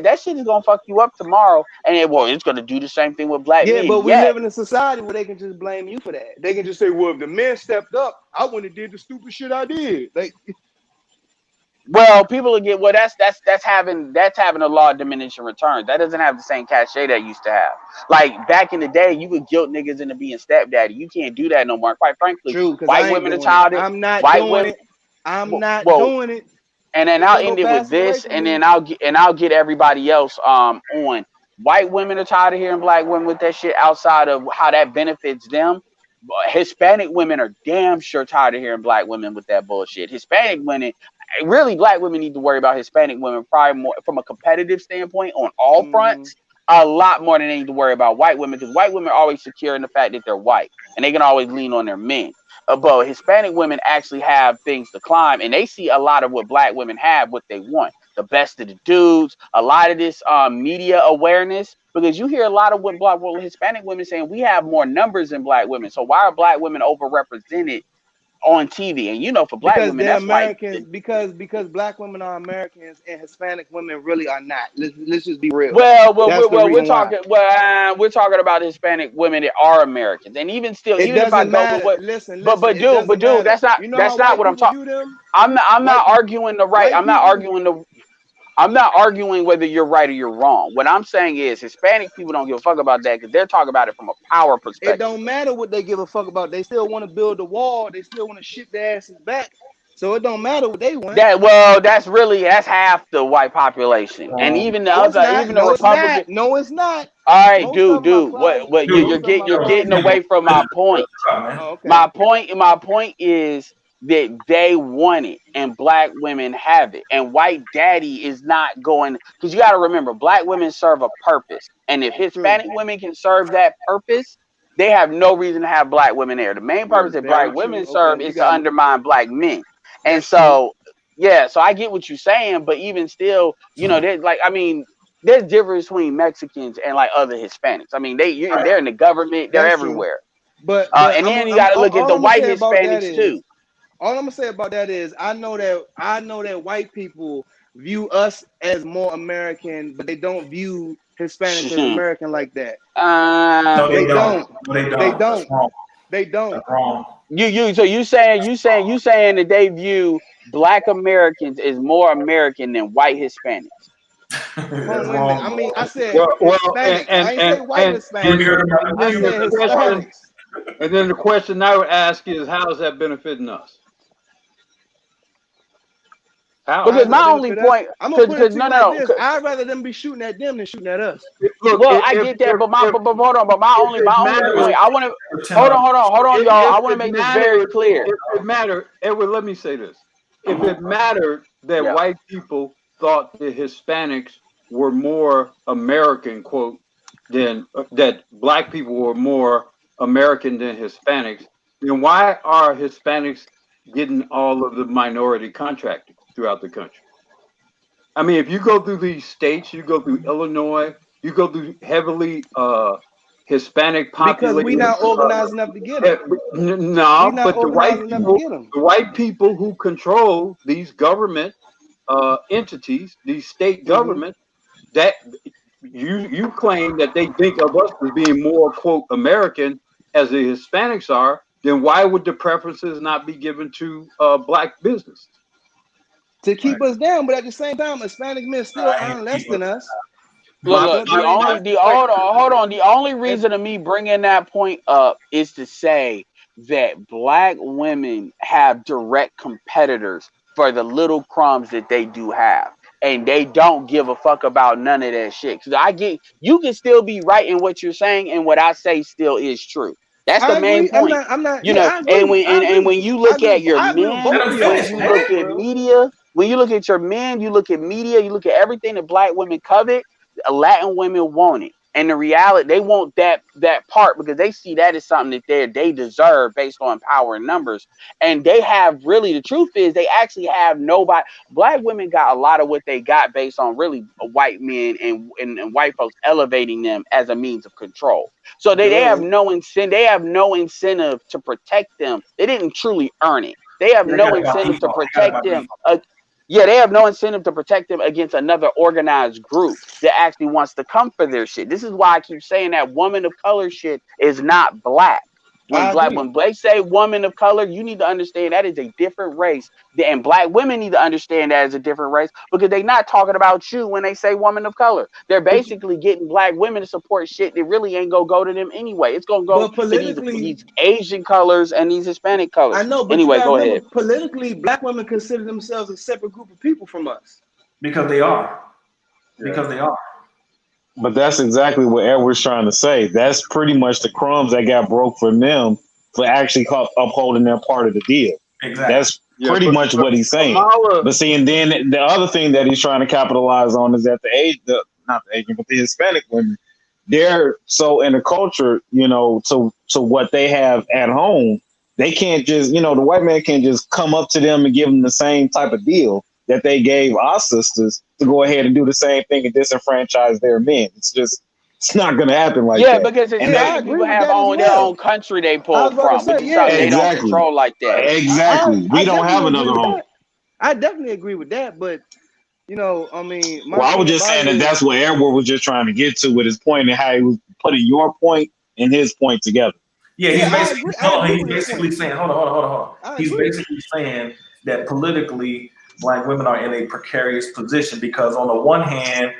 That shit is gonna fuck you up tomorrow, and it's gonna do the same thing with black Yeah, men. but we Yes. live in a society where they can just blame you for that. They can just say, "Well, if the men stepped up, I wouldn't have did the stupid shit I did." Like, Well, people will get that's having a law of diminishing returns. That doesn't have the same cachet that used to have. Like back in the day, you could guilt niggas into being stepdaddy. You can't do that no more. Quite frankly, true, because white I ain't women are doing it. tired of I'm not white doing women. it. I'm not Well, doing it. and then It I'll can't go end it with fast away this, from and then me. I'll get everybody else on. White women are tired of hearing black women with that shit outside of how that benefits them. Hispanic women are damn sure tired of hearing black women with that bullshit. Hispanic women, really, black women need to worry about Hispanic women probably more from a competitive standpoint on all Hmm. fronts, a lot more than they need to worry about white women because white women are always secure in the fact that they're white and they can always lean on their men. But Hispanic women actually have things to climb, and they see a lot of what black women have, what they want. The best of the dudes, a lot of this media awareness, because you hear a lot of Hispanic women saying we have more numbers than black women. So why are black women overrepresented on TV? And for black Because women, they're that's like, Americans. Because black women are Americans and Hispanic women really are not. Let's just be real. well, That's the we're reason why. talking, we're talking about Hispanic women that are Americans, and even still, It even if I doesn't go with matter. what, Listen. It but doesn't dude, matter. that's not You know how what white I'm people talking. view them? I'm not White arguing the right. white people. I'm not arguing whether you're right or you're wrong. What I'm saying is Hispanic people don't give a fuck about that because they're talking about it from a power It perspective. don't matter what they give a fuck about. They still want to build a wall. They still want to ship their asses back. So it don't matter what they want. That's half the white population, and even the No, it's other, not. even the No, it's not. Republican. No, it's not. All right, Most of them are dude, closet. what Dude, you're Most of them getting are you're getting closet. away from my point. man. Oh, okay. My point is that they want it and black women have it, and white daddy is not going because you got to remember black women serve a purpose, and if True. Hispanic women can serve that purpose, they have no reason to have black women there. The main purpose that black Very women true. serve Okay, you is to got me. undermine black men, and That's true. so yeah, so I get what you're saying, but even still, there's like there's difference between Mexicans and like other Hispanics. I mean, they're in the government, they're That's true. everywhere. But And then you got to look at all the I'm gonna white say about that Hispanics is too. all I'm gonna say about that is I know that white people view us as more American, but they don't view Hispanics as American like that. No, they They don't. don't. No, they They don't. That's don't. wrong. They don't. That's wrong. So you saying that they view black Americans as more American than white Hispanics. Hold on, That's wait a minute. I wrong. mean, I said Well, Hispanics. I ain't say white You Hispanics. heard about and I then you. said the question, Hispanics. and then the question I would ask is, how is that benefiting us? How? Because for the my only benefit of us. point, I'm gonna put it because to you like this: I'd rather them be shooting at them than shooting at us. Look, well, I get that, but hold on, but my only matters, point, I want to hold on, y'all. I want to make this very clear. if it mattered, Edward, let me say this: if it mattered that Yeah. white people thought the Hispanics were more American, quote, than that black people were more American than Hispanics, then why are Hispanics getting all of the minority contracting throughout the country? I mean, if you go through these states, you go through Illinois, you go through heavily Hispanic Because we populated. not organized enough to get them. No, We not but organized enough to get them. the white people who control these government entities, these state governments, that you claim that they think of us as being more quote American as the Hispanics are, then why would the preferences not be given to black business? To keep us down, but at the same time, Hispanic men still earn less than us. Look, But they not. hold on. The only reason of me bringing that point up is to say that black women have direct competitors for the little crumbs that they do have. And they don't give a fuck about none of that shit. Cause I get, you can still be right in what you're saying, and what I say still is true. That's the I main agree. point. I'm not. You Yeah, know, I agree. and when you look at your I agree with men, both of Let him when y'all. finish, you man. look at media, when you look at your men, you look at media, you look at everything that black women covet, Latin women want it. And the reality, they want that part because they see that as something that they deserve based on power and numbers. And they have really, the truth is they actually have nobody. Black women got a lot of what they got based on really white men and white folks elevating them as a means of control. So they have no incentive. They have no incentive to protect them. They didn't truly earn it. They have They got no it by incentive to default. They got it protect by them. default. Yeah, they have no incentive to protect them against another organized group that actually wants to come for their shit. This is why I keep saying that woman of color shit is not black. I agree. When they say woman of color, you need to understand that is a different race. And black women need to understand that as a different race because they're not talking about you when they say woman of color. They're basically getting black women to support shit that really ain't gonna go to them anyway. It's gonna go But to politically, these Asian colors and these Hispanic I colors. know. But you Anyway, gotta go ahead. remember, politically, black women consider themselves a separate group of people from us. Because they are. Because they are. But that's exactly what Edward's trying to say. That's pretty much the crumbs that got broke from them for actually upholding their part of the deal. Exactly. That's pretty much what he's saying. But see, and then the other thing that he's trying to capitalize on is that not the Asian, but the Hispanic women, they're so in the culture, to what they have at home. They can't just, the white man can't just come up to them and give them the same type of deal that they gave our sisters to go ahead and do the same thing and disenfranchise their men. It's not going to happen like Yeah, that. because And I Hispanic agree people with have that as their well. own country they I pull was about to from, which say, is something they don't exactly, control like that. exactly. We don't have definitely another agree with home. that. I definitely agree with that. But I mean, my Well, I was thing just about saying it that is, that's what Edward was just trying to get to with his point and how he was putting your point and his point together. Yeah, yeah, he's basically I agree he's with his basically point. saying, hold on. I He's agree. basically saying that politically black women are in a precarious position because on the one hand,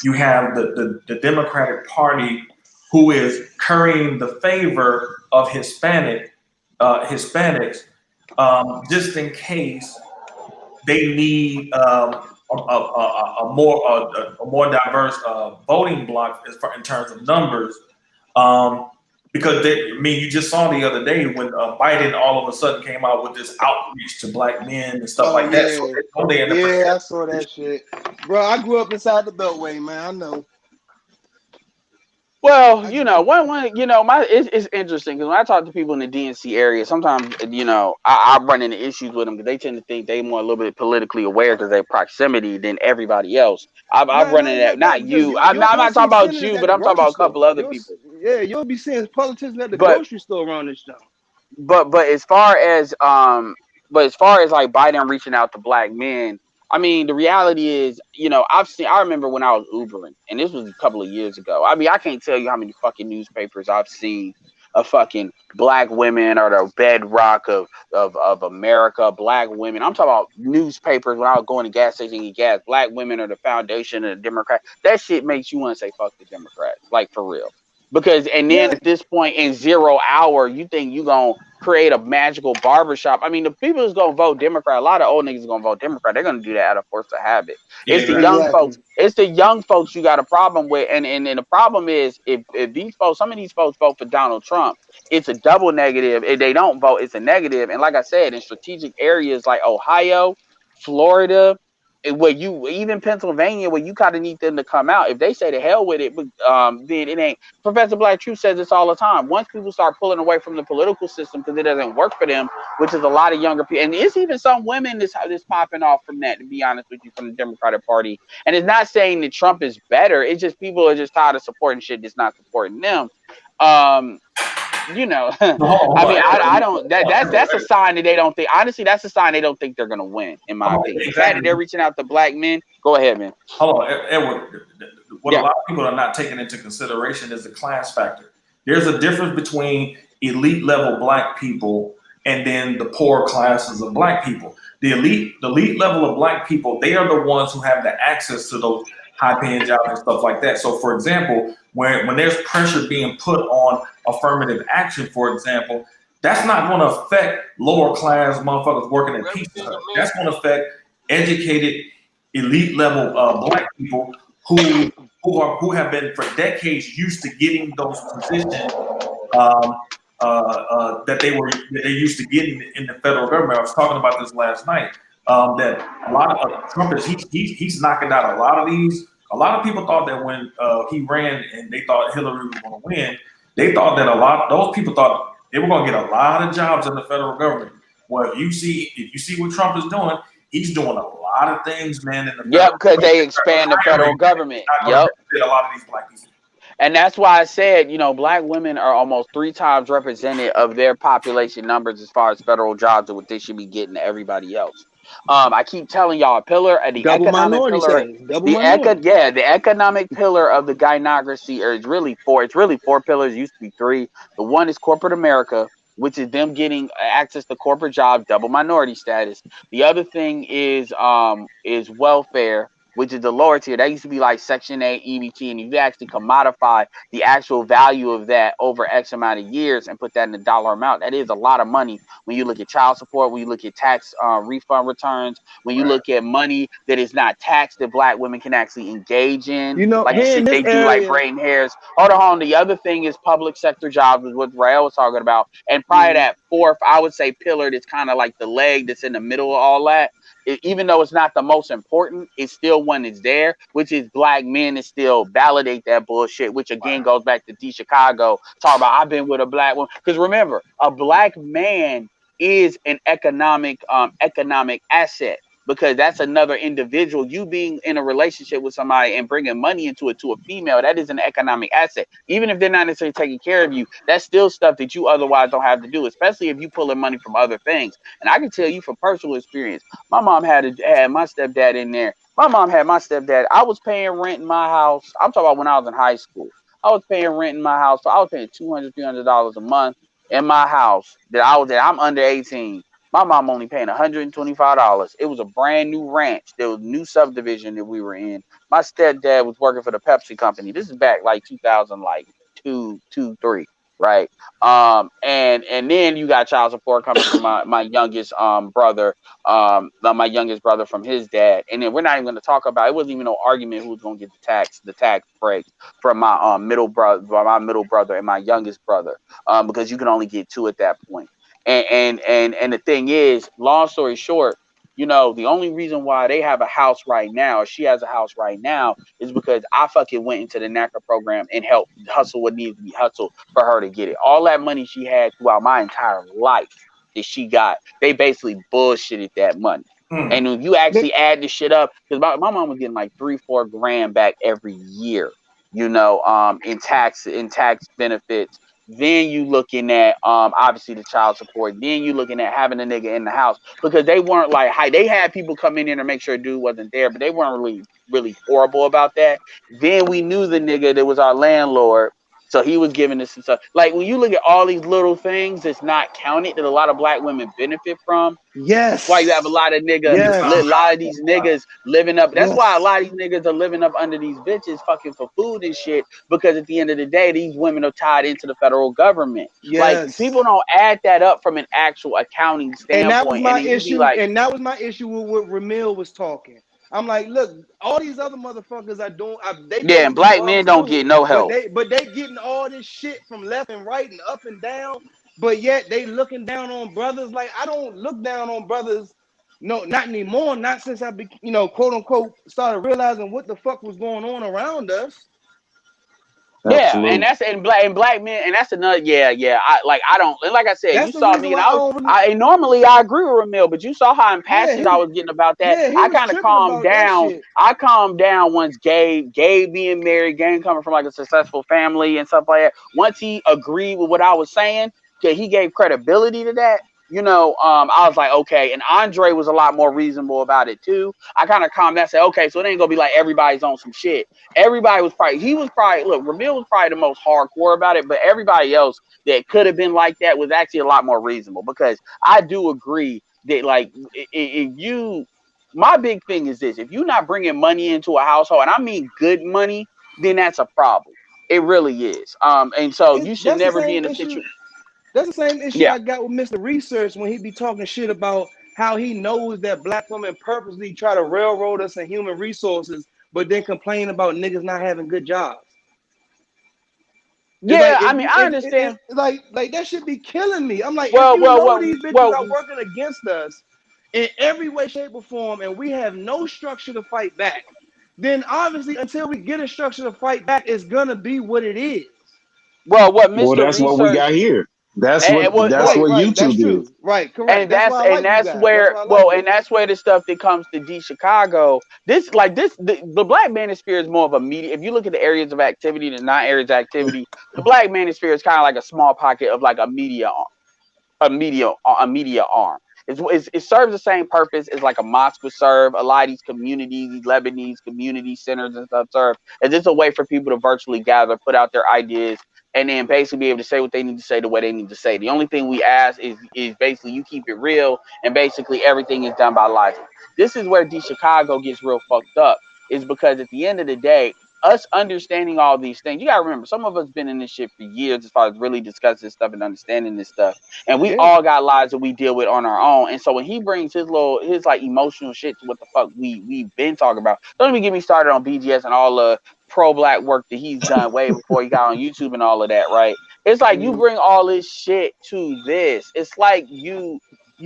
you have the Democratic Party who is currying the favor of Hispanics just in case they need a more diverse voting bloc in terms of numbers. Because you just saw the other day when Biden all of a sudden came out with this outreach to black men and stuff Oh like that. So yeah, they in a yeah, I precarious saw that position. shit, bro. I grew up inside the Beltway, man. I know. Well, I, it's interesting because when I talk to people in the DNC area, sometimes I run into issues with them because they tend to think they more a little bit politically aware because their proximity than everybody else. I've nah, run not into even that. like that Not because you. I'm you'll not talking see about senators you, at but the I'm talking grocery about a store. couple other people. You'll be seeing politicians at the But grocery store around this stuff. but as far as like Biden reaching out to black men, I mean the reality is, I remember when I was Ubering, and this was a couple of years ago. I mean, I can't tell you how many fucking newspapers I've seen of fucking black women are the bedrock of America, black women. I'm talking about newspapers when I was going to gas station and get gas. Black women are the foundation of the Democrat. That shit makes you want to say fuck the Democrats, like for real. Because and then Yeah, at this point in 0 hour, you think you gonna create a magical barbershop. I mean, the people who's gonna vote Democrat, a lot of old niggas are gonna vote Democrat. They're gonna do that out of force of habit. Yeah, It's the exactly. young Exactly. folks. It's the young folks you got a problem with, and the problem is if these folks, some of these folks vote for Donald Trump, it's a double negative. If they don't vote, it's a negative. And like I said, in strategic areas like Ohio, Florida, where you even Pennsylvania, where you kind of need them to come out. If they say to hell with it, then it ain't. Professor Black Truth says this all the time. Once people start pulling away from the political system because it doesn't work for them, which is a lot of younger people, and it's even some women that's popping off from that. To be honest with you, from the Democratic Party, and it's not saying that Trump is better. It's just people are just tired of supporting shit that's not supporting them. Um, you know, No, hold I on, mean, I don't. That's a Edward. sign that they don't think. Honestly, that's a sign they don't think they're gonna win. In my Hold on, opinion, the fact that exactly. they're reaching out to black men. Go ahead, man. Hold on, Edward. What a Yeah. lot of people are not taking into consideration is the class factor. There's a difference between elite level black people and then the poor classes of black people. The elite level of black people, they are the ones who have the access to those high paying jobs and stuff like that. So, for example, when there's pressure being put on affirmative action, for example, that's not going to affect lower class motherfuckers working at Pizza Hut. That's going to affect educated elite level black people who have been for decades used to getting those positions um, that they used to getting in the federal government. I was talking about this last night. That a lot of Trump is he's knocking out a lot of these. A lot of people thought that when he ran and they thought Hillary was going to win, they thought that those people thought they were going to get a lot of jobs in the federal government. Well, if you see what Trump is doing, he's doing a lot of things, man. In the Yep, federal because they government, expand the federal hiring, government. not going to Yep. benefit a lot of these black people. And that's why I said, black women are almost 3 times represented of their population numbers as far as federal jobs and what they should be getting to everybody else. I keep telling y'all, a pillar of the Double economic minority pillar, status. Double minority. the economic pillar of the gynocracy, or it's really four. It's really 4 pillars. It used to be 3. The one is corporate America, which is them getting access to corporate jobs, double minority status. The other thing is welfare, which is the lower tier. That used to be like Section 8, EBT, and you actually commodify the actual value of that over X amount of years and put that in a dollar amount. That is a lot of money when you look at child support, when you look at tax refund returns, when you Right. look at money that is not taxed that black women can actually engage in, You know, like the here in shit this they do, like area. braiding hairs. Hold on. The other thing is public sector jobs, is what Rael was talking about. And probably Mhm. that 4th, I would say, pillar that's kind of like the leg that's in the middle of all that, even though it's not the most important, it's still one that's there, which is black men that still validate that bullshit, which again goes back to D Chicago, talk about I've been with a black woman. Because remember, a black man is an economic asset, because that's another individual. You being in a relationship with somebody and bringing money into it, to a female, that is an economic asset. Even if they're not necessarily taking care of you, that's still stuff that you otherwise don't have to do, especially if you pulling money from other things. And I can tell you from personal experience, my mom had my stepdad in there. My mom had my stepdad. I was paying rent in my house. I'm talking about when I was in high school. I was paying rent in my house. So I was paying $200, $300 a month in my house that I was at. I'm under 18. My mom only paying $125. It was a brand new ranch. There was a new subdivision that we were in. My stepdad was working for the Pepsi company. This is back like 2000, like two, three, right? And then you got child support coming from my youngest brother, my youngest brother from his dad. And then we're not even going to talk about, it wasn't even no argument who was going to get the tax breaks from my middle brother and my youngest brother, because you can only get 2 at that point. And the thing is, long story short, the only reason why they have a house right now, or she has a house right now, is because I fucking went into the NACA program and helped hustle what needs to be hustled for her to get it. All that money she had throughout my entire life that she got, they basically bullshitted that money. Hmm. And if you actually add this shit up, because my mom was getting like 3-4 grand back every year, in tax benefits. Then you looking at obviously the child support. Then you looking at having a nigga in the house, because they weren't like they had people come in there to make sure dude wasn't there, but they weren't really horrible about that. Then we knew the nigga that was our landlord. So he was giving this and stuff. Like when you look at all these little things that's not counted that a lot of black women benefit from. That's why you have a Yes. lot of You a found Yes. lot out. of these niggas living up. That's why a Yes. lot of these niggas are living up under these bitches fucking for food and shit. Because at the end of the day, these women are tied into the federal government. Like Yes. people don't add that up from an actual accounting And that was standpoint, and my then you be issue. like, And that was my issue with what Ramil was talking. I'm like, look, all these other motherfuckers are doing. They yeah, and doing black men jobs don't too, get no but help. they getting all this shit from left and right and up and down. But yet they looking down on brothers. Like I don't look down on brothers. No, not anymore. Not since I be, quote unquote, started realizing what the fuck was going on around us. Yeah, and Absolutely. that's and black men, and that's another. Yeah. I don't, and like I said, you That's the saw reason me, and why I don't really. I normally I agree with Ramil, but you saw how Yeah, impassioned I was getting about that. he I was kind of tripping calmed about that down. shit. I calmed down once Gabe being married, Game coming from like a successful family and stuff like that. Once he agreed with what I was saying, okay, he gave credibility to that. I was like, okay, and Andre was a lot more reasonable about it too. I kind of calmed down, said, okay, so it ain't gonna be like everybody's on some shit. Everybody was probably look, Ramil was probably the most hardcore about it, but everybody else that could have been like that was actually a lot more reasonable because I do agree that like if you, my big thing is this: if you're not bringing money into a household, and I mean good money, then that's a problem. It really is. And so you should That's the never be same in a issue. situation. That's the same issue Yeah. I got with Mr. Research when he be talking shit about how he knows that black women purposely try to railroad us in human resources, but then complain about niggas not having good jobs. It's like Yeah, I mean, I understand. like that should be killing me. I'm like, if Well, you well, know well, these bitches are well. working against us in every way, shape, or form, and we have no structure to fight back, then obviously until we get a structure to fight back, it's gonna be what it is. Well, what Well, Mr. that's what we Research got here. and That's what Right, what right. That's YouTube is. true. Right, correct. and That's why I and like you that's guys. That's where why I like it. and that's where the stuff that comes to D Chicago. The black manosphere is more of a media. If you look at the areas of activity, the non areas of activity, the black manosphere is kind of like a small pocket of like a media arm. It serves the same purpose as like a mosque would serve. A lot of these communities, these Lebanese community centers and stuff serve as it's a way for people to virtually gather, put out their ideas, and then basically be able to say what they need to say the way they need to say. The only thing we ask is basically you keep it real, and basically everything is done by logic. This is where D Chicago gets real fucked up, is because at the end of the day, us understanding all these things, you gotta remember, some of us been in this shit for years as far as really discussing this stuff and understanding this stuff. And we Yeah. all got lives that we deal with on our own. And so when he brings his like emotional shit to what the fuck we've been talking about, don't even get me started on BGS and all the pro black work that he's done way before he got on YouTube and all of that, right? It's like you Mhm. bring all this shit to this. It's like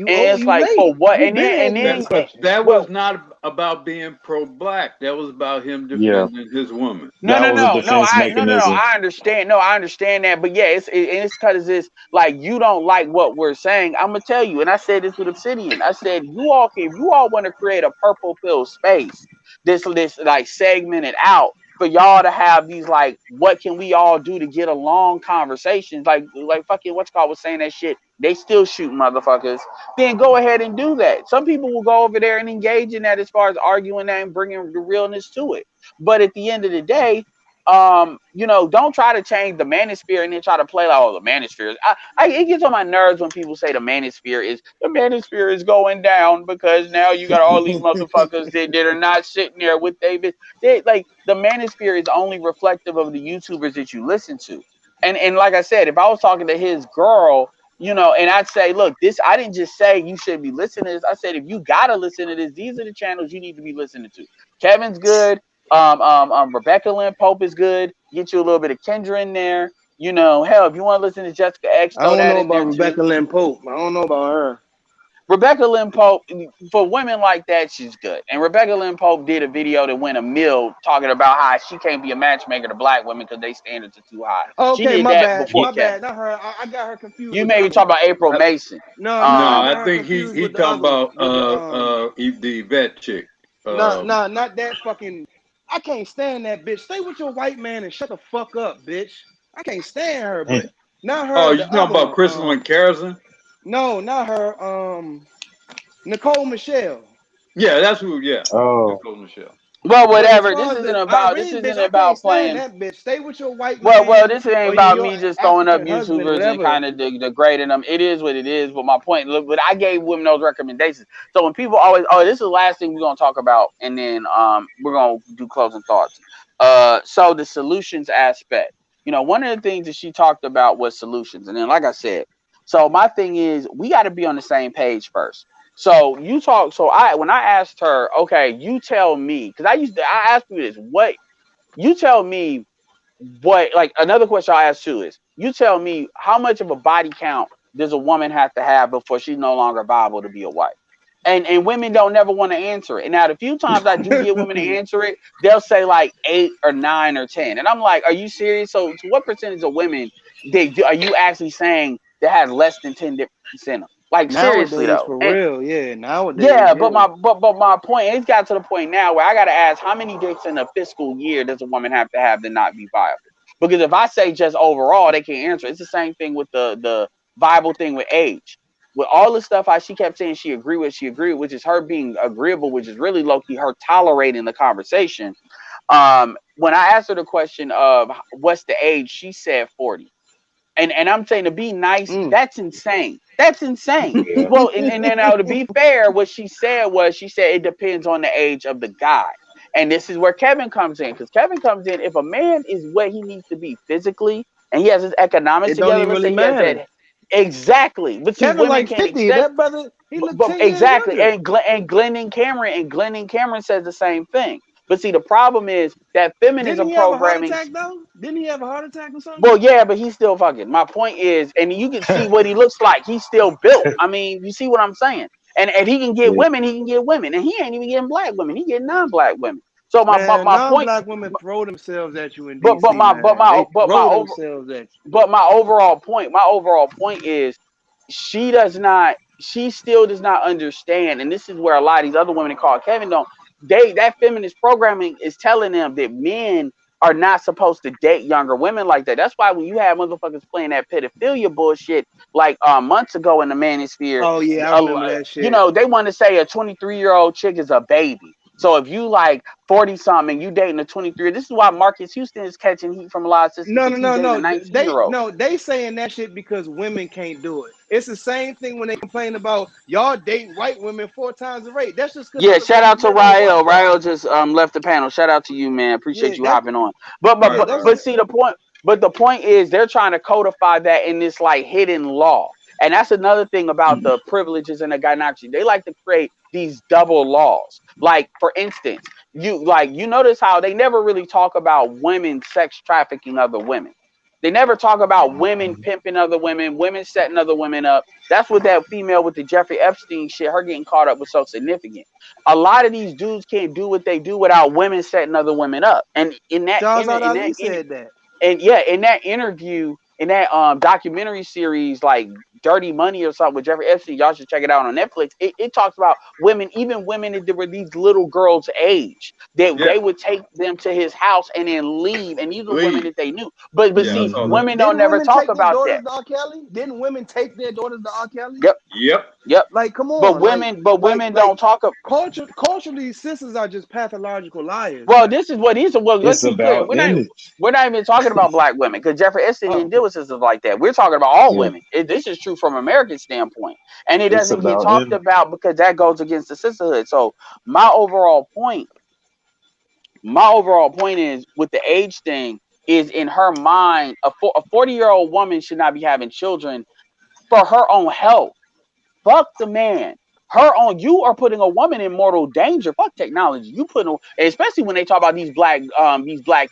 and it's You like late. for what? We've been had these discussions. That was Well, not about being pro-black. That was about him Yeah, defending his woman. no, that no, was a no, no. defense No. mechanism. I understand. No, I understand that. But yeah, it's because it's like you don't like what we're saying. I'm gonna tell you, and I said this with Obsidian. I said if you all want to create a purple pill space, this like segmented out for y'all to have these like, what can we all do to get along conversations? Like fucking what's called was saying that shit. They still shoot motherfuckers. Then go ahead and do that. Some people will go over there and engage in that as far as arguing that and bringing the realness to it. But at the end of the day, don't try to change the manosphere and then try to play like, oh, the manosphere. It gets on my nerves when people say the manosphere is going down because now you got all these motherfuckers that are not sitting there with David. Like the manosphere is only reflective of the YouTubers that you listen to. And like I said, if I was talking to his girl, and I'd say, look, this, I didn't just say you should be listening to this. I said, if you gotta listen to this, these are the channels you need to be listening to. Kevin's good. Rebecca Lynn Pope is good. Get you a little bit of Kendra in there. Hell, if you want to listen to Jessica X, I throw don't that know in about there too. Rebecca Lynn Pope. I don't know about her. Rebecca Lynn Pope, for women like that, she's good. And Rebecca Lynn Pope did a video that went a mill talking about how she can't be a matchmaker to black women because they standards are too high. She Okay, did my that bad. before My Kevin. bad. Not her. I got her confused You with the maybe other talk one. about April I, Mason. No, no, I I got her think confused he with the talking other one. about With the the vet chick. not that fucking. I can't stand that bitch. Stay with your white man and shut the fuck up, bitch. I can't stand her, And, but not Oh, her. you The talking other about one. Crystal and Carrison? No, not her. Nicole Michelle. Yeah, that's who. Yeah, oh, Nicole Michelle. Well, But as whatever. far This as isn't the about. This Iranian bitch, isn't I can't about stand playing. that bitch. Stay with your white Well, man this ain't or about your me just throwing up African husband, YouTubers and whatever. kind of degrading them. It is what it is. But my point, look, but I gave women those recommendations. So when people always, oh, this is the last thing we're gonna talk about, and then we're gonna do closing thoughts. So the solutions aspect. One of the things that she talked about was solutions, and then like I said, so my thing is we got to be on the same page first. So you talk. So when I asked her, okay, you tell me, because I asked you this, what you tell me what, like, another question I ask too is, you tell me how much of a body count does a woman have to have before she's no longer viable to be a wife? And women don't never want to answer it. And now the few times I do get women to answer it, they'll say like 8 or 9 or 10. And I'm like, are you serious? So what percentage of women are you actually saying that has less than 10 different in them? Like, seriously Nowadays, though. for And real, yeah. Nowadays, yeah, but yeah. my point, it's got to the point now where I gotta ask, how many dicks in a fiscal year does a woman have to not be viable? Because if I say just overall, they can't answer. It's the same thing with the viable thing with age. With all the stuff she kept saying she agreed with, which is her being agreeable, which is really low key her tolerating the conversation. When I asked her the question of what's the age, she said 40. And I'm saying, to be nice, Mm. that's insane. That's insane. Yeah. Well, and then now, to be fair, what she said was, she said it depends on the age of the guy. And this is where Kevin comes in, because Kevin comes in, if a man is what he needs to be physically and he has his economics It don't together, even let's really say he has matter. that. Exactly. But see, Kevin women like can't 50. accept. That brother, he looked But 10 years exactly, younger. and Glenn and Cameron says the same thing. But see, the problem is that Didn't feminism he have a heart programming. attack though? Didn't he have a heart attack or something? Well, yeah, but he's still fucking. My point is, and you can see what he looks like. He's still built. I mean, you see what I'm saying? And he can get Yeah. women. He can get women, and he ain't even getting black women. He getting non-black women. So Man, my point, non-black women throw themselves at you in but DC, my but man. my They but my throw over themselves at you. but my overall point is, she still does not understand, and this is where a lot of these other women that call Kevin don't. That feminist programming is telling them that men are not supposed to date younger women like that. That's why when you have motherfuckers playing that pedophilia bullshit like months ago in the manosphere, Oh yeah, I remember that shit. they want to say a 23-year-old chick is a baby. So if you like 40 something and you dating a 23, this is why Marcus Houston is catching heat from a lot of sisters, No, because no, he's no, dating a no. 19-year-old. They saying that shit because women can't do it. It's the same thing when they complain about y'all date white women 4 times the rate. That's just because Yeah, other shout black out to men don't want Rael. that. Rael just left the panel. Shout out to you, man. Yeah, Appreciate you that hopping on. But but yeah, but that's but see the point. But the point is, they're trying to codify that in this like hidden law, and that's another thing about the privileges and the gynecology. They like to create these double laws. Like, for instance, you notice how they never really talk about women sex trafficking other women. They never talk about women pimping other women, women setting other women up. That's what that female with the Jeffrey Epstein shit, her getting caught up, was so significant. A lot of these dudes can't do what they do without women setting other women up. And Shahzad Ali said that. in that interview, in that documentary series like Dirty Money or something with Jeffrey Epstein, y'all should check it out on Netflix. It talks about women, even women that were these little girls' age, that Yeah, they would take them to his house and then leave. And these are women leave. that they knew. But Yeah, I see, saw that. women don't Didn't never women talk take their about daughters that. to R. Kelly? Didn't women take their daughters to R. Kelly? Yep, Yep. yep. Like, come But on, women like don't talk. culturally, sisters are just pathological liars. Well, this is what these are. Well, let's It's be clear. about image. We're not even talking about black women, because Jeffrey Epstein Oh, didn't deal with sisters like that. We're talking about all Yeah. women. This is true from American standpoint, and it It's doesn't get about talked image. about because that goes against the sisterhood. So my overall point, is with the age thing, is in her mind, a 40-year-old woman should not be having children for her own health. Fuck the man. Her own. You are putting a woman in mortal danger. Fuck technology. You put, especially when they talk about these black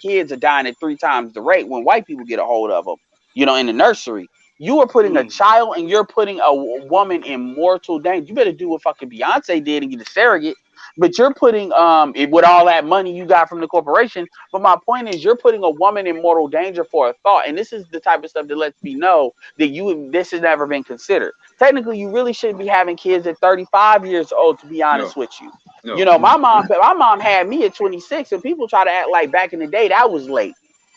kids are dying at 3 times the rate when white people get a hold of them. In the nursery. You are putting a mm. child and you're putting a woman in mortal danger. You better do what fucking Beyonce did and get a surrogate. But you're putting with all that money you got from the corporation. But my point is, you're putting a woman in mortal danger for a thought, and this is the type of stuff that lets me know that this has never been considered. Technically, you really shouldn't be having kids at 35 years old, to be No. honest with you. No. My mom had me at 26, and people try to act like back in the day that was late.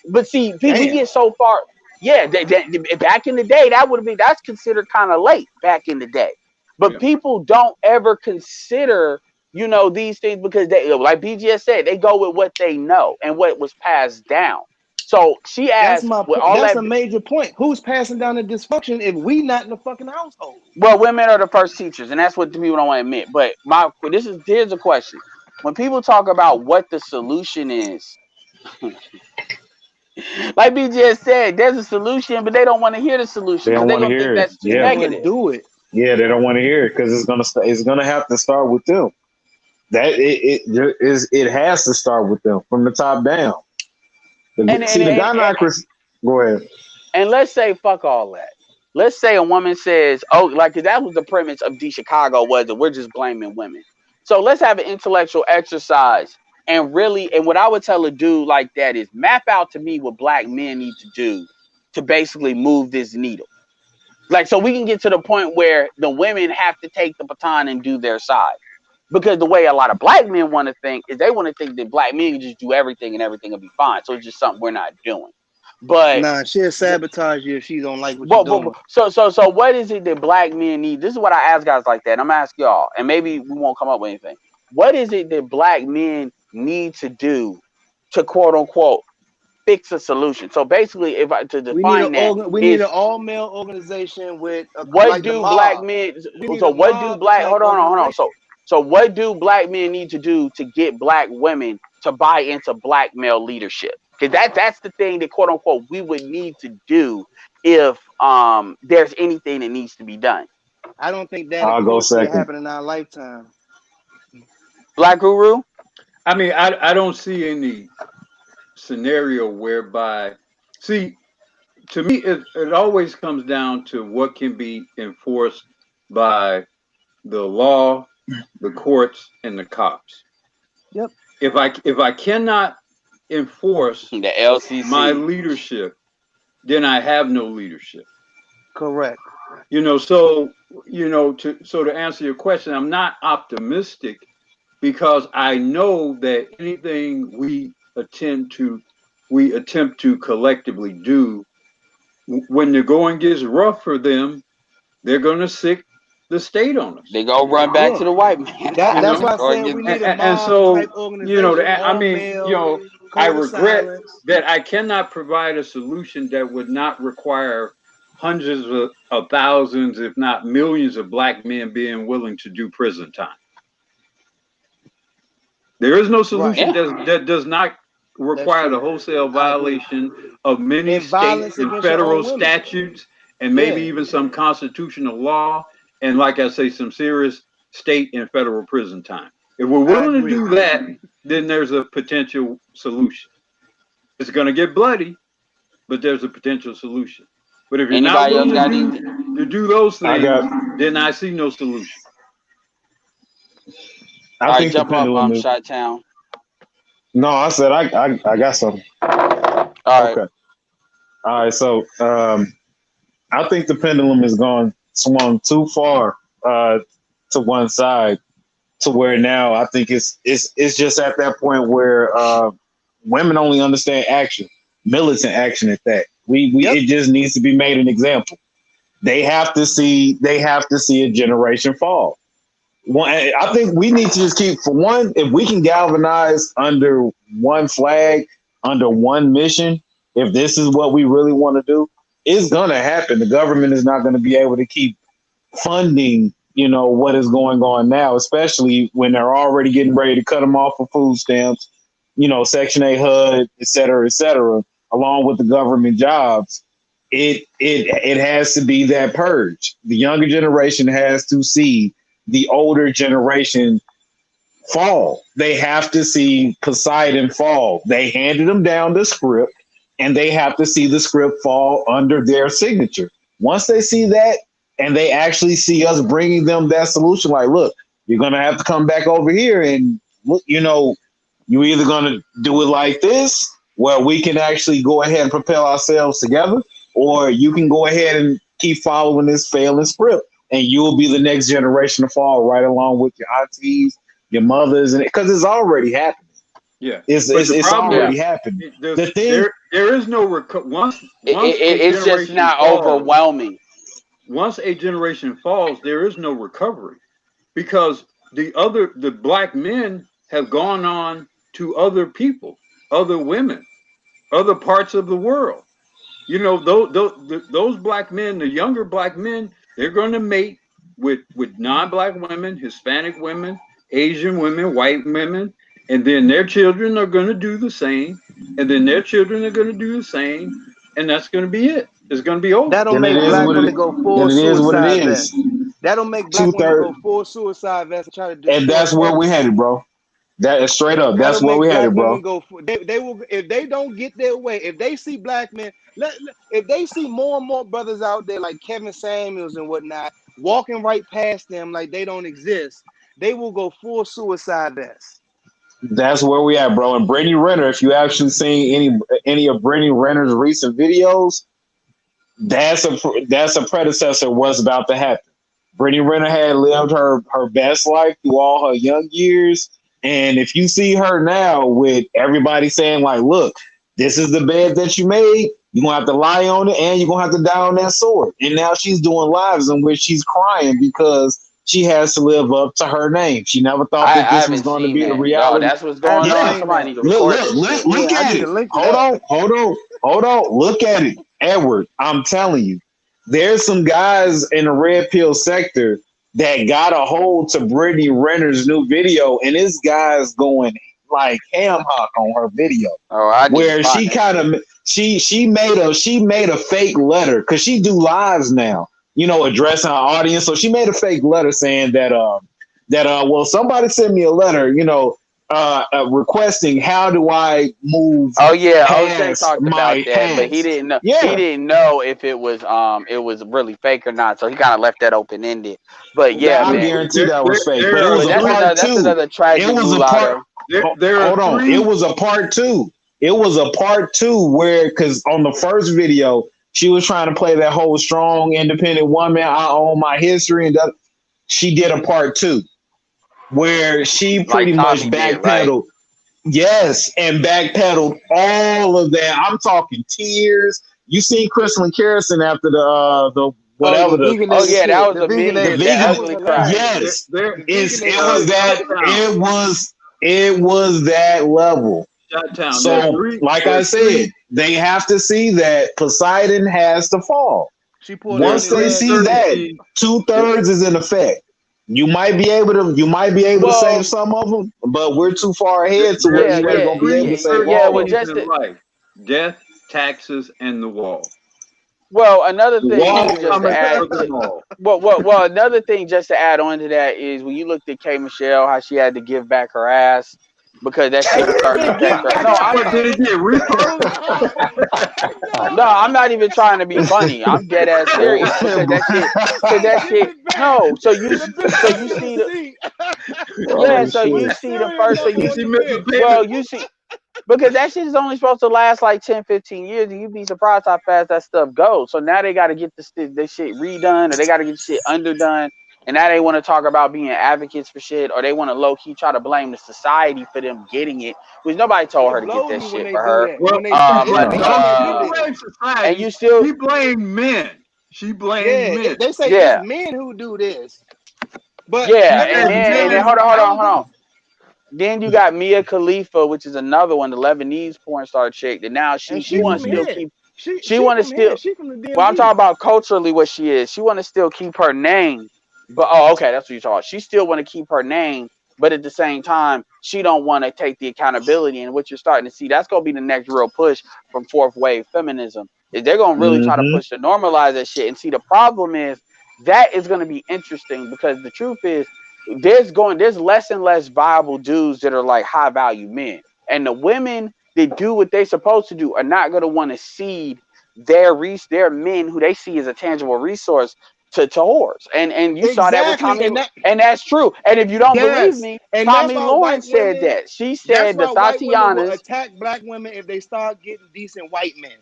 But see, we Damn. get so far. Yeah, back in the day, that's considered kind of late back in the day. But Yeah. people don't ever consider you know, these things because they, like BGS said, they go with what they know and what was passed down. So she That's asked my with point. all That's that. a major point. Who's passing down the dysfunction if we not in the fucking household? Well, women are the first teachers, and that's what the people don't want to admit. But here's a question: when people talk about what the solution is, like BGS said, there's a solution, but they don't want to hear the solution They because don't they're want to gonna think hear it. that's too They Yeah, don't want to negative. do it. yeah, they don't want to hear it because it's gonna have to start with them. That it has to start with them from the top down. And See, and the and and, gynocracy. Go ahead. and let's say fuck all that. Let's say a woman says, "Oh, like that was the premise of D Chicago was that we're just blaming women." So let's have an intellectual exercise and really, and what I would tell a dude like that is map out to me what black men need to do to basically move this needle. Like, so we can get to the point where the women have to take the baton and do their side. Because the way a lot of black men want to think is they want to think that black men can just do everything and everything will be fine. So it's just something we're not doing. But Nah, she'll sabotage you if she don't like what you're but doing. so what is it that black men need? This is what I ask guys like that. And I'm gonna ask y'all, and maybe we won't come up with anything. What is it that black men need to do to quote unquote fix a solution? So basically, if I to define that We need an is all male organization with what like the do black mob. men We need so a what do mob black type hold on. organization. So what do black men need to do to get black women to buy into black male leadership? Because that's the thing that quote unquote we would need to do if there's anything that needs to be done. I don't think that, of I'll go course, will second. happen in our lifetime. Black Guru? I mean, I don't see any scenario whereby, see, to me, it always comes down to what can be enforced by the law, the courts, and the cops. Yep. If I cannot enforce The my LCC. leadership, then I have no leadership. Correct. So to answer your question, I'm not optimistic because I know that anything we attempt to collectively do, when the going gets rough for them, they're going to sick the state on us. They go run back Yeah. to the white man. That's why I Or said get, we need a And mob so, type organization, I all mean, male, I code of regret silence. that I cannot provide a solution that would not require hundreds of thousands, if not millions, of black men being willing to do prison time. There is no Right. solution that does not That's require the true. wholesale I agree. violation of many And state violence and against your federal own women. statutes, and maybe Yeah. even some constitutional law, and like I say, some serious state and federal prison time. If we're I willing to agree. do that, then there's a potential solution. It's going to get bloody, but there's a potential solution. But if you're not anybody else willing got anything? to do those I things, got. then I see no solution. I All right, think the jump up, pendulum is. Shot Town. No, I said I got something. All right. Okay. All right. So I think the pendulum is gone swung too far to one side to where now I think it's just at that point where women only understand action, militant action at that. We Yep. It just needs to be made an example. They have to see a generation fall. I think we need to just keep, for one, if we can galvanize under one flag, under one mission, if this is what we really want to do, it's going to happen. The government is not going to be able to keep funding, what is going on now, especially when they're already getting ready to cut them off for food stamps, Section 8 HUD, et cetera, along with the government jobs. It has to be that purge. The younger generation has to see the older generation fall. They have to see Poseidon fall. They handed them down the script, and they have to see the script fall under their signature. Once they see that, and they actually see us bringing them that solution, like, look, you're going to have to come back over here, and look, you're either going to do it like this, where we can actually go ahead and propel ourselves together, or you can go ahead and keep following this failing script, and you'll be the next generation to fall right along with your aunties, your mothers, and because it's already happening. Yeah, It's already happening. The thing, there is no once a It's just generation not falls. overwhelming. Once a generation falls, there is no recovery, because the black men have gone on to other people, other women, other parts of the world. You know, those black men, the younger black men, they're going to mate with non-black women, Hispanic women, Asian women, white women, and then their children are going to do the same, and then their children are going to do the same, and that's going to be it. It's going to be over. That don't Then it make is black what women it. go Then full it is what it suicide is. vest. That don't make black Two women go thirds, full suicide vest and try to and destroy that's where we everything. headed, bro. That is straight up. That'll That's where make we black headed, women bro. go. They will if they don't get their way. If they see black men, if they see more and more brothers out there like Kevin Samuels and whatnot walking right past them like they don't exist, they will go full suicide vest. That's where we at, bro. And Brittany Renner, if you actually seen any of Brittany Renner's recent videos, that's a predecessor of what's about to happen. Brittany Renner had lived her best life through all her young years. And if you see her now with everybody saying, like, look, this is the bed that you made, you're gonna have to lie on it and you're gonna have to die on that sword. And now she's doing lives in which she's crying because she has to live up to her name. She never thought that I this was haven't going to seen be the that. No, reality. that's what's I going haven't on. Yeah, seen Somebody that. need to look, record look, that shit. look Yeah, I at need it. to link to Hold that. on, hold on, hold on. Look at it, Edward. I'm telling you, there's some guys in the red pill sector that got a hold to Brittany Renner's new video, and this guy's going like ham hock on her video, Oh, I need to where find she that kind shit. of she made a fake letter because she do lives now, addressing her audience. So she made a fake letter saying that well, somebody sent me a letter, requesting how do I move Oh yeah, O'Shea past talked about my that, but he past. didn't know. He Yeah, didn't know if it was really fake or not. So he kind of left that open ended. But yeah, I man. guarantee that was fake. But it There are was But a that's three. part two. another It tragic was a part. mulatto. There are Hold on. It three. was a part two. It was a part two where, because on the first video, she was trying to play that whole strong, independent woman. I own my history, and that, she did a part two where she Like pretty much Tommy did, right? backpedaled. Yes, and backpedaled all of that. I'm talking tears. You seen Crystal Carrison after the Oh, whatever the the Oh vegan yeah, that shit. was The a vegan the meme. shit. That vegan. That was ugly cry. hilarious. There, Yes, there, The it's vegan it shit was was that Chi-town, it was that level. Chi-town. There are So, three. like There I are three. said, they have to see that Poseidon has to fall. she pulled There out are Once his they three see that, certainties. two There, thirds is in effect. You might be able to save Well, some of them, but we're too far ahead to where there, yeah, you there ain't are yeah, gonna be able three to save yeah. all Well, of them. certainties just in life: death, taxes, and the wall. well, another The thing wall too, just to cometh add for them all. well, another thing just to add on to that is when you looked at K Michelle, how she had to give back her ass because that shit was starting to Hey, affect give her. back No, her I'm What did ass. it get repurposed? no, I'm not even trying to be funny. I'm dead ass serious because that Give shit. it back. No, The bitch so got you me a see the seat. yeah, Oh so you shit! see the Cereal first, so number You you on see the Mr. bitch. Big? well, you see because that shit is only supposed to last like 10, 15 years, and you'd be surprised how fast that stuff goes. So now they got to get this shit redone, or they got to get shit underdone, and now they want to talk about being advocates for shit, or they want to low key try to blame the society for them getting it, which nobody told It her to get blows that me when shit they for do her. that. Well, When they try, it's Like no, men she that didn't did it. blame and society. you still She blamed men. She blamed Yeah, men. they say it's yeah men who do this, but She yeah, at the said end of the and then day, men. hold on. Then you got Mia Khalifa, which is another one, the Lebanese porn star chick. That now and she she wants from to still Mhm. here. keep she She want to from here. still. She from the Well, I'm talking DMV. about culturally what she is. She want to still keep her name, but oh, okay, that's what you talking. She still want to keep her name, but at the same time, she don't want to take the accountability. And what you're starting to see, that's gonna be the next real push from fourth wave feminism. Is they're gonna really try to Mm-hmm. push to normalize that shit. And see, the problem is that is gonna be interesting because the truth is there's less and less viable dudes that are like high value men, and the women that do what they supposed to do are not gonna want to cede their men who they see as a tangible resource to whores. And you saw that with Exactly, Tommy, and that and that's true. And if you don't believe yes, me, and that's Tommy why white Lawrence said women. that. She That's said the why white women will Tatianas. attack black women if they start getting decent white men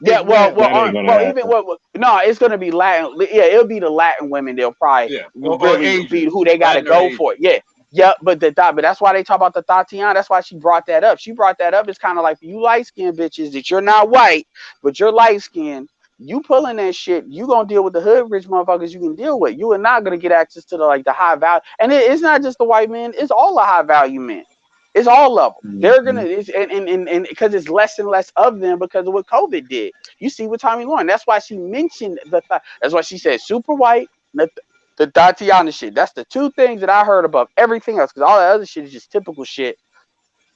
Yeah, as well. That ain't gonna even happen. no, it's gonna be Latin. Yeah, it'll be the Latin women. They'll probably Yeah, or really be Asian, who they got to Latin or go Asian. for. Yeah, yeah, but that's why they talk about the Tatiana. That's why she brought that up. She brought that up. It's kind of like for you light skinned bitches that you're not white, but you're light skinned. you pulling that shit, you gonna deal with the hood rich motherfuckers you can deal with. You are not gonna get access to the high value, and it's not just the white men, it's all the high value men. It's all of them. They're gonna, and because it's less and less of them because of what COVID did. You see with Tommy Lauren, that's why she mentioned that's why she said super white, the Tatiana shit. That's the two things that I heard above everything else, because all the other shit is just typical shit.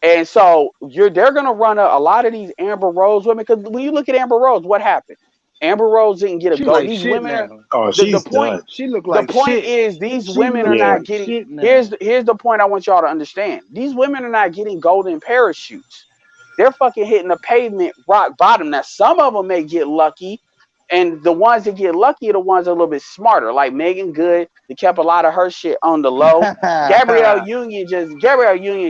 And so they're gonna run a lot of these Amber Rose women, because when you look at Amber Rose, what happened? Amber Rose didn't get a She go. like These shit women now. are Oh, the she's point. done. She look The like point shit. is these She women are look Yeah. not like getting. shit now. Here's the point I want y'all to understand. These women are not getting golden parachutes. They're fucking hitting the pavement rock bottom. Now some of them may get lucky, and the ones that get lucky are the ones that are a little bit smarter, like Megan Good. They kept a lot of her shit on the low. Gabrielle Union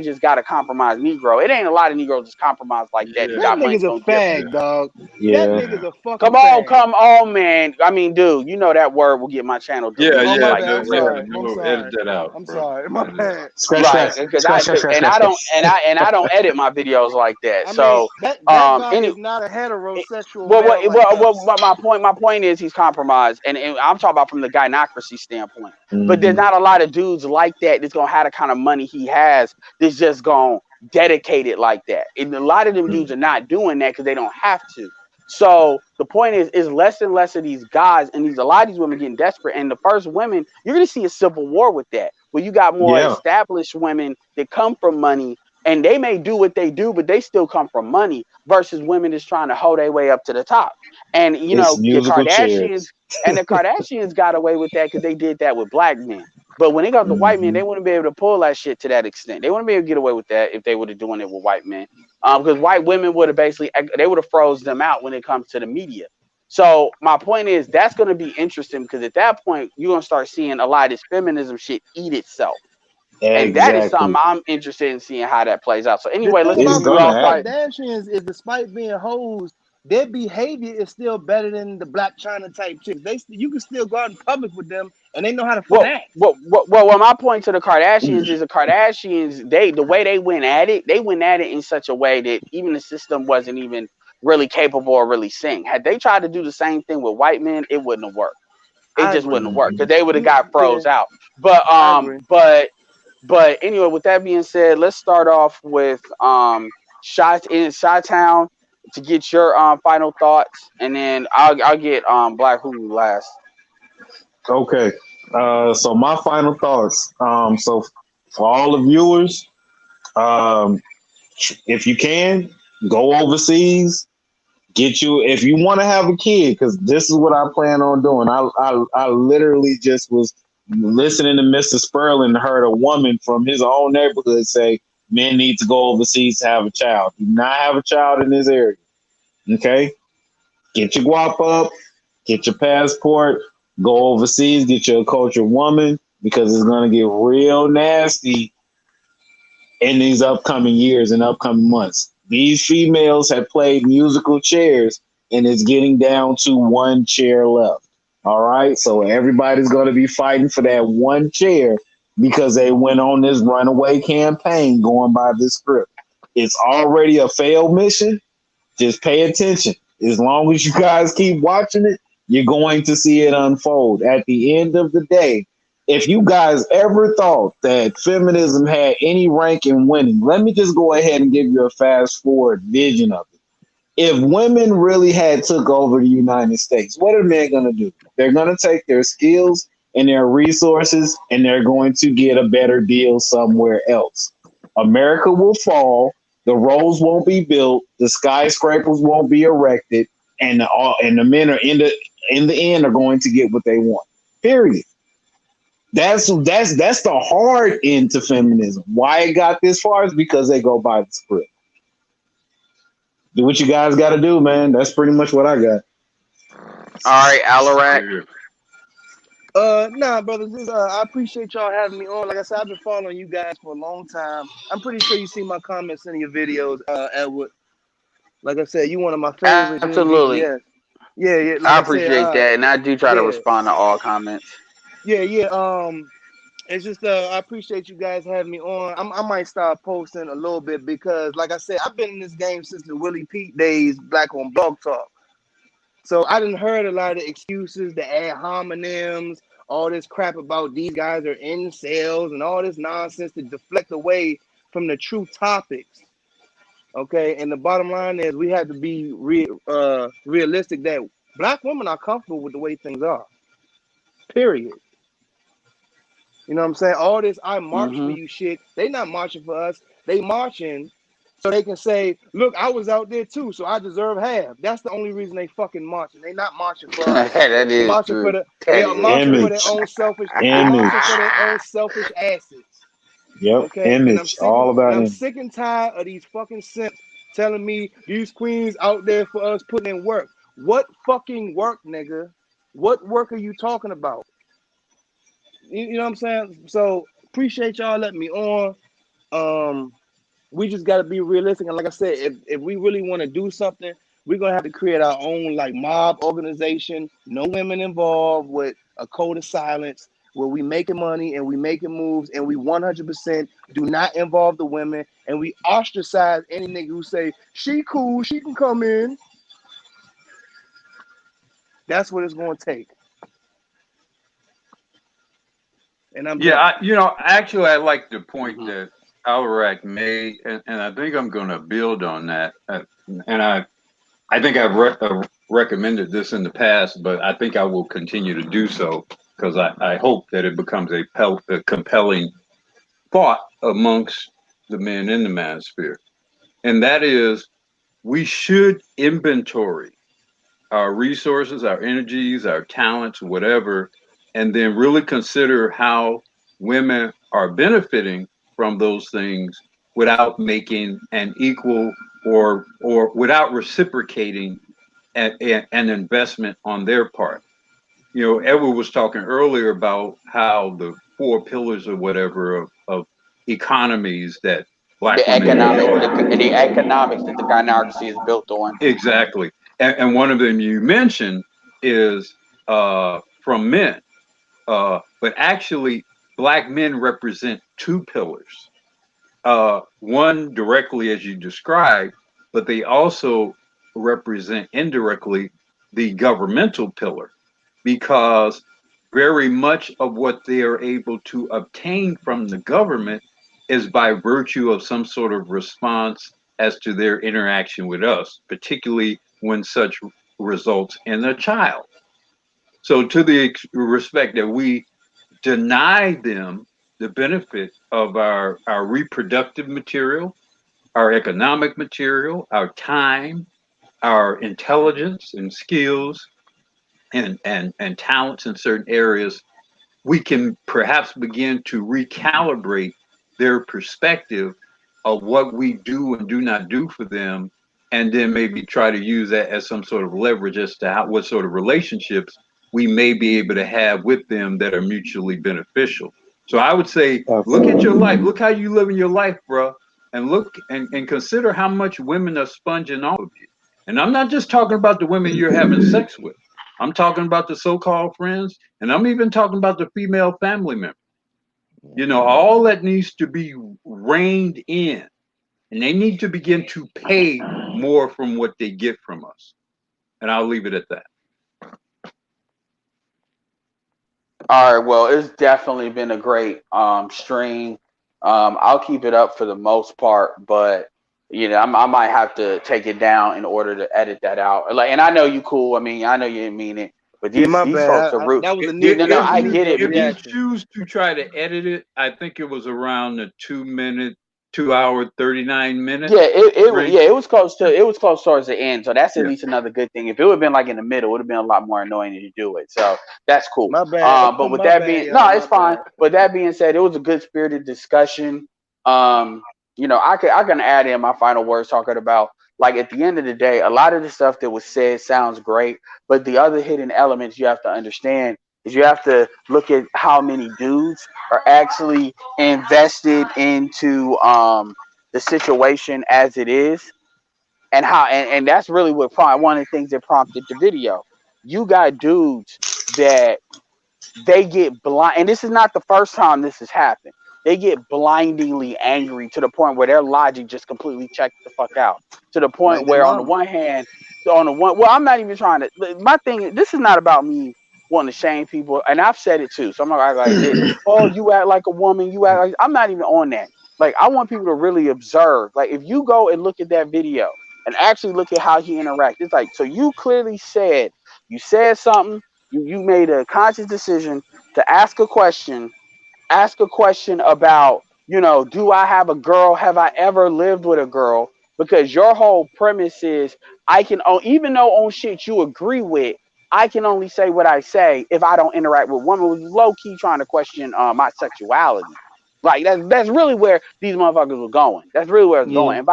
just got a compromised Negro. It ain't a lot of Negroes that's compromised like that. Yeah. That That got money nigga's a gonna give. fag, dog. That Yeah. nigga's a fucking fag. Come on, man. I mean, dude, you know that word will get my channel Yeah, deleted. Oh, yeah. my Like bad. for I'm You real. sorry. gotta, you I'm know, edit sorry. that out, I'm bro. sorry. My Edit it out. bad. Scratch Right, that. because Scratch that. Scratch that. I don't edit my videos like that. I mean, So, that guy any is not a heterosexual well, male like us. my point is he's compromised, and I'm talking about from the gynocracy standpoint. But there's Mhm. not a lot of dudes like that that's gonna have the kind of money he has that's just gonna dedicate it like that. And a lot of them dudes are not doing that because they don't have to. So the point is less and less of these guys, and a lot of these women getting desperate. And the first women, you're gonna see a civil war with that, where you got more Yeah. established women that come from money, and they may do what they do, but they still come from money, versus women that's trying to hold their way up to the top. And It's musical chairs. The Kardashians got away with that because they did that with black men. But when it comes to white men, Mhm. they wouldn't be able to pull that shit to that extent. They wouldn't be able to get away with that if they were doing it with white men. Because white women would have they would have froze them out when it comes to the media. So my point is that's going to be interesting, because at that point you're going to start seeing a lot of this feminism shit eat itself, and that is something Exactly. I'm interested in seeing how that plays out. So The anyway, thing let's It's move about you gonna fucking off. happen. Kardashians is, despite being hoes, their behavior is still better than the Black China type chicks. You can still go out in public with them, and they know how to finesse. My point to the Kardashians is the way they went at it in such a way that even the system wasn't even really capable of really seeing. Had they tried to do the same thing with white men, it wouldn't have worked. It I just agree. wouldn't have worked, because Mhm. they would have got Yeah, froze out. But I agree. anyway, with that being said, let's start off with Chi-Town to get your final thoughts, and then I'll get Black Hulu last. Okay. So my final thoughts. So for all the viewers, um, if you can go overseas, get you if you want to have a kid, because this is what I plan on doing. I literally just was listening to Mr. Sperling and heard a woman from his own neighborhood say men need to go overseas to have a child. Do not have a child in this area. Okay, get your guap up, get your passport, go overseas, get your cultured woman, because it's gonna get real nasty in these upcoming years and upcoming months. These females have played musical chairs, and it's getting down to one chair left. All right. So everybody's going to be fighting for that one chair because they went on this runaway campaign going by this script. It's already a failed mission. Just pay attention. As long as you guys keep watching it, you're going to see it unfold. At the end of the day, if you guys ever thought that feminism had any rank in winning, let me just go ahead and give you a fast forward vision of it. If women really had took over the United States, what are men going to do? They're going to take their skills and their resources, and they're going to get a better deal somewhere else. America will fall. The roads won't be built. The skyscrapers won't be erected, and the men are in the end are going to get what they want. Period. That's the hard end to feminism. Why it got this far is because they go by the script. Do what you guys got to do, man. That's pretty much what I got. All right, Alarak. Yeah. Nah, brothers. I appreciate y'all having me on. Like I said, I've been following you guys for a long time. I'm pretty sure you see my comments in your videos, Edward. Like I said, you one of my favorites. Absolutely. Yeah. Like I I said, appreciate that, and I do try to yeah, respond to all comments. yeah. It's just I appreciate you guys having me on. I might start posting a little bit because, like I said, I've been in this game since the Willie Pete days, Black on Blog Talk. So I done heard a lot of excuses, the ad hominems, all this crap about these guys are incels and all this nonsense to deflect away from the true topics. Okay, and the bottom line is we have to be realistic that black women are comfortable with the way things are. Period. You know what I'm saying? All this I march for Mm-hmm. you shit, they not marching for us. They marching so they can say, look, I was out there too, so I deserve half. That's the only reason they fucking marching. They not marching for us. That They is marching for true. the they That are is marching for true. their Image, own selfish, they marching for image. their own selfish asses. Yep, Okay? And image. All about I'm image. sick and tired of these fucking simps telling me these queens out there for us putting in work. What fucking work, nigga? What work are you talking about? You know what I'm saying? So appreciate y'all letting me on. We just got to be realistic, and like I said, if we really want to do something, we're gonna have to create our own like mob organization, no women involved, with a code of silence, where we making money and we making moves, and we 100% do not involve the women, and we ostracize any nigga who say she cool, she can come in. That's what it's gonna take, and I'm Yeah, done. actually, I like the point Mm-hmm. that Alarac made, and I think I'm going to build on that. And I think I've recommended this in the past, but I think I will continue to do so because I hope that it becomes a compelling thought amongst the men in the manosphere. And that is, we should inventory our resources, our energies, our talents, whatever, and then really consider how women are benefiting from those things without making an equal or without reciprocating an investment on their part. Edward was talking earlier about how the four pillars or whatever of economies that black women enjoy. The economics that the gynocracy is built on. Exactly. And one of them you mentioned is from men. But actually, black men represent two pillars. One directly, as you described, but they also represent indirectly the governmental pillar because very much of what they are able to obtain from the government is by virtue of some sort of response as to their interaction with us, particularly when such results in a child. So, to the respect that we deny them the benefit of our reproductive material, our economic material, our time, our intelligence and skills, and talents in certain areas, we can perhaps begin to recalibrate their perspective of what we do and do not do for them, and then maybe try to use that as some sort of leverage as to what sort of relationships we may be able to have with them that are mutually beneficial. So I would say, look at your life, look how you live in your life, bro, and look and consider how much women are sponging off of you. And I'm not just talking about the women you're having sex with. I'm talking about the so-called friends, and I'm even talking about the female family member. All that needs to be reined in, and they need to begin to pay more from what they get from us. And I'll leave it at that. All right, well, it's definitely been a great stream. I'll keep it up for the most part, but I might have to take it down in order to edit that out. Like, and I know you cool. I mean, I know you didn't mean it, but Yeah, these my these bad. folks are rude. That was a No, no, If I you get it, knee-jerk but if you these reaction. choose to try to edit it, I think it was around the 2 minute, 2 hour, 39 minute yeah, range. it was close towards the end, so that's at Yeah. least another good thing. If it would have been like in the middle, it would have been a lot more annoying to do it. So that's cool. My bad. But with My that bad, being y'all. no, it's My fine. bad. With that being said, it was a good spirited discussion. I can add in my final words talking about, like, at the end of the day, a lot of the stuff that was said sounds great, but the other hidden elements you have to understand is you have to look at how many dudes are actually invested into the situation as it is, and how and that's really what one of the things that prompted the video. You got dudes that they get blind, and this is not the first time this has happened. They get blindingly angry to the point where their logic just completely checked the fuck out. To the Like point their where, on the mama. one hand, on the one. Well, I'm not even trying to. My thing. This is not about me wanting to shame people, and I've said it too. So I'm not act like this. Oh, you act like a woman. You act like. I'm not even on that. Like I want people to really observe. Like if you go and look at that video and actually look at how he interacts, it's like so you clearly said you said something. You made a conscious decision to ask a question about, do I have a girl? Have I ever lived with a girl? Because your whole premise is I can, even though on shit you agree with, I can only say what I say if I don't interact with women. Was low key trying to question my sexuality. Like that's really where these motherfuckers were going. That's really where it's Yeah. going.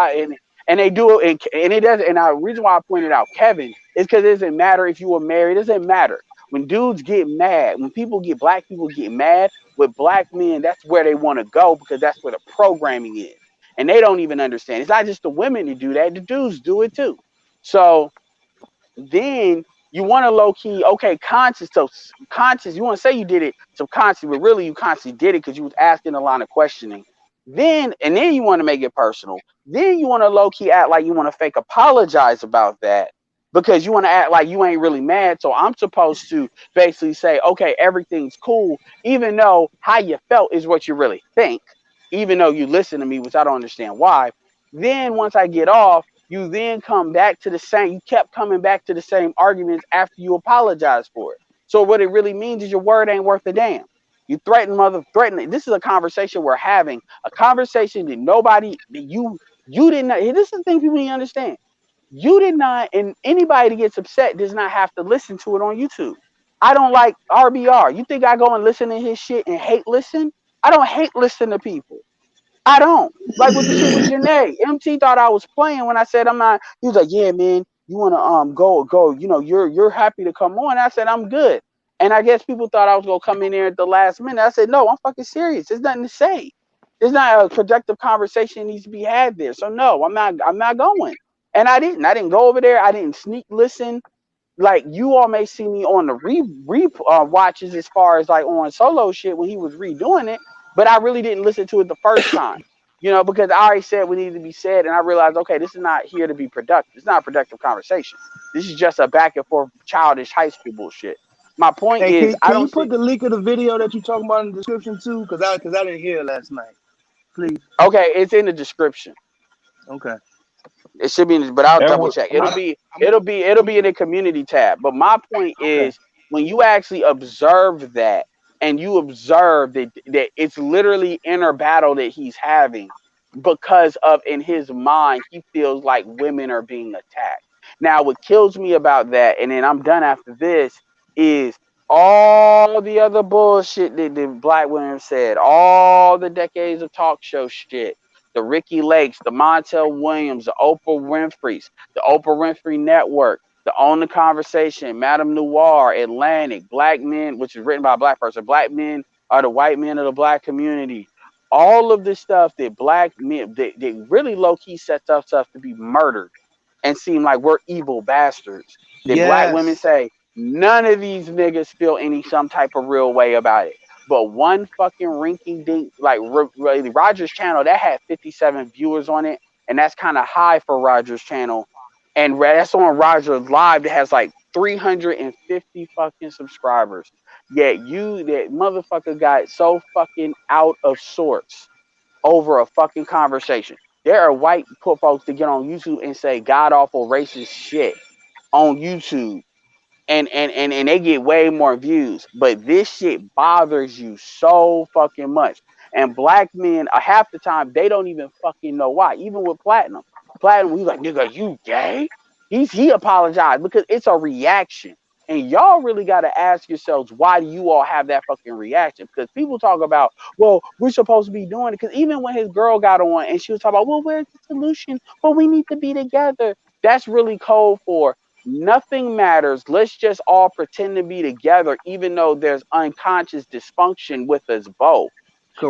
And they do it, and it does. And the reason why I pointed out Kevin is because it doesn't matter if you were married. It doesn't matter when dudes get mad. When black people get mad with black men, that's where they want to go because that's where the programming is. And they don't even understand. It's not just the women that do that, the dudes do it too. So then you want to low key, okay, conscious. So conscious, you want to say you did it subconsciously, but really you consciously did it because you was asking a line of questioning. Then you want to make it personal. Then you want to low key act like you want to fake apologize about that because you want to act like you ain't really mad. So I'm supposed to basically say, okay, everything's cool, even though how you felt is what you really think, even though you listen to me, which I don't understand why. Then once I get off, you then come back to the same, you kept coming back to the same arguments after you apologize for it. So what it really means is your word ain't worth a damn. You threaten. This is a conversation we're having, a conversation that nobody, that you did not, this is the thing people need to understand. You did not, and anybody that gets upset does not have to listen to it on YouTube. I don't like RBR. You think I go and listen to his shit and hate listen? I don't hate listen to people. I don't. Like with the shit with Janae. MT thought I was playing when I said I'm not. He was like, yeah, man, you wanna go, you're happy to come on. I said, I'm good. And I guess people thought I was gonna come in there at the last minute. I said, no, I'm fucking serious. There's nothing to say. There's not a productive conversation that needs to be had there. So no, I'm not going. And I didn't. I didn't go over there. I didn't sneak listen. Like you all may see me on the watches as far as like on solo shit when he was redoing it, but I really didn't listen to it the first time, because I already said what needed to be said, and I realized, okay, this is not here to be productive. It's not a productive conversation. This is just a back and forth childish high school bullshit. My point Hey, is, I can you don't put see. the link of the video that you talking about in the description too? Cause I didn't hear it last night. Please. Okay, it's in the description. Okay. It should be, but I'll That double was check. I'm a, I'm It'll be in the community tab. But my point okay. is, when you actually observe that, and you observe that it's literally inner battle that he's having, because of in his mind he feels like women are being attacked. Now, what kills me about that, and then I'm done after this, is all the other bullshit that the black women said, all the decades of talk show shit, the Ricky Lakes, the Montel Williams, the Oprah Winfrey's, the Oprah Winfrey Network, the Own the Conversation, Madame Noir, Atlantic, Black Men, which is written by a black person, Black Men are the white men of the black community. All of this stuff that black men, that really low key sets us up to be murdered and seem like we're evil bastards. That black women Yes. say, none of these niggas feel any some type of real way about it. But one fucking rinky dink, like Roger's channel, that had 57 viewers on it, and that's kind of high for Roger's channel. And that's on Roger's Live that has like 350 fucking subscribers. Yet that motherfucker got so fucking out of sorts over a fucking conversation. There are white folks that get on YouTube and say god awful racist shit on YouTube, and they get way more views. But this shit bothers you so fucking much. And black men, half the time, they don't even fucking know why. Even with Platinum. Platinum, he's like, nigga, you gay? He apologized because it's a reaction. And y'all really got to ask yourselves, why do you all have that fucking reaction? Because people talk about, well, we're supposed to be doing it. Because even when his girl got on and she was talking about, well, where's the solution? Well, we need to be together. That's really cold for nothing matters. Let's just all pretend to be together, even though there's unconscious dysfunction with us both.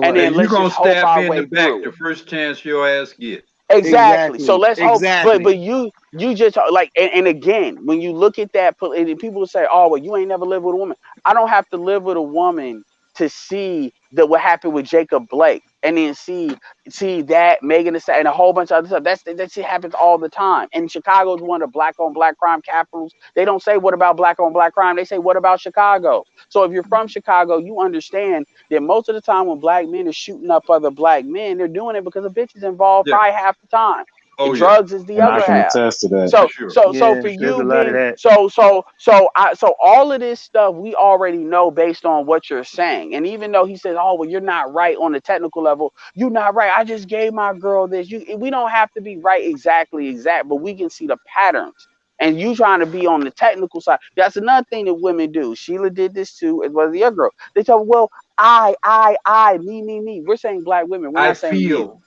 And Correct. Hey, then you let's gonna just hope stab our me in the way back through the it. first chance your ass get. Exactly. So Exactly. let's hope. But Exactly. you just like, and again, when you look at that, and people say, oh, well, you ain't never lived with a woman. I don't have to live with a woman to see that what happened with Jacob Blake. and then see that Megan Thee Stallion and a whole bunch of other stuff. That shit happens all the time. And Chicago is one of the black on black crime capitals. They don't say what about black on black crime. They say what about Chicago. So if you're from Chicago, you understand that most of the time when black men are shooting up other black men, they're doing it because a bitch is involved Yeah. probably half the time. Oh yeah. Drugs is the And I other can half. attest to that. So Sure. so Yeah, for there's you a lot of being that. so all of this stuff we already know based on what you're saying. And even though he says, "Oh, well, you're not right on the technical level. You're not right. I just gave my girl this." We don't have to be right exact, but we can see the patterns. And you trying to be on the technical side. That's another thing that women do. Sheila did this too, as well as the other girl. They tell, well, me. We're saying black women. We're I not saying you. feel.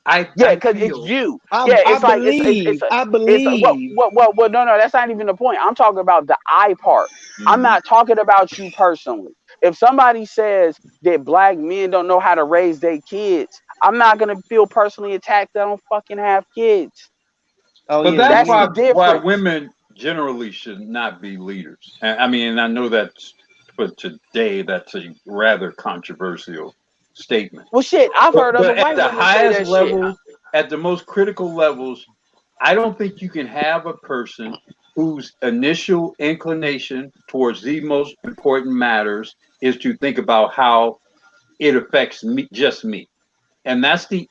I Yeah, I because it's feel. you. Yeah, I it's like believe. I it's believe. well, no, that's not even the point. I'm talking about the I part. I'm Mhm. not talking about you personally. If somebody says that black men don't know how to raise their kids, I'm not gonna feel personally attacked that I don't fucking have kids. Oh But yeah, that's That's me the why difference. women generally should not be leaders. I mean, and I know that's for today. That's a rather controversial statement. Well, shit, I've heard other But at white the women say highest that shit. level, at the most critical levels, I don't think you can have a person whose initial inclination towards the most important matters is to think about how it affects me, just me. And that's the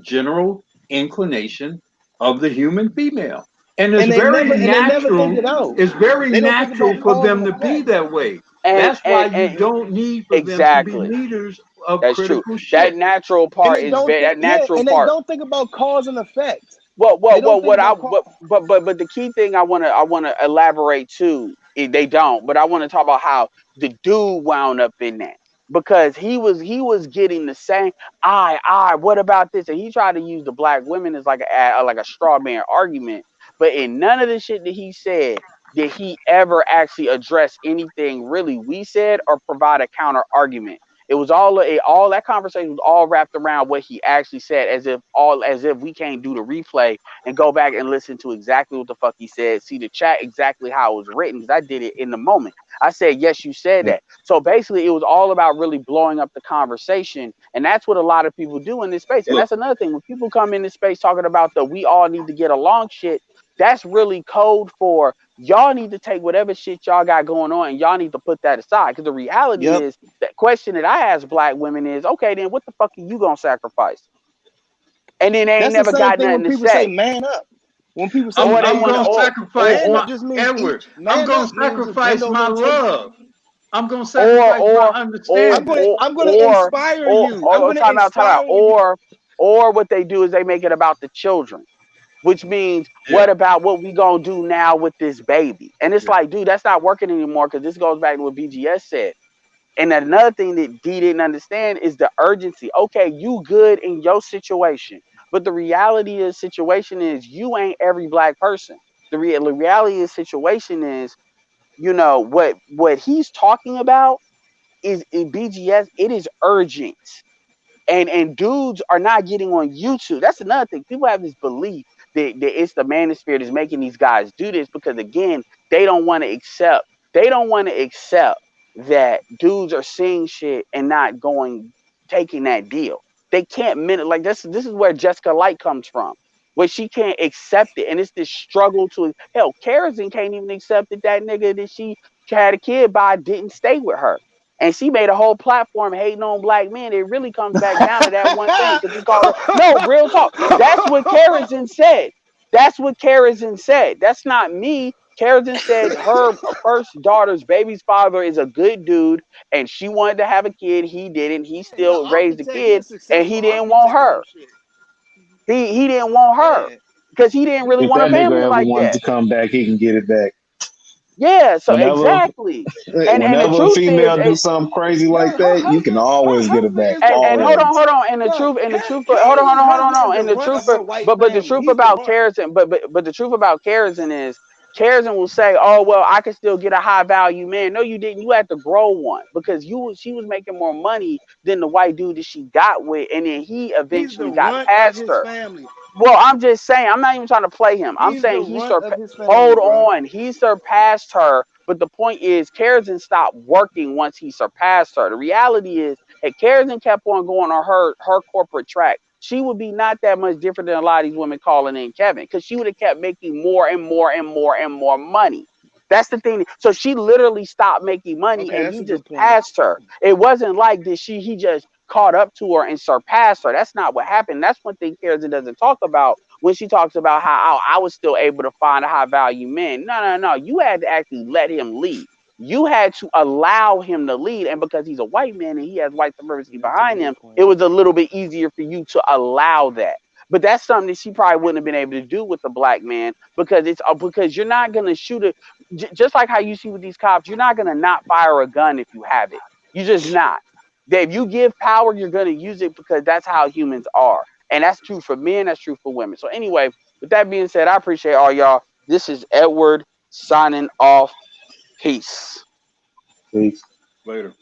general inclination of the human female. And and they never think it out. it's very They don't think natural about for cause and them to be effect. that way. And That's why and you and don't need for them to be exactly, leaders of that's true. critical That shit. natural And part they is don't think, that yeah, natural and they part. don't think about cause and effect. Well, They don't think what I about cause. but the key thing I wanna elaborate too. They don't, but I want to talk about how the dude wound up in that because he was getting the same. What about this? And he tried to use the black women as like a straw man argument, but in none of the shit that he said did he ever actually address anything really we said or provide a counter argument. It was all that conversation was all wrapped around what he actually said, as if we can't do the replay and go back and listen to exactly what the fuck he said, see the chat exactly how it was written, because I did it in the moment. I said, yes, you said that. So basically, it was all about really blowing up the conversation, and that's what a lot of people do in this space. And Look, that's another thing when people come in this space talking about the we all need to get along shit. That's really code for y'all need to take whatever shit y'all got going on and y'all need to put that aside. Because the reality Yep. is, the question that I ask black women is, okay, then what the fuck are you gonna sacrifice? And then they ain't That's the never same got thing when nothing to people say say, man up. When people say or they I'm man want to, gonna up, sacrifice man or up my just means Edward. I'm man gonna up means just bend sacrifice over my and take. love. I'm gonna or sacrifice my or or understanding. I'm gonna inspire you. I'm gonna time out, inspire you. or what they do is they make it about the children, which means Yeah, what about what we gonna do now with this baby? And it's yeah. like, dude, that's not working anymore because this goes back to what BGS said. And another thing that D didn't understand is the urgency. Okay, you good in your situation, but the reality is situation is you ain't every black person. The reality is situation is, what he's talking about is in BGS. It is urgent, and dudes are not getting on YouTube. That's another thing. People have this belief that it's the manosphere that's making these guys do this because again, they don't want to accept. They don't want to accept that dudes are seeing shit and not taking that deal. They can't like this. This is where Jessica Light comes from, where she can't accept it, and it's this struggle to hell. Kerosene can't even accept that nigga that she had a kid by didn't stay with her. And she made a whole platform hating on black men. It really comes back down to that one thing because he called her. No, real talk. That's what Kerosene said. That's what Kerosene said. That's not me. Kerosene said her first daughter's baby's father is a good dude, and she wanted to have a kid. He didn't. He He an still raised the architect. He a kid, and successful he didn't want architect or some her. shit. He didn't want her Yeah. because he didn't really If want a that nigga family ever like wanted that. to come back, he can get it back. Yeah. So Whenever, exactly. And the whenever a truth is, female do something crazy like that, you can always get Her it back. man's the and runt. Always. hold on, and the Yo, truth, and the truth, Karen's hold husband is on, the and the runt truth, of her white but the family. truth He's the about runt. Kerosene, but the truth about Kerosene is Kerosene will say, oh well, I can still get a high value man. No, you didn't. You had to grow one because she was making more money than the white dude that she got with, and then he He's the eventually got runt of past his her. family. Well, I'm just saying, I'm not even trying to play him. I'm He's the saying runt of his family, hold bro. on, he surpassed her But the point is, Keratin stopped working once he surpassed her. The reality is, had Keratin kept on going on her corporate track, she would be not that much different than a lot of these women calling in Kevin, because she would have kept making more and more and more and more money. That's the thing. So she literally stopped making money, Okay, and that's he a just good point. passed her. It wasn't like this. He just caught up to her and surpassed her. That's not what happened. That's one thing Keratin doesn't talk about when she talks about how I was still able to find a high value man. No, no, no. You had to actually let him lead. You had to allow him to lead. And because he's a white man and he has white supremacy That's a behind good him, point. it was a little bit easier for you to allow that. But that's something that she probably wouldn't have been able to do with a black man, because it's because you're not gonna shoot it just like how you see with these cops. You're not gonna not fire a gun if you have it. You're just not. If you give power, you're gonna use it, because that's how humans are. And that's true for men, that's true for women. So anyway, with that being said, I appreciate all y'all. This is Edward signing off. Peace. Peace. Later.